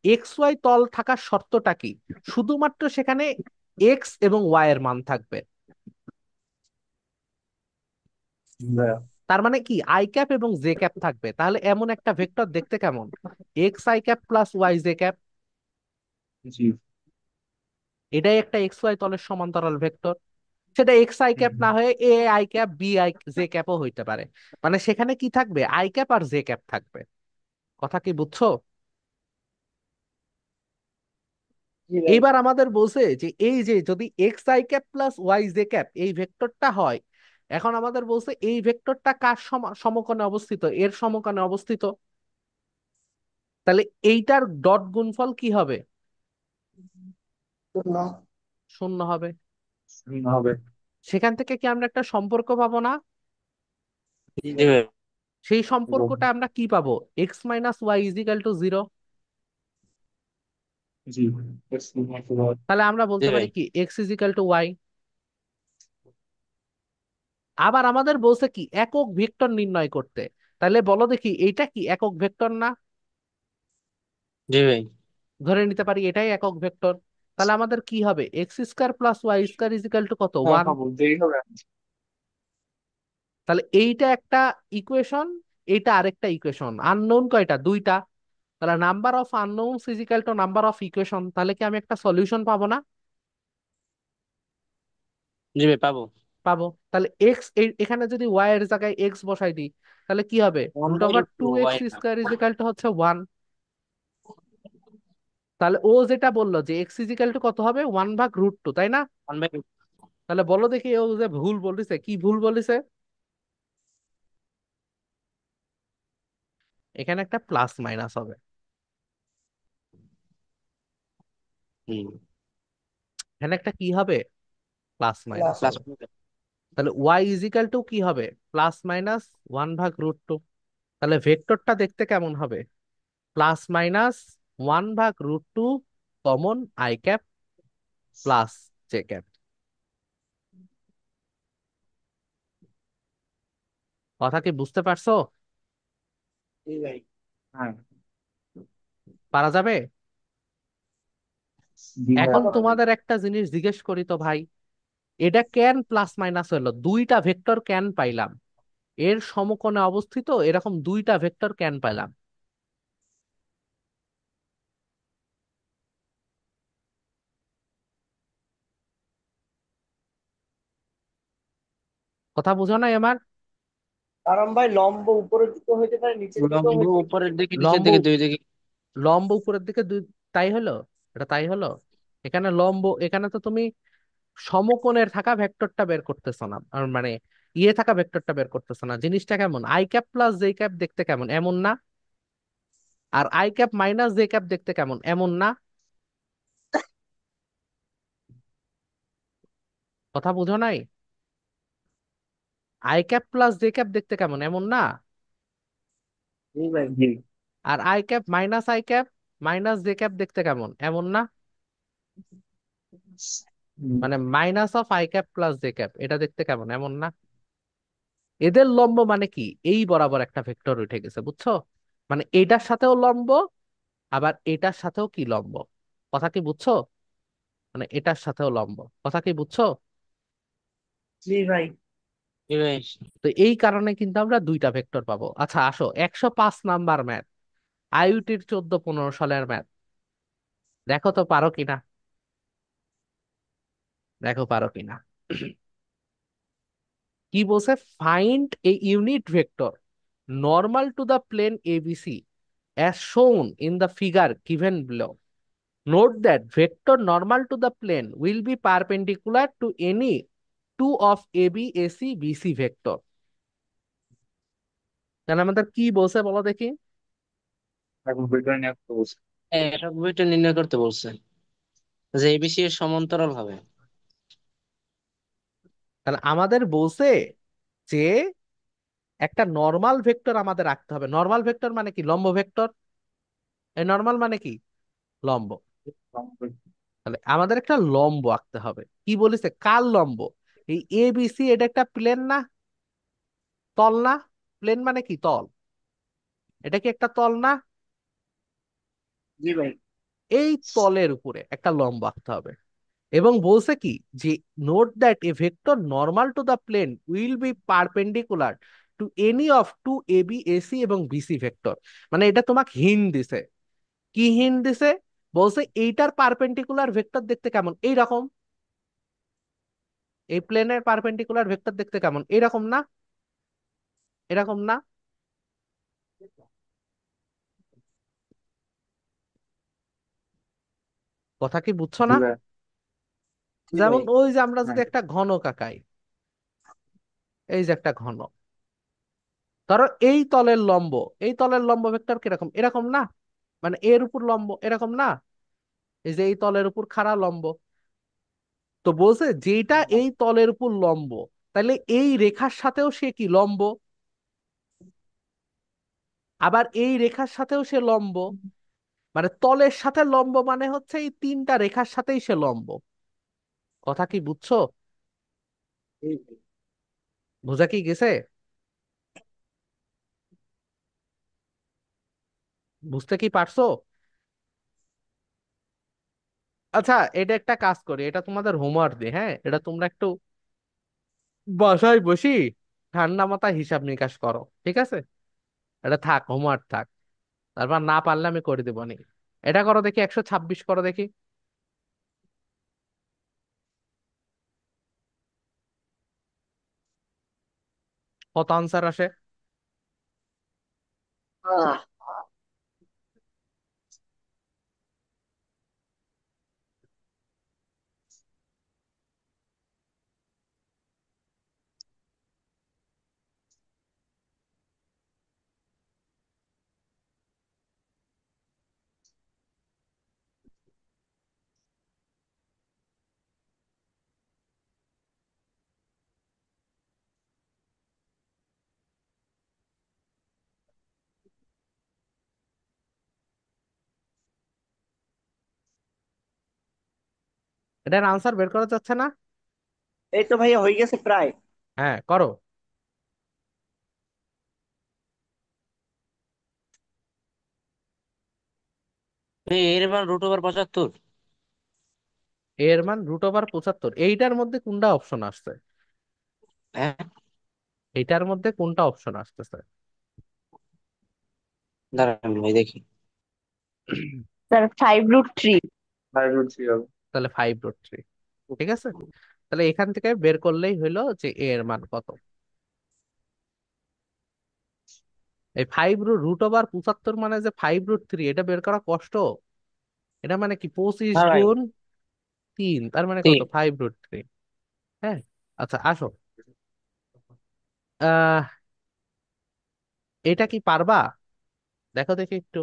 এক্স ওয়াই তল থাকার শর্তটা কি? শুধুমাত্র সেখানে এক্স এবং ওয়াই এর মান থাকবে। ভাইয়া। তার মানে কি আই ক্যাপ এবং জে ক্যাপ থাকবে। তাহলে এমন একটা ভেক্টর দেখতে কেমন? X I cap plus Y J cap, জি। এটাই একটা এক্স ওয়াই তলের সমান্তরাল ভেক্টর। সেটা এক্স আই ক্যাপ না হয়ে a i cap b i j ক্যাপও হইতে পারে। মানে সেখানে কি থাকবে? আই ক্যাপ আর জে ক্যাপ থাকবে। কথা কি বুঝছো? জি ভাই। এইবার আমাদের বলছে যে এই যে যদি X I cap plus Y J cap এই ভেক্টরটা হয়, এখন আমাদের বলছে এই ভেক্টরটা কার সমকোণে অবস্থিত? এর সমকোণে অবস্থিত। তাহলে এইটার ডট গুণফল কি হবে? শূন্য। শূন্য হবে। হবে। সেখান থেকে কি আমরা একটা সম্পর্ক পাবো না? জি জি ভাই। ভাই। সেই সম্পর্কটা আমরা কি পাবো? X minus y equal to zero. জি। এক্স সমান তাহলে আমরা জি বলতে ভাই। পারি কি এক্স ইজিক্যাল টু ওয়াই। আবার আমাদের বলছে কি একক ভেক্টর নির্ণয় করতে। তাহলে বলো দেখি এইটা কি একক ভেক্টর না? জি ভাই। ধরে নিতে পারি এটাই একক ভেক্টর। তাহলে আমাদের কি হবে? X square plus Y square equal to কত? হ্যাঁ ওয়ান। হ্যাঁ বলতেই হবে। তাহলে এইটা একটা ইকুয়েশন, এইটা আরেকটা ইকুয়েশন। আননোন কয়টা? দুইটা। তাহলে number of unknowns equal to number of equation. তাহলে কি আমি একটা সলিউশন পাবো না? জি ভাই পাবো। পাবো। তাহলে এক্স এখানে যদি ওয়াই এর জায়গায় এক্স বসাই দিই, তাহলে কি হবে? One root by over root two two X Y না। স্কোয়ার ইজিক্যাল টু হচ্ছে ওয়ান। তাহলে ও যেটা বললো যে এক্স ইজিক্যাল টু কত হবে? ওয়ান ভাগ রুট টু, তাই না? One by root. তাহলে বলো দেখি ও যে ভুল বলিছে, কি ভুল বলিছে? এখানে একটা প্লাস মাইনাস হবে। হুম। এখানে একটা কি হবে? Plus minus plus. প্লাস। হবে। তাহলে ওয়াই ইজিক্যাল টু কি হবে? প্লাস মাইনাস ওয়ান ভাগ রুট টু। তাহলে ভেক্টরটা দেখতে কেমন হবে? প্লাস মাইনাস ওয়ান ভাগ root two common I cap plus J cap. কথা কি বুঝতে পারছো? জি ভাই। হ্যাঁ। পারা যাবে? জি এখন ভাইয়া। তোমাদের একটা জিনিস জিজ্ঞেস করি তো ভাই, এটা কেন প্লাস মাইনাস হলো? দুইটা ভেক্টর কেন পাইলাম? এর সমকোণে অবস্থিত এরকম দুইটা ভেক্টর কেন পাইলাম? কথা বুঝো নাই আমার? কারণ ভাই লম্ব উপরের দিকে হইতে পারে, নিচের দিকেও লম্ব হইতে পারে। উপরের দিকে নিচের লম্ব, দিকে দুই দিকে। লম্ব উপরের দিকে দুই, তাই হলো? এটা তাই হলো? এখানে লম্ব, এখানে তো তুমি সমকোণের থাকা ভেক্টরটা বের করতেছো না, আর মানে ইয়ে থাকা ভেক্টরটা বের করতেছো না। জিনিসটা কেমন? I cap plus J cap দেখতে কেমন? এমন না? আর i cap minus j cap দেখতে কেমন? এমন না? কথা বুঝো নাই? I cap plus J cap দেখতে কেমন? এমন না? জি ভাই। জি। আর i cap minus j cap দেখতে কেমন? এমন না? হুম। মানে minus of i cap plus J cap এটা দেখতে কেমন? এমন না? এদের লম্ব মানে কি এই বরাবর একটা ভেক্টর উঠে গেছে, বুঝছো? মানে এটার সাথেও লম্ব, আবার এটার সাথেও কি লম্ব। কথা কি বুঝছো? মানে এটার সাথেও লম্ব। কথা কি বুঝছো? জি ভাই। কি ভাই? তো এই কারণে কিন্তু আমরা দুইটা ভেক্টর পাবো। আচ্ছা আসো, 105 নাম্বার ম্যাথ, আইইউটির 14-15 সালের ম্যাথ, দেখো তো পারো কিনা, দেখো পারো কিনা। কি বলছে, find a unit vector normal to the plane ABC as shown in the figure given below. Note that vector normal to the plane will be perpendicular to any two of AB, AC, BC vector. তাহলে আমাদের কি বলছে বলো দেখি। এখন between নিয়ে কথা বলছি। এটা বইটা নির্ণয় করতে বলছে যে এবিসি এর সমান্তরাল হবে। তাহলে আমাদের বলছে যে একটা নর্মাল ভেক্টর আমাদের রাখতে হবে। নর্মাল ভেক্টর মানে কি, লম্ব ভেক্টর। এই নর্মাল মানে কি, লম্ব। তাহলে আমাদের একটা লম্ব আঁকতে হবে। কি বলেছে, কার লম্ব? এই এ বি সি, এটা একটা প্লেন না, তল না? প্লেন মানে কি, তল। এটা কি একটা তল না? জি ভাই। এই তলের উপরে একটা লম্ব আঁকতে হবে। এবং বলছে কি, যে note that a vector normal to the plane will be perpendicular to any of two A B AC এবং বিসি ভেক্টর। মানে এটা তোমাকে হিন্ট দিছে। কি হিন্ট দিছে? বলছে এইটার পারপেন্ডিকুলার ভেক্টর দেখতে কেমন, এইরকম। এই প্লেনের পারপেন্ডিকুলার ভেক্টর দেখতে কেমন, এইরকম না? এরকম না? কথা কি বুঝছো জি না? ভাই। জি ভাই। যেমন ওই যে আমরা হ্যাঁ। যদি একটা ঘন আঁকাই, এই যে একটা ঘন, ধরো এই তলের লম্ব, এই তলের লম্ব ভেক্টর কিরকম, এরকম না? মানে এর উপর লম্ব, এরকম না? এই যে এই তলের উপর খাড়া লম্ব। তো বলছে যেটা এই তলের উপর লম্ব, তাহলে এই রেখার সাথেও সে কি, লম্ব। আবার এই রেখার সাথেও সে লম্ব। মানে তলের সাথে লম্ব মানে হচ্ছে এই তিনটা রেখার সাথেই সে লম্ব। কথা কি বুঝছো? জি ভাই। বোঝা কি গেছে? বুঝতে কি পারছো? আচ্ছা, এটা একটা কাজ করি, এটা তোমাদের হোমওয়ার্ক দিই, হ্যাঁ? এটা তোমরা একটু বাসায় বসি ঠান্ডা মাথায় হিসাব নিকাশ করো, ঠিক আছে? এটা থাক, হোমওয়ার্ক থাক। তারপর না পারলে আমি করে দেবো নি। এটা করো দেখি, 126 করো দেখি, কত আনসার আসে। আহ, এটার আনসার বের করা যাচ্ছে না? এই তো ভাইয়া হয়ে গেছে প্রায়। হ্যাঁ করো। এর মান √75। এর মান √75, এইটার মধ্যে কোনটা অপশন আসছে? হ্যাঁ, এইটার মধ্যে কোনটা অপশন আসতেছে? দাঁড়ান ভাই দেখি। স্যার 5√3। 5√3 হবে। তাহলে 5√3, ঠিক আছে। তাহলে এখান থেকে বের করলেই হইলো যে এ এর মান কত। এই 5√75 মানে যে 5√3, এটা বের করা কষ্ট। এটা মানে কি, পঁচিশ হ্যাঁ ভাই। গুণ তিন তার মানে কত, 5√3। হ্যাঁ। আচ্ছা আসো, আহ এটা কি পারবা? দেখো দেখি একটু।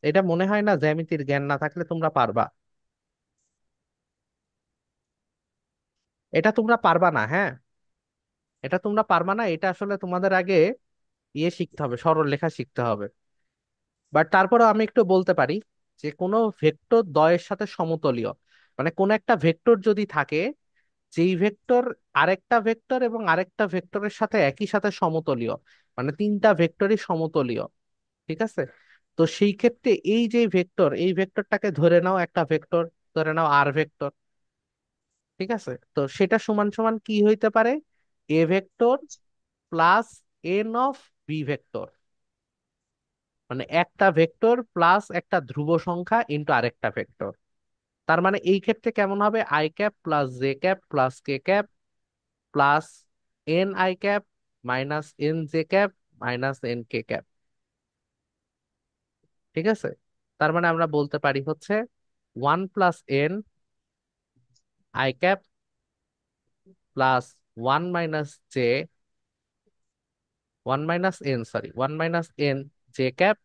এটা মনে হয় না জ্যামিতির জ্ঞান না থাকলে তোমরা পারবা। এটা তোমরা পারবা না, হ্যাঁ। এটা তোমরা পারবা না, এটা আসলে তোমাদের আগে ইয়ে শিখতে হবে, সরল লেখা শিখতে হবে। বাট তারপরেও আমি একটু বলতে পারি যে কোনো ভেক্টর দ্বয়ের সাথে সমতলীয়, মানে কোন একটা ভেক্টর যদি থাকে, যেই ভেক্টর আরেকটা ভেক্টর এবং আরেকটা ভেক্টরের সাথে একই সাথে সমতলীয়, মানে তিনটা ভেক্টরই সমতলীয়, ঠিক আছে? তো সেই ক্ষেত্রে এই যে ভেক্টর, এই ভেক্টরটাকে ধরে নাও একটা ভেক্টর, ধরে নাও আর ভেক্টর, ঠিক আছে? তো সেটা সমান সমান কি হইতে পারে, A vector plus N of B vector, মানে একটা ভেক্টর প্লাস একটা ধ্রুব সংখ্যা ইন্টু আরেকটা ভেক্টর। তার মানে এই ক্ষেত্রে কেমন হবে, I cap plus J cap plus K cap plus N I cap minus N J cap minus N K cap. ঠিক আছে, তার মানে আমরা বলতে পারি হচ্ছে 1 + n I cap plus 1 - j 1 - n J cap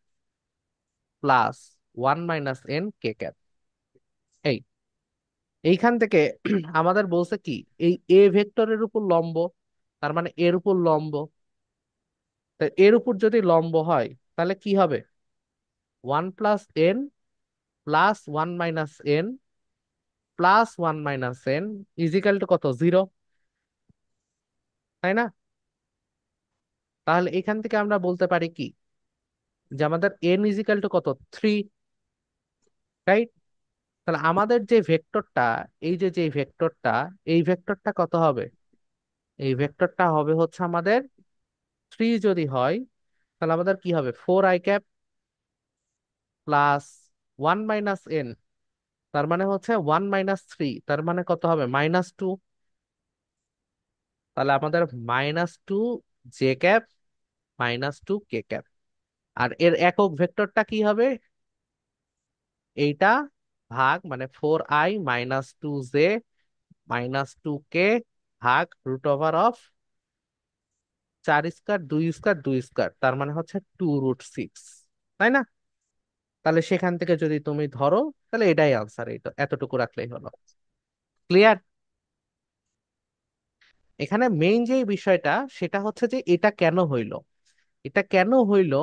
plus 1 - n K cap. এই এইখান থেকে আমাদের বলছে কি, এই এ ভেক্টরের উপর লম্ব, তার মানে এর উপর লম্ব, তাই এর উপর যদি লম্ব হয় তাহলে কি হবে, 1 + n plus 1 - n plus 1 - n equal to কত, 0, তাই না? তাহলে এখান থেকে আমরা বলতে পারি কি, যে আমাদের n ইজিক্যাল টু কত, 3, রাইট? তাহলে আমাদের যে ভেক্টরটা, এই যে ভেক্টরটা, এই ভেক্টরটা কত হবে, এই ভেক্টরটা হবে হচ্ছে আমাদের 3 যদি হয়, তাহলে আমাদের কি হবে, 4 i ক্যাপ প্লাস 1 - n, তার মানে হচ্ছে 1 - 3, তার মানে কত হবে, -2। তাহলে আমাদের -2 জে ক্যাপ -2 কে ক্যাপ। আর এর একক ভেক্টরটা কি হবে, এইটা ভাগ মানে 4i - 2 জে -2 কে ভাগ √অফ 4 স্কয়ার 2 স্কয়ার 2 স্কয়ার, তার মানে হচ্ছে 2√6, তাই না? তাহলে সেখান থেকে যদি তুমি ধরো, তাহলে এটাই আনসার, এইটা এতটুকু রাখলেই হলো। ক্লিয়ার? এখানে মেইন যে বিষয়টা সেটা হচ্ছে যে এটা কেন হইলো, এটা কেন হইলো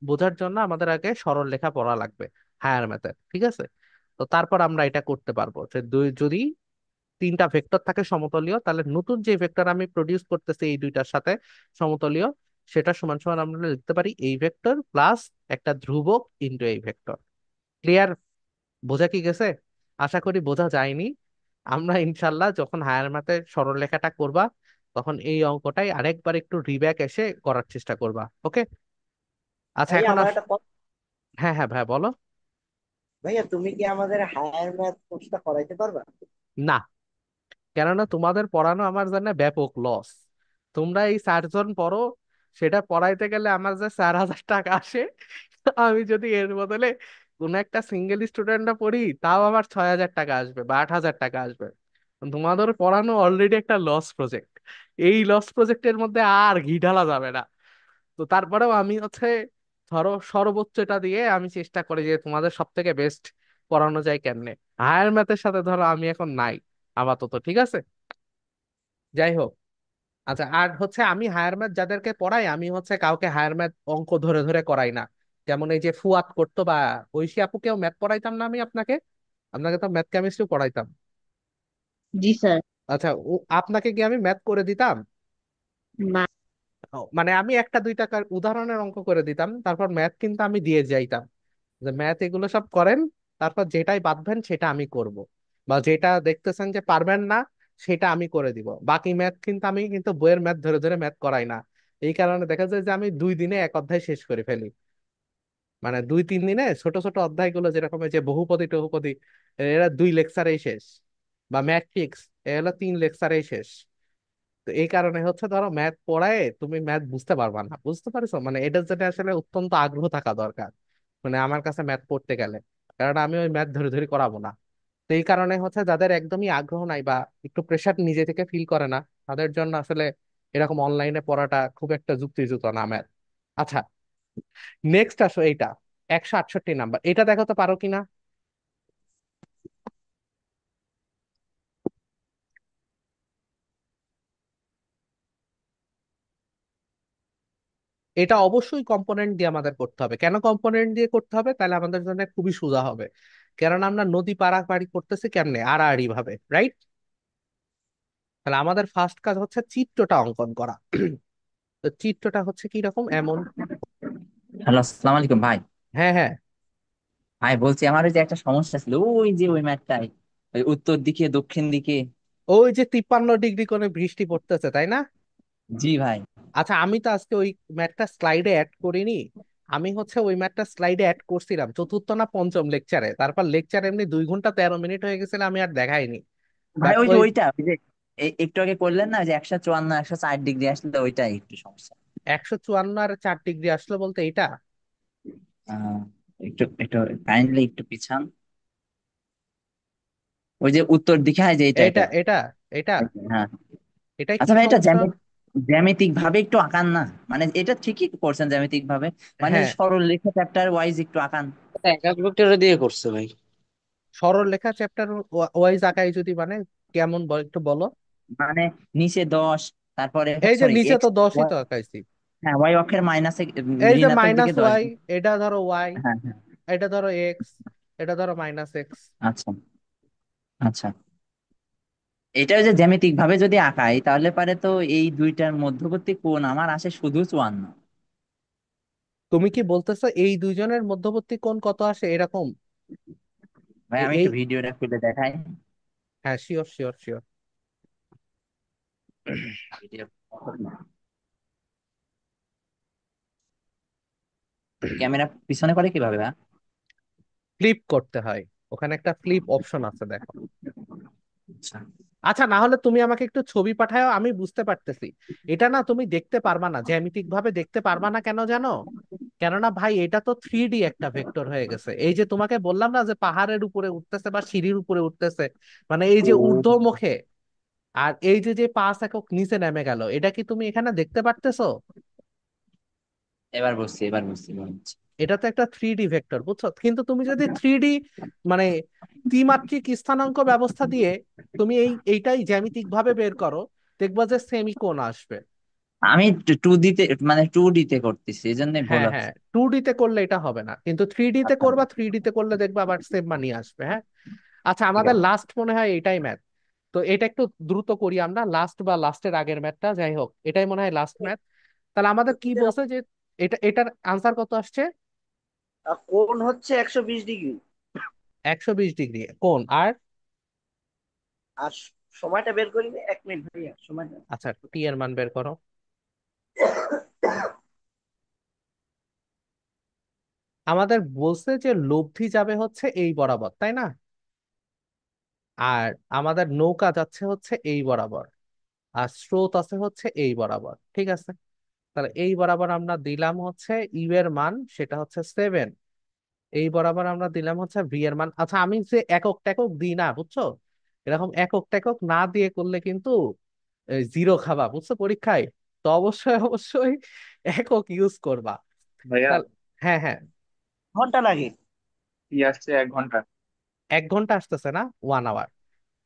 বোঝার জন্য আমাদের আগে সরল রেখা পড়া লাগবে, হায়ার ম্যাথের। ঠিক আছে, তো তারপর আমরা এটা করতে পারবো যে যদি 3টা ভেক্টর থাকে সমতলীয়, তাহলে নতুন যে ভেক্টর আমি প্রডিউস করতেছি এই দুইটার সাথে সমতলীয়, সেটা সমান সমান আমরা লিখতে পারি এই ভেক্টর প্লাস একটা ধ্রুবক ইনটু এই ভেক্টর। ক্লিয়ার? বোঝা কি গেছে? আশা করি বোঝা যায়নি। আমরা ইনশাল্লাহ যখন হায়ার ম্যাথে সরলরেখাটা করবা, তখন এই অঙ্কটাই আরেকবার একটু রিব্যাক এসে করার চেষ্টা করবা। ওকে? আচ্ছা, ভাইয়া এখন আমার একটা হ্যাঁ হ্যাঁ ভাই বলো। ভাইয়া তুমি কি আমাদের হায়ার ম্যাথ কোর্সটা করাইতে পারবা? না, কেননা তোমাদের পড়ানো আমার জন্য ব্যাপক লস। তোমরা এই 4 জন পড়ো, সেটা পড়াইতে গেলে আমার যে 4,000 টাকা আসে, আমি যদি এর বদলে কোন একটা সিঙ্গেল স্টুডেন্টরা পড়ি, তাও আমার 6,000 টাকা আসবে বা 8,000 টাকা আসবে। তোমাদের পড়ানো অলরেডি একটা লস প্রজেক্ট, এই লস প্রজেক্টের মধ্যে আর ঘি ঢালা যাবে না। তো তারপরেও আমি হচ্ছে ধরো সর্বোচ্চটা দিয়ে আমি চেষ্টা করি যে তোমাদের সব থেকে বেস্ট পড়ানো যায় কেমনে। হায়ার ম্যাথের সাথে ধরো আমি এখন নাই আপাতত, ঠিক আছে? যাই হোক, আচ্ছা, আর হচ্ছে আমি হায়ার ম্যাথ যাদেরকে পড়াই, আমি হচ্ছে কাউকে হায়ার ম্যাথ অঙ্ক ধরে ধরে করাই না। যেমন এই যে ফুয়াদ করতো বা ঐশী আপুকেও ম্যাথ পড়াইতাম না আমি আপনাকে, আপনাকে তো ম্যাথ কেমিস্ট্রি পড়াইতাম। জি স্যার। আচ্ছা, আপনাকে কি আমি ম্যাথ করে দিতাম? না। মানে আমি একটা দুই টাকার উদাহরণের অঙ্ক করে দিতাম, তারপর ম্যাথ কিন্তু আমি দিয়ে যাইতাম যে ম্যাথ এগুলো সব করেন, তারপর যেটাই বাঁধবেন সেটা আমি করব, বা যেটা দেখতেছেন যে পারবেন না সেটা আমি করে দিব। বাকি ম্যাথ কিন্তু আমি কিন্তু বইয়ের ম্যাথ ধরে ধরে ম্যাথ করাই না। এই কারণে দেখা যায় যে আমি 2 দিনে এক অধ্যায় শেষ করে ফেলি, মানে 2-3 দিনে ছোট ছোট অধ্যায়গুলো, যেরকম এই যে বহুপদী টহুপদী, এরা 2 লেকচারেই শেষ, বা ম্যাট্রিক্স এগুলো 3 লেকচারেই শেষ। তো এই কারণে হচ্ছে ধরো ম্যাথ পড়ায় তুমি ম্যাথ বুঝতে পারবা না, বুঝতে পারছো? মানে এটার জন্য আসলে অত্যন্ত আগ্রহ থাকা দরকার, মানে আমার কাছে ম্যাথ পড়তে গেলে, কারণ আমি ওই ম্যাথ ধরে ধরে করাবো না। তো এই কারণে হচ্ছে যাদের একদমই আগ্রহ নাই বা একটু প্রেশার নিজে থেকে ফিল করে না, তাদের জন্য আসলে এরকম অনলাইনে পড়াটা খুব একটা যুক্তিযুক্ত না ম্যাথ। আচ্ছা, নেক্সট আসো এইটা, 168 নাম্বার, এটা দেখো তো পারো কিনা। এটা অবশ্যই কম্পোনেন্ট দিয়ে আমাদের করতে হবে। কেন কম্পোনেন্ট দিয়ে করতে হবে? তাহলে আমাদের জন্য খুবই সোজা হবে, কারণ আমরা নদী পারাপারি করতেছি কেমনে, আড়াআড়ি ভাবে, রাইট? তাহলে আমাদের ফার্স্ট কাজ হচ্ছে চিত্রটা অঙ্কন করা। তো চিত্রটা হচ্ছে কি রকম, এমন। হ্যালো, আসসালামু আলাইকুম ভাই। হ্যাঁ হ্যাঁ, ভাই বলছি, আমার ওই যে একটা সমস্যা ছিল, ওই যে ওই ম্যাটটাই, ওই উত্তর দিকে দক্ষিণ দিকে। ওই যে 53 ডিগ্রি কোণে বৃষ্টি পড়তেছে, তাই না? জি ভাই। আচ্ছা, আমি তো আজকে ওই ম্যাথটা স্লাইডে অ্যাড করিনি। আমি হচ্ছে ওই ম্যাথটা স্লাইডে অ্যাড করছিলাম চতুর্থ না পঞ্চম লেকচারে, তারপর লেকচার এমনি 2 ঘন্টা 13 মিনিট হয়ে গেছিল, আমি আর দেখাইনি। ভাই বাট ওই যে ওই ওইটা, ওই যে একটু আগে করলেন না যে 154 104 ডিগ্রি আসলে ওইটাই একটু সমস্যা। 154 আর 4 ডিগ্রি আসলো বলতে এইটা। আহ, একটু একটু কাইন্ডলি একটু পিছান, ওই যে উত্তর দিকে হয় যে এটা এটা এটা। এটা এটা হ্যাঁ। এটাই কি আচ্ছা ভাই, এটা সমস্যা? জ্যামিতিক ভাবে একটু আঁকান না, মানে এটা ঠিকই করছেন জ্যামিতিক ভাবে, মানে হ্যাঁ, সরল রেখা চ্যাপ্টার ওয়াইজ একটু আঁকান। এটা একক ভেক্টরে দিয়ে করছে ভাই। সরল লেখা চ্যাপ্টার ওয়াইজ আঁকাই যদি, মানে কেমন একটু বলো। মানে নিচে 10, তারপরে এই যে সরি নিচে এক্স, তো 10ই তো আঁকাইছি। হ্যাঁ ওয়াই অক্ষের মাইনাসে, এই যে ঋণাত্মক দিকে মাইনাস 10 ওয়াই, দিন। এটা ধরো ওয়াই, হ্যাঁ হ্যাঁ। এটা ধরো এক্স, এটা ধরো -X। আচ্ছা আচ্ছা, এটা যে জ্যামিতিক ভাবে যদি আঁকাই তাহলে পারে তো এই দুইটার মধ্যবর্তী কোণ আমার আসে শুধু 54। তুমি কি বলতেছো এই দুইজনের মধ্যবর্তী কোণ কত আসে এরকম? ভাই আমি এই একটু ভিডিওটা খুলে দেখাই। হ্যাঁ, sure sure sure. Video camera পিছনে করে কিভাবে ভাই? ফ্লিপ করতে হয়, ওখানে একটা ফ্লিপ অপশন আছে, দেখো। আচ্ছা। আচ্ছা, না হলে তুমি আমাকে একটু ছবি পাঠাও, আমি বুঝতে পারতেছি। এটা না তুমি দেখতে পারবা না, জ্যামিতিক ভাবে দেখতে পারবা না, কেন জানো? কেননা ভাই এটা তো 3D একটা ভেক্টর হয়ে গেছে। এই যে তোমাকে বললাম না যে পাহাড়ের উপরে উঠতেছে বা সিঁড়ির উপরে উঠতেছে, মানে এই যে ও, ঊর্ধ্বমুখে, আর এই যে যে 5 একক নিচে নেমে গেল, এটা কি তুমি এখানে দেখতে পারতেছো? এবার বুঝছি এবার বুঝছি এবার বুঝছি। এটা তো একটা 3D ভেক্টর, বুঝছো? কিন্তু তুমি যদি 3D মানে ত্রিমাত্রিক স্থানাঙ্ক ব্যবস্থা দিয়ে তুমি এইটাই জ্যামিতিক ভাবে বের করো, দেখবা যে সেমি কোণ আসবে। আমি 2D তে, মানে 2D তে করতেছি এই জন্য ভুল হ্যাঁ হচ্ছে। হ্যাঁ, 2D তে করলে এটা হবে না, কিন্তু 3D তে আচ্ছা করবা, 3D তে করলে দেখবা আবার সেম মানই আসবে। হ্যাঁ। আচ্ছা, ঠিক আমাদের আছে। লাস্ট মনে হয় এটাই ম্যাথ। তো এটা একটু দ্রুত করি আমরা, লাস্ট বা লাস্টের আগের ম্যাথটা, যাই হোক এটাই মনে হয় লাস্ট ম্যাথ। তাহলে আমাদের কি বলছে যে এটার আনসার কত আসছে? কোণ হচ্ছে 120 ডিগ্রি। 120 ডিগ্রি কোণ, আর আর সময়টা বের করি, 1 মিনিট ভাইয়া সময়টা। আচ্ছা, টি এর মান বের করো। আমাদের বলছে যে লব্ধি যাবে হচ্ছে এই বরাবর, তাই না? আর আমাদের নৌকা যাচ্ছে হচ্ছে এই বরাবর, আর স্রোত আছে হচ্ছে এই বরাবর, ঠিক আছে? তাহলে এই বরাবর আমরা দিলাম হচ্ছে ইউ এর মান, সেটা হচ্ছে 7। এই বরাবর আমরা দিলাম হচ্ছে ভি এর মান। আচ্ছা, আমি যে একক টেকক দিই না, বুঝছো? এরকম একক টেকক না দিয়ে করলে কিন্তু জিরো খাবা, বুঝছো, পরীক্ষায়। তো অবশ্যই অবশ্যই একক ইউজ করবা। ভাইয়া, তাহলে হ্যাঁ হ্যাঁ, ঘন্টা লাগে। কি আসছে 1 ঘন্টা? 1 ঘন্টা আসতেছে না, 1 আওয়ার।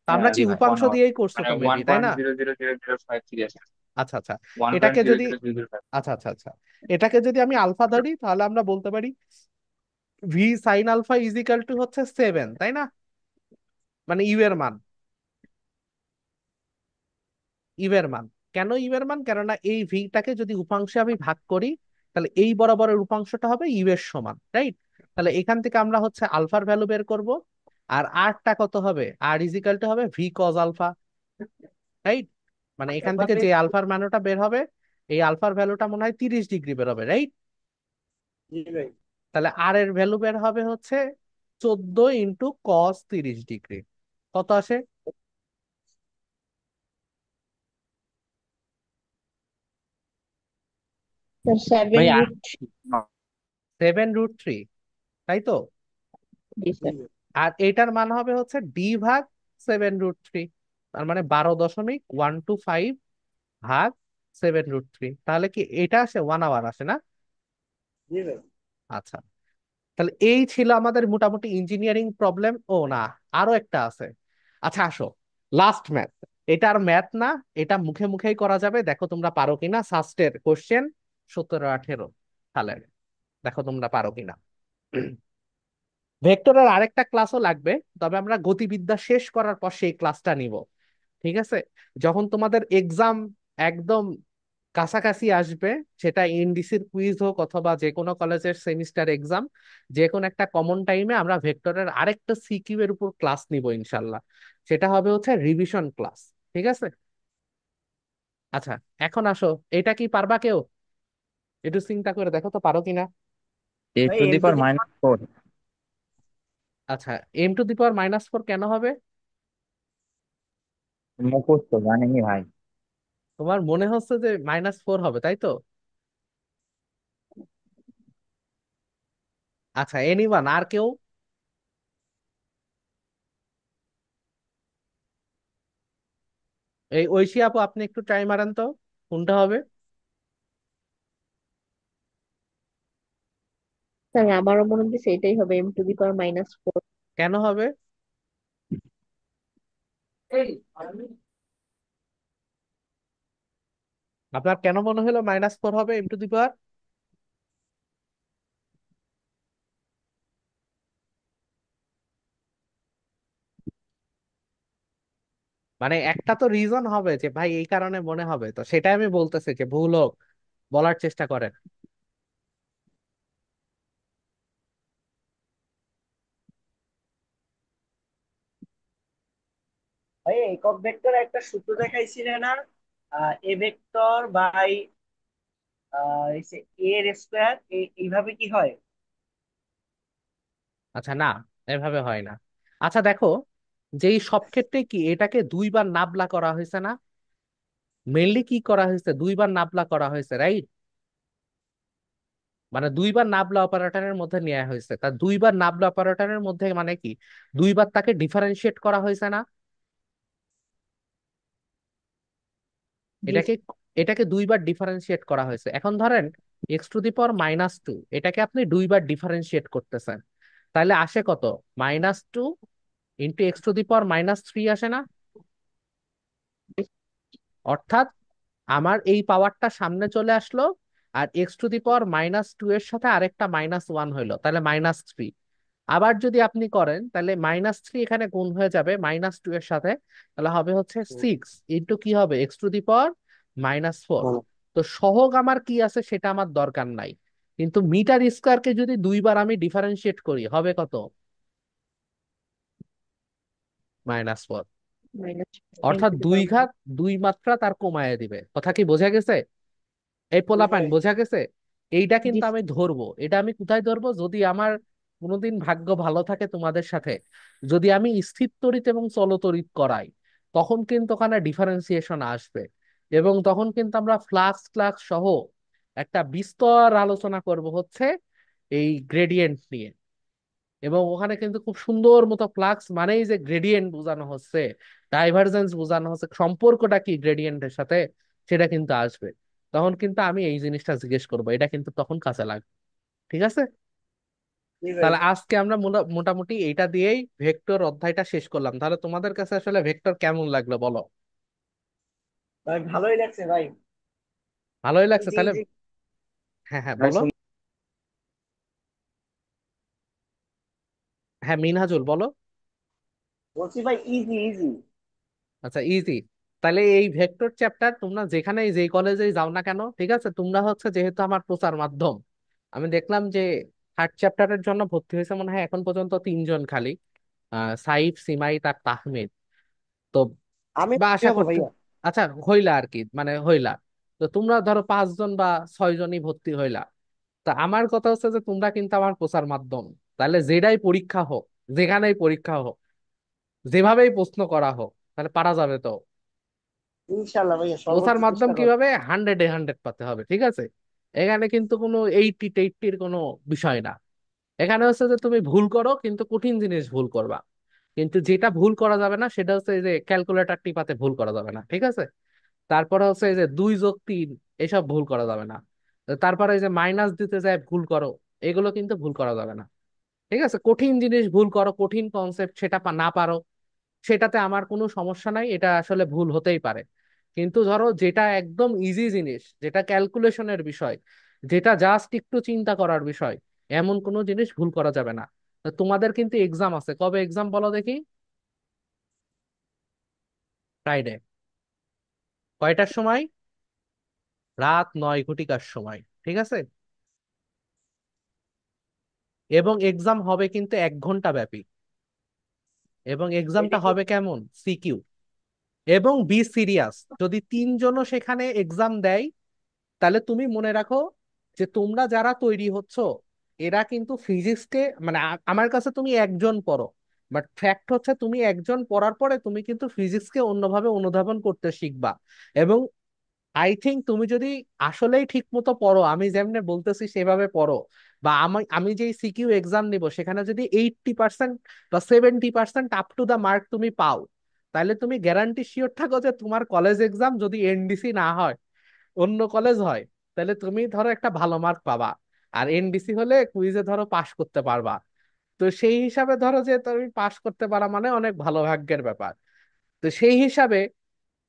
তা আমরা হ্যাঁ, কি জি ভাই। ওয়ান উপাংশ আওয়ার দিয়েই করছো মানে তো ওয়ান মেবি, তাই পয়েন্ট না? Zero zero zero zero five three আসছে। আচ্ছা আচ্ছা, ওয়ান পয়েন্ট এটাকে জিরো যদি জিরো জিরো জিরো ফাইভ আচ্ছা আচ্ছা আচ্ছা, এটাকে যদি আমি আলফা ধরি তাহলে আমরা বলতে পারি V sine alpha equal to হচ্ছে 7, তাই না? মানে ইউ এর মান, ইউ এর মান। কেন ইউ এর মান? কেননা এই ভিটাকে যদি উপাংশে আমি ভাগ করি, তাহলে এই বরাবরের উপাংশটা হবে ইউ এর সমান, রাইট? তাহলে এখান থেকে আমরা হচ্ছে আলফার ভ্যালু বের করব। আর আরটা কত হবে? আর ইজিক্যাল টু হবে ভি কজ আলফা, রাইট? মানে এখান থেকে যে আলফার মানটা বের হবে, এই আলফার ভ্যালুটা মনে হয় 30 ডিগ্রি বের হবে, রাইট? জি ভাই। তাহলে আর এর ভ্যালু বের হবে হচ্ছে 14 × cos 30 ডিগ্রি। কত আসে? স্যার সেভেন ভাই রুট 7√3, তাই তো? জি স্যার। আর এটার মান হবে হচ্ছে D/7√3, তার মানে 12.125 ভাগ 7√3। তাহলে কি এটা আসে 1 আওয়ার, আসে না? জি ভাই। আচ্ছা, তাহলে এই ছিল আমাদের মোটামুটি ইঞ্জিনিয়ারিং প্রবলেম। ও না, আরো একটা আছে। আচ্ছা আসো, লাস্ট ম্যাথ। এটা আর ম্যাথ না, এটা মুখে মুখেই করা যাবে, দেখো তোমরা পারো কিনা। সাস্টের কোশ্চেন 17 18 সালের, দেখো তোমরা পারো কিনা। ভেক্টরের আরেকটা ক্লাসও লাগবে, তবে আমরা গতিবিদ্যা শেষ করার পর সেই ক্লাসটা নিব, ঠিক আছে? যখন তোমাদের এক্সাম একদম কাছাকাছি আসবে, সেটা এনডিসির কুইজ হোক অথবা যে কোনো কলেজের সেমিস্টার এক্সাম, যে কোনো একটা কমন টাইমে আমরা ভেক্টরের আরেকটা সিকিউ এর উপর ক্লাস নিব ইনশাল্লাহ। সেটা হবে হচ্ছে রিভিশন ক্লাস, ঠিক আছে? আচ্ছা, এখন আসো, এটা কি পারবা কেউ? একটু চিন্তা করে দেখো তো পারো কিনা। এ ভাই টু দি এম টু পাওয়ার দি -4। আচ্ছা, m⁻⁴ কেন হবে? মুখস্থ জানেনি ভাই। তোমার মনে হচ্ছে যে -4 হবে, তাই তো? আচ্ছা, এনিওয়ান, আর কেউ? এই ঐশী আপু, আপনি একটু ট্রাই মারেন তো, কোনটা হবে? স্যার আমারও মনে হচ্ছে এটাই হবে, m⁻⁴। কেন হবে? আপনার কেন মনে হলো -4 হবে m⁻⁴? মানে একটা তো রিজন হবে যে ভাই এই কারণে মনে হবে, তো সেটাই আমি বলতেছি যে ভুল হোক, বলার চেষ্টা করেন। ভাই একক ভেক্টর একটা সূত্র দেখাইছিলে না, এ ভেক্টর বাই এর স্কোয়ার, এইভাবে কি হয়? আচ্ছা, না, এভাবে হয় না। আচ্ছা দেখো, যেই সব ক্ষেত্রে কি এটাকে দুইবার নাবলা করা হয়েছে না? মেইনলি কি করা হয়েছে, দুইবার নাবলা করা হয়েছে, রাইট? মানে দুইবার নাবলা অপারেটরের মধ্যে নেওয়া হয়েছে, তা দুইবার নাবলা অপারেটরের মধ্যে মানে কি দুইবার তাকে ডিফারেন্সিয়েট করা হয়েছে না? জি এটাকে এটাকে দুইবার ডিফারেন্সিয়েট করা হয়েছে। এখন ধরেন x⁻², এটাকে আপনি দুইবার ডিফারেন্সিয়েট করতেছেন, তাহলে আসে কত? -2 ইন্টু x⁻³ আসে না? অর্থাৎ আমার এই পাওয়ারটা সামনে চলে আসলো, আর x⁻² এর সাথে আরেকটা -1 হইলো, তাহলে -3। আবার যদি আপনি করেন তাহলে -3 এখানে গুণ হয়ে যাবে -2 এর সাথে, তাহলে হবে হচ্ছে 6 ইন্টু কি হবে x⁻⁴। তো সহগ আমার কি আছে সেটা আমার দরকার নাই, কিন্তু মিটার স্কোয়ারকে যদি দুইবার আমি ডিফারেন্সিয়েট করি হবে কত? -4। মাইনাস এম অর্থাৎ টু দি দুই পাওয়ার। ঘাত দুই মাত্রা তার কমায় দিবে। কথা কি বোঝা গেছে? এই জি পোলাপাইন ভাই। বোঝা গেছে? এইটা জি কিন্তু আমি ধরবো, এটা আমি কোথায় ধরবো, যদি আমার কোনোদিন ভাগ্য ভালো থাকে তোমাদের সাথে, যদি আমি স্থির তড়িৎ এবং চলতড়িৎ করাই, তখন কিন্তু ওখানে ডিফারেন্সিয়েশন আসবে, এবং তখন কিন্তু আমরা ফ্লাক্স ক্লাক্স সহ একটা বিস্তর আলোচনা করব হচ্ছে এই গ্রেডিয়েন্ট নিয়ে। এবং ওখানে কিন্তু খুব সুন্দর মতো ফ্লাক্স মানেই যে গ্রেডিয়েন্ট বোঝানো হচ্ছে, ডাইভারজেন্স বোঝানো হচ্ছে, সম্পর্কটা কি গ্রেডিয়েন্টের সাথে সেটা কিন্তু আসবে। তখন কিন্তু আমি এই জিনিসটা জিজ্ঞেস করবো, এটা কিন্তু তখন কাজে লাগবে। ঠিক আছে? জি ভাই। তাহলে আজকে আমরা মোটামুটি এইটা দিয়েই ভেক্টর অধ্যায়টা শেষ করলাম। তাহলে তোমাদের কাছে আসলে ভেক্টর কেমন লাগলো বলো? ভাই ভালোই লাগছে ভাই। ভালোই লাগছে ইজি তাহলে? ইজি। হ্যাঁ, হ্যাঁ, ভাই বলো। হ্যাঁ, মিনহাজুল বলো। বলছি ভাই ইজি ইজি। আচ্ছা, ইজি। তাহলে এই ভেক্টর চ্যাপ্টার তোমরা যেখানে যেই কলেজে যাও না কেন, ঠিক আছে, তোমরা হচ্ছে যেহেতু আমার প্রচার মাধ্যম, আমি দেখলাম যে থার্ড চ্যাপ্টারের জন্য ভর্তি হয়েছে মনে হয় এখন পর্যন্ত 3 জন খালি, সাইফ, সিমাই, তার তাহমিদ। তো আমি বা কি আশা হবো করতে, ভাইয়া? আচ্ছা হইলা আর কি, মানে হইলা। তো তোমরা ধরো 5 জন বা 6 জনই ভর্তি হইলা। তা আমার কথা হচ্ছে যে তোমরা কিন্তু আমার প্রচার মাধ্যম, তাহলে যেটাই পরীক্ষা হোক, যেখানেই পরীক্ষা হোক, যেভাবেই প্রশ্ন করা হোক, তাহলে পারা যাবে তো। ইনশাল্লাহ ভাইয়া, প্রচার সর্বোচ্চ মাধ্যম চেষ্টা করবো। কিভাবে 100-এ 100 পাতে হবে, ঠিক আছে? এখানে কিন্তু কোনো 80-80-র কোনো বিষয় না। এখানে হচ্ছে যে তুমি ভুল করো কিন্তু কঠিন জিনিস ভুল করবা, কিন্তু যেটা ভুল করা যাবে না সেটা হচ্ছে এই যে ক্যালকুলেটর টিপাতে ভুল করা যাবে না, ঠিক আছে? তারপরে হচ্ছে এই যে 2+3 এসব ভুল করা যাবে না। তারপরে এই যে মাইনাস দিতে যায় ভুল করো, এগুলো কিন্তু ভুল করা যাবে না। ঠিক আছে? কঠিন জিনিস ভুল করো, কঠিন কনসেপ্ট সেটা না পারো, সেটাতে আমার কোনো সমস্যা নাই, এটা আসলে ভুল হতেই পারে। কিন্তু ধরো যেটা একদম ইজি জিনিস, যেটা ক্যালকুলেশনের বিষয়, যেটা জাস্ট একটু চিন্তা করার বিষয়, এমন কোনো জিনিস ভুল করা যাবে না। তা তোমাদের কিন্তু এক্সাম আছে, কবে এক্সাম বলো দেখি? ফ্রাইডে। কয়টার সময়? রাত 9 ঘটিকার সময়, ঠিক আছে? এবং এক্সাম হবে কিন্তু 1 ঘন্টা ব্যাপী। এবং এটা এক্সামটা কি? হবে কেমন, সিকিউ। এবং বি সিরিয়াস। যদি তিনজনও সেখানে এক্সাম দেয়, তাহলে তুমি মনে রাখো যে তোমরা যারা তৈরি হচ্ছ, এরা কিন্তু ফিজিক্সকে, মানে আমার কাছে তুমি একজন পড়ো, বাট ফ্যাক্ট হচ্ছে তুমি একজন পড়ার পরে তুমি কিন্তু ফিজিক্সকে অন্যভাবে অনুধাবন করতে শিখবা। এবং আই থিঙ্ক তুমি যদি আসলেই ঠিক মতো পড়ো, আমি যেমনি বলতেছি সেভাবে পড়ো, বা আমি আমি যেই সিকিউ এক্সাম নিব সেখানে যদি 80% বা 70% আপ টু দা মার্ক তুমি পাও, তাহলে তুমি গ্যারান্টি শিওর থাকো যে তোমার কলেজ এক্সাম যদি এনডিসি না হয়, অন্য কলেজ হয়, তাহলে তুমি ধরো একটা ভালো মার্ক পাবা। আর এনডিসি হলে কুইজে ধরো পাশ করতে পারবা। তো সেই হিসাবে ধরো যে তুমি পাশ করতে পারা মানে অনেক ভালো ভাগ্যের ব্যাপার। তো সেই হিসাবে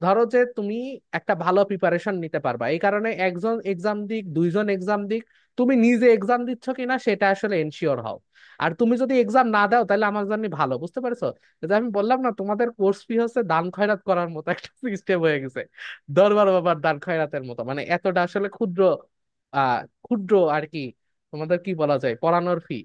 ধরো যে তুমি একটা ভালো প্রিপারেশন নিতে পারবা। এই কারণে একজন এক্সাম দিক, দুইজন এক্সাম দিক, তুমি নিজে এক্সাম দিচ্ছ কিনা সেটা আসলে এনশিওর হও। আর তুমি যদি এক্সাম না দাও তাহলে আমার জন্য ভালো, বুঝতে পারছো? যে আমি বললাম না, তোমাদের কোর্স ফি হচ্ছে দান খয়রাত করার মতো একটা সিস্টেম হয়ে গেছে। দরবার বাবার দান খয়রাতের মতো, মানে এতটা আসলে ক্ষুদ্র, ক্ষুদ্র আর কি, তোমাদের কি বলা যায়, পড়ানোর ফি।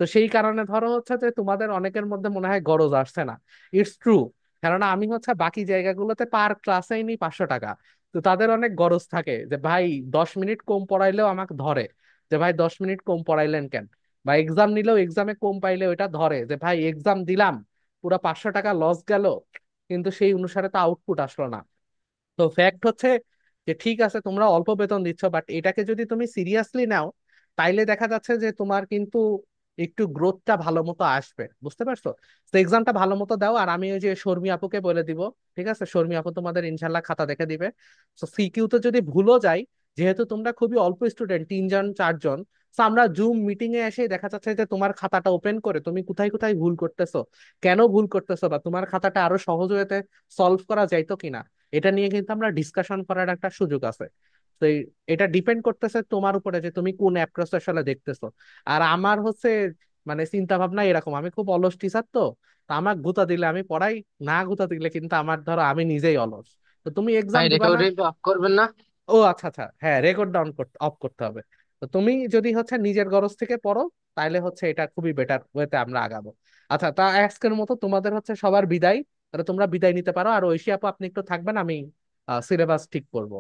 তো সেই কারণে ধরো হচ্ছে যে তোমাদের অনেকের মধ্যে মনে হয় গরজ আসছে না। It's true. কেননা আমি হচ্ছে বাকি জায়গাগুলোতে পার ক্লাসেই নিই 500 টাকা। তো তাদের অনেক গরজ থাকে যে ভাই 10 মিনিট কম পড়াইলেও আমাকে ধরে, যে ভাই 10 মিনিট কম পড়াইলেন কেন। বা এক্সাম নিলেও এক্সামে কম পাইলে ওইটা ধরে যে ভাই এক্সাম দিলাম, পুরো 500 টাকা লস গেল, কিন্তু সেই অনুসারে তো আউটপুট আসলো না। তো ফ্যাক্ট হচ্ছে যে ঠিক আছে তোমরা অল্প বেতন দিচ্ছ, বাট এটাকে যদি তুমি সিরিয়াসলি নাও, তাইলে দেখা যাচ্ছে যে তোমার কিন্তু একটু গ্রোথটা ভালো মতো আসবে, বুঝতে পারছো? তো এক্সামটা ভালো মতো দাও, আর আমি ওই যে শর্মি আপুকে বলে দিব, ঠিক আছে? শর্মি আপু তোমাদের ইনশাল্লাহ খাতা দেখে দিবে। তো সিকিউ তো যদি ভুলও যাই, যেহেতু তোমরা খুবই অল্প স্টুডেন্ট, 3 জন 4 জন, তো আমরা জুম মিটিং এ এসে দেখা যাচ্ছে যে তোমার খাতাটা ওপেন করে তুমি কোথায় কোথায় ভুল করতেছো, কেন ভুল করতেছো, বা তোমার খাতাটা আরো সহজ হতে সলভ করা যাইতো কিনা, এটা নিয়ে কিন্তু আমরা ডিসকাশন করার একটা সুযোগ আছে। তো এটা ডিপেন্ড করতেছে তোমার উপরে যে তুমি কোন অ্যাপ্রোচ আসলে দেখতেছো। আর আমার হচ্ছে মানে চিন্তা ভাবনা এরকম, আমি খুব অলস টিচার, তো আমার গুতা দিলে আমি পড়াই, না গুতা দিলে কিন্তু আমার ধরো আমি নিজেই অলস। তো তুমি এক্সাম ভাই দিবা না? রেকর্ডিং অফ করবেন না? ও আচ্ছা আচ্ছা, হ্যাঁ, রেকর্ড ডাউন করতে অফ করতে হবে। তো তুমি যদি হচ্ছে নিজের গরজ থেকে পড়ো, তাহলে হচ্ছে এটা খুবই বেটার ওয়েতে আমরা আগাবো। আচ্ছা, তা আজকের মতো তোমাদের হচ্ছে সবার বিদায়। তাহলে তোমরা বিদায় নিতে পারো। আর ঐশী আপু আপনি একটু থাকবেন, আমি সিলেবাস ঠিক করবো।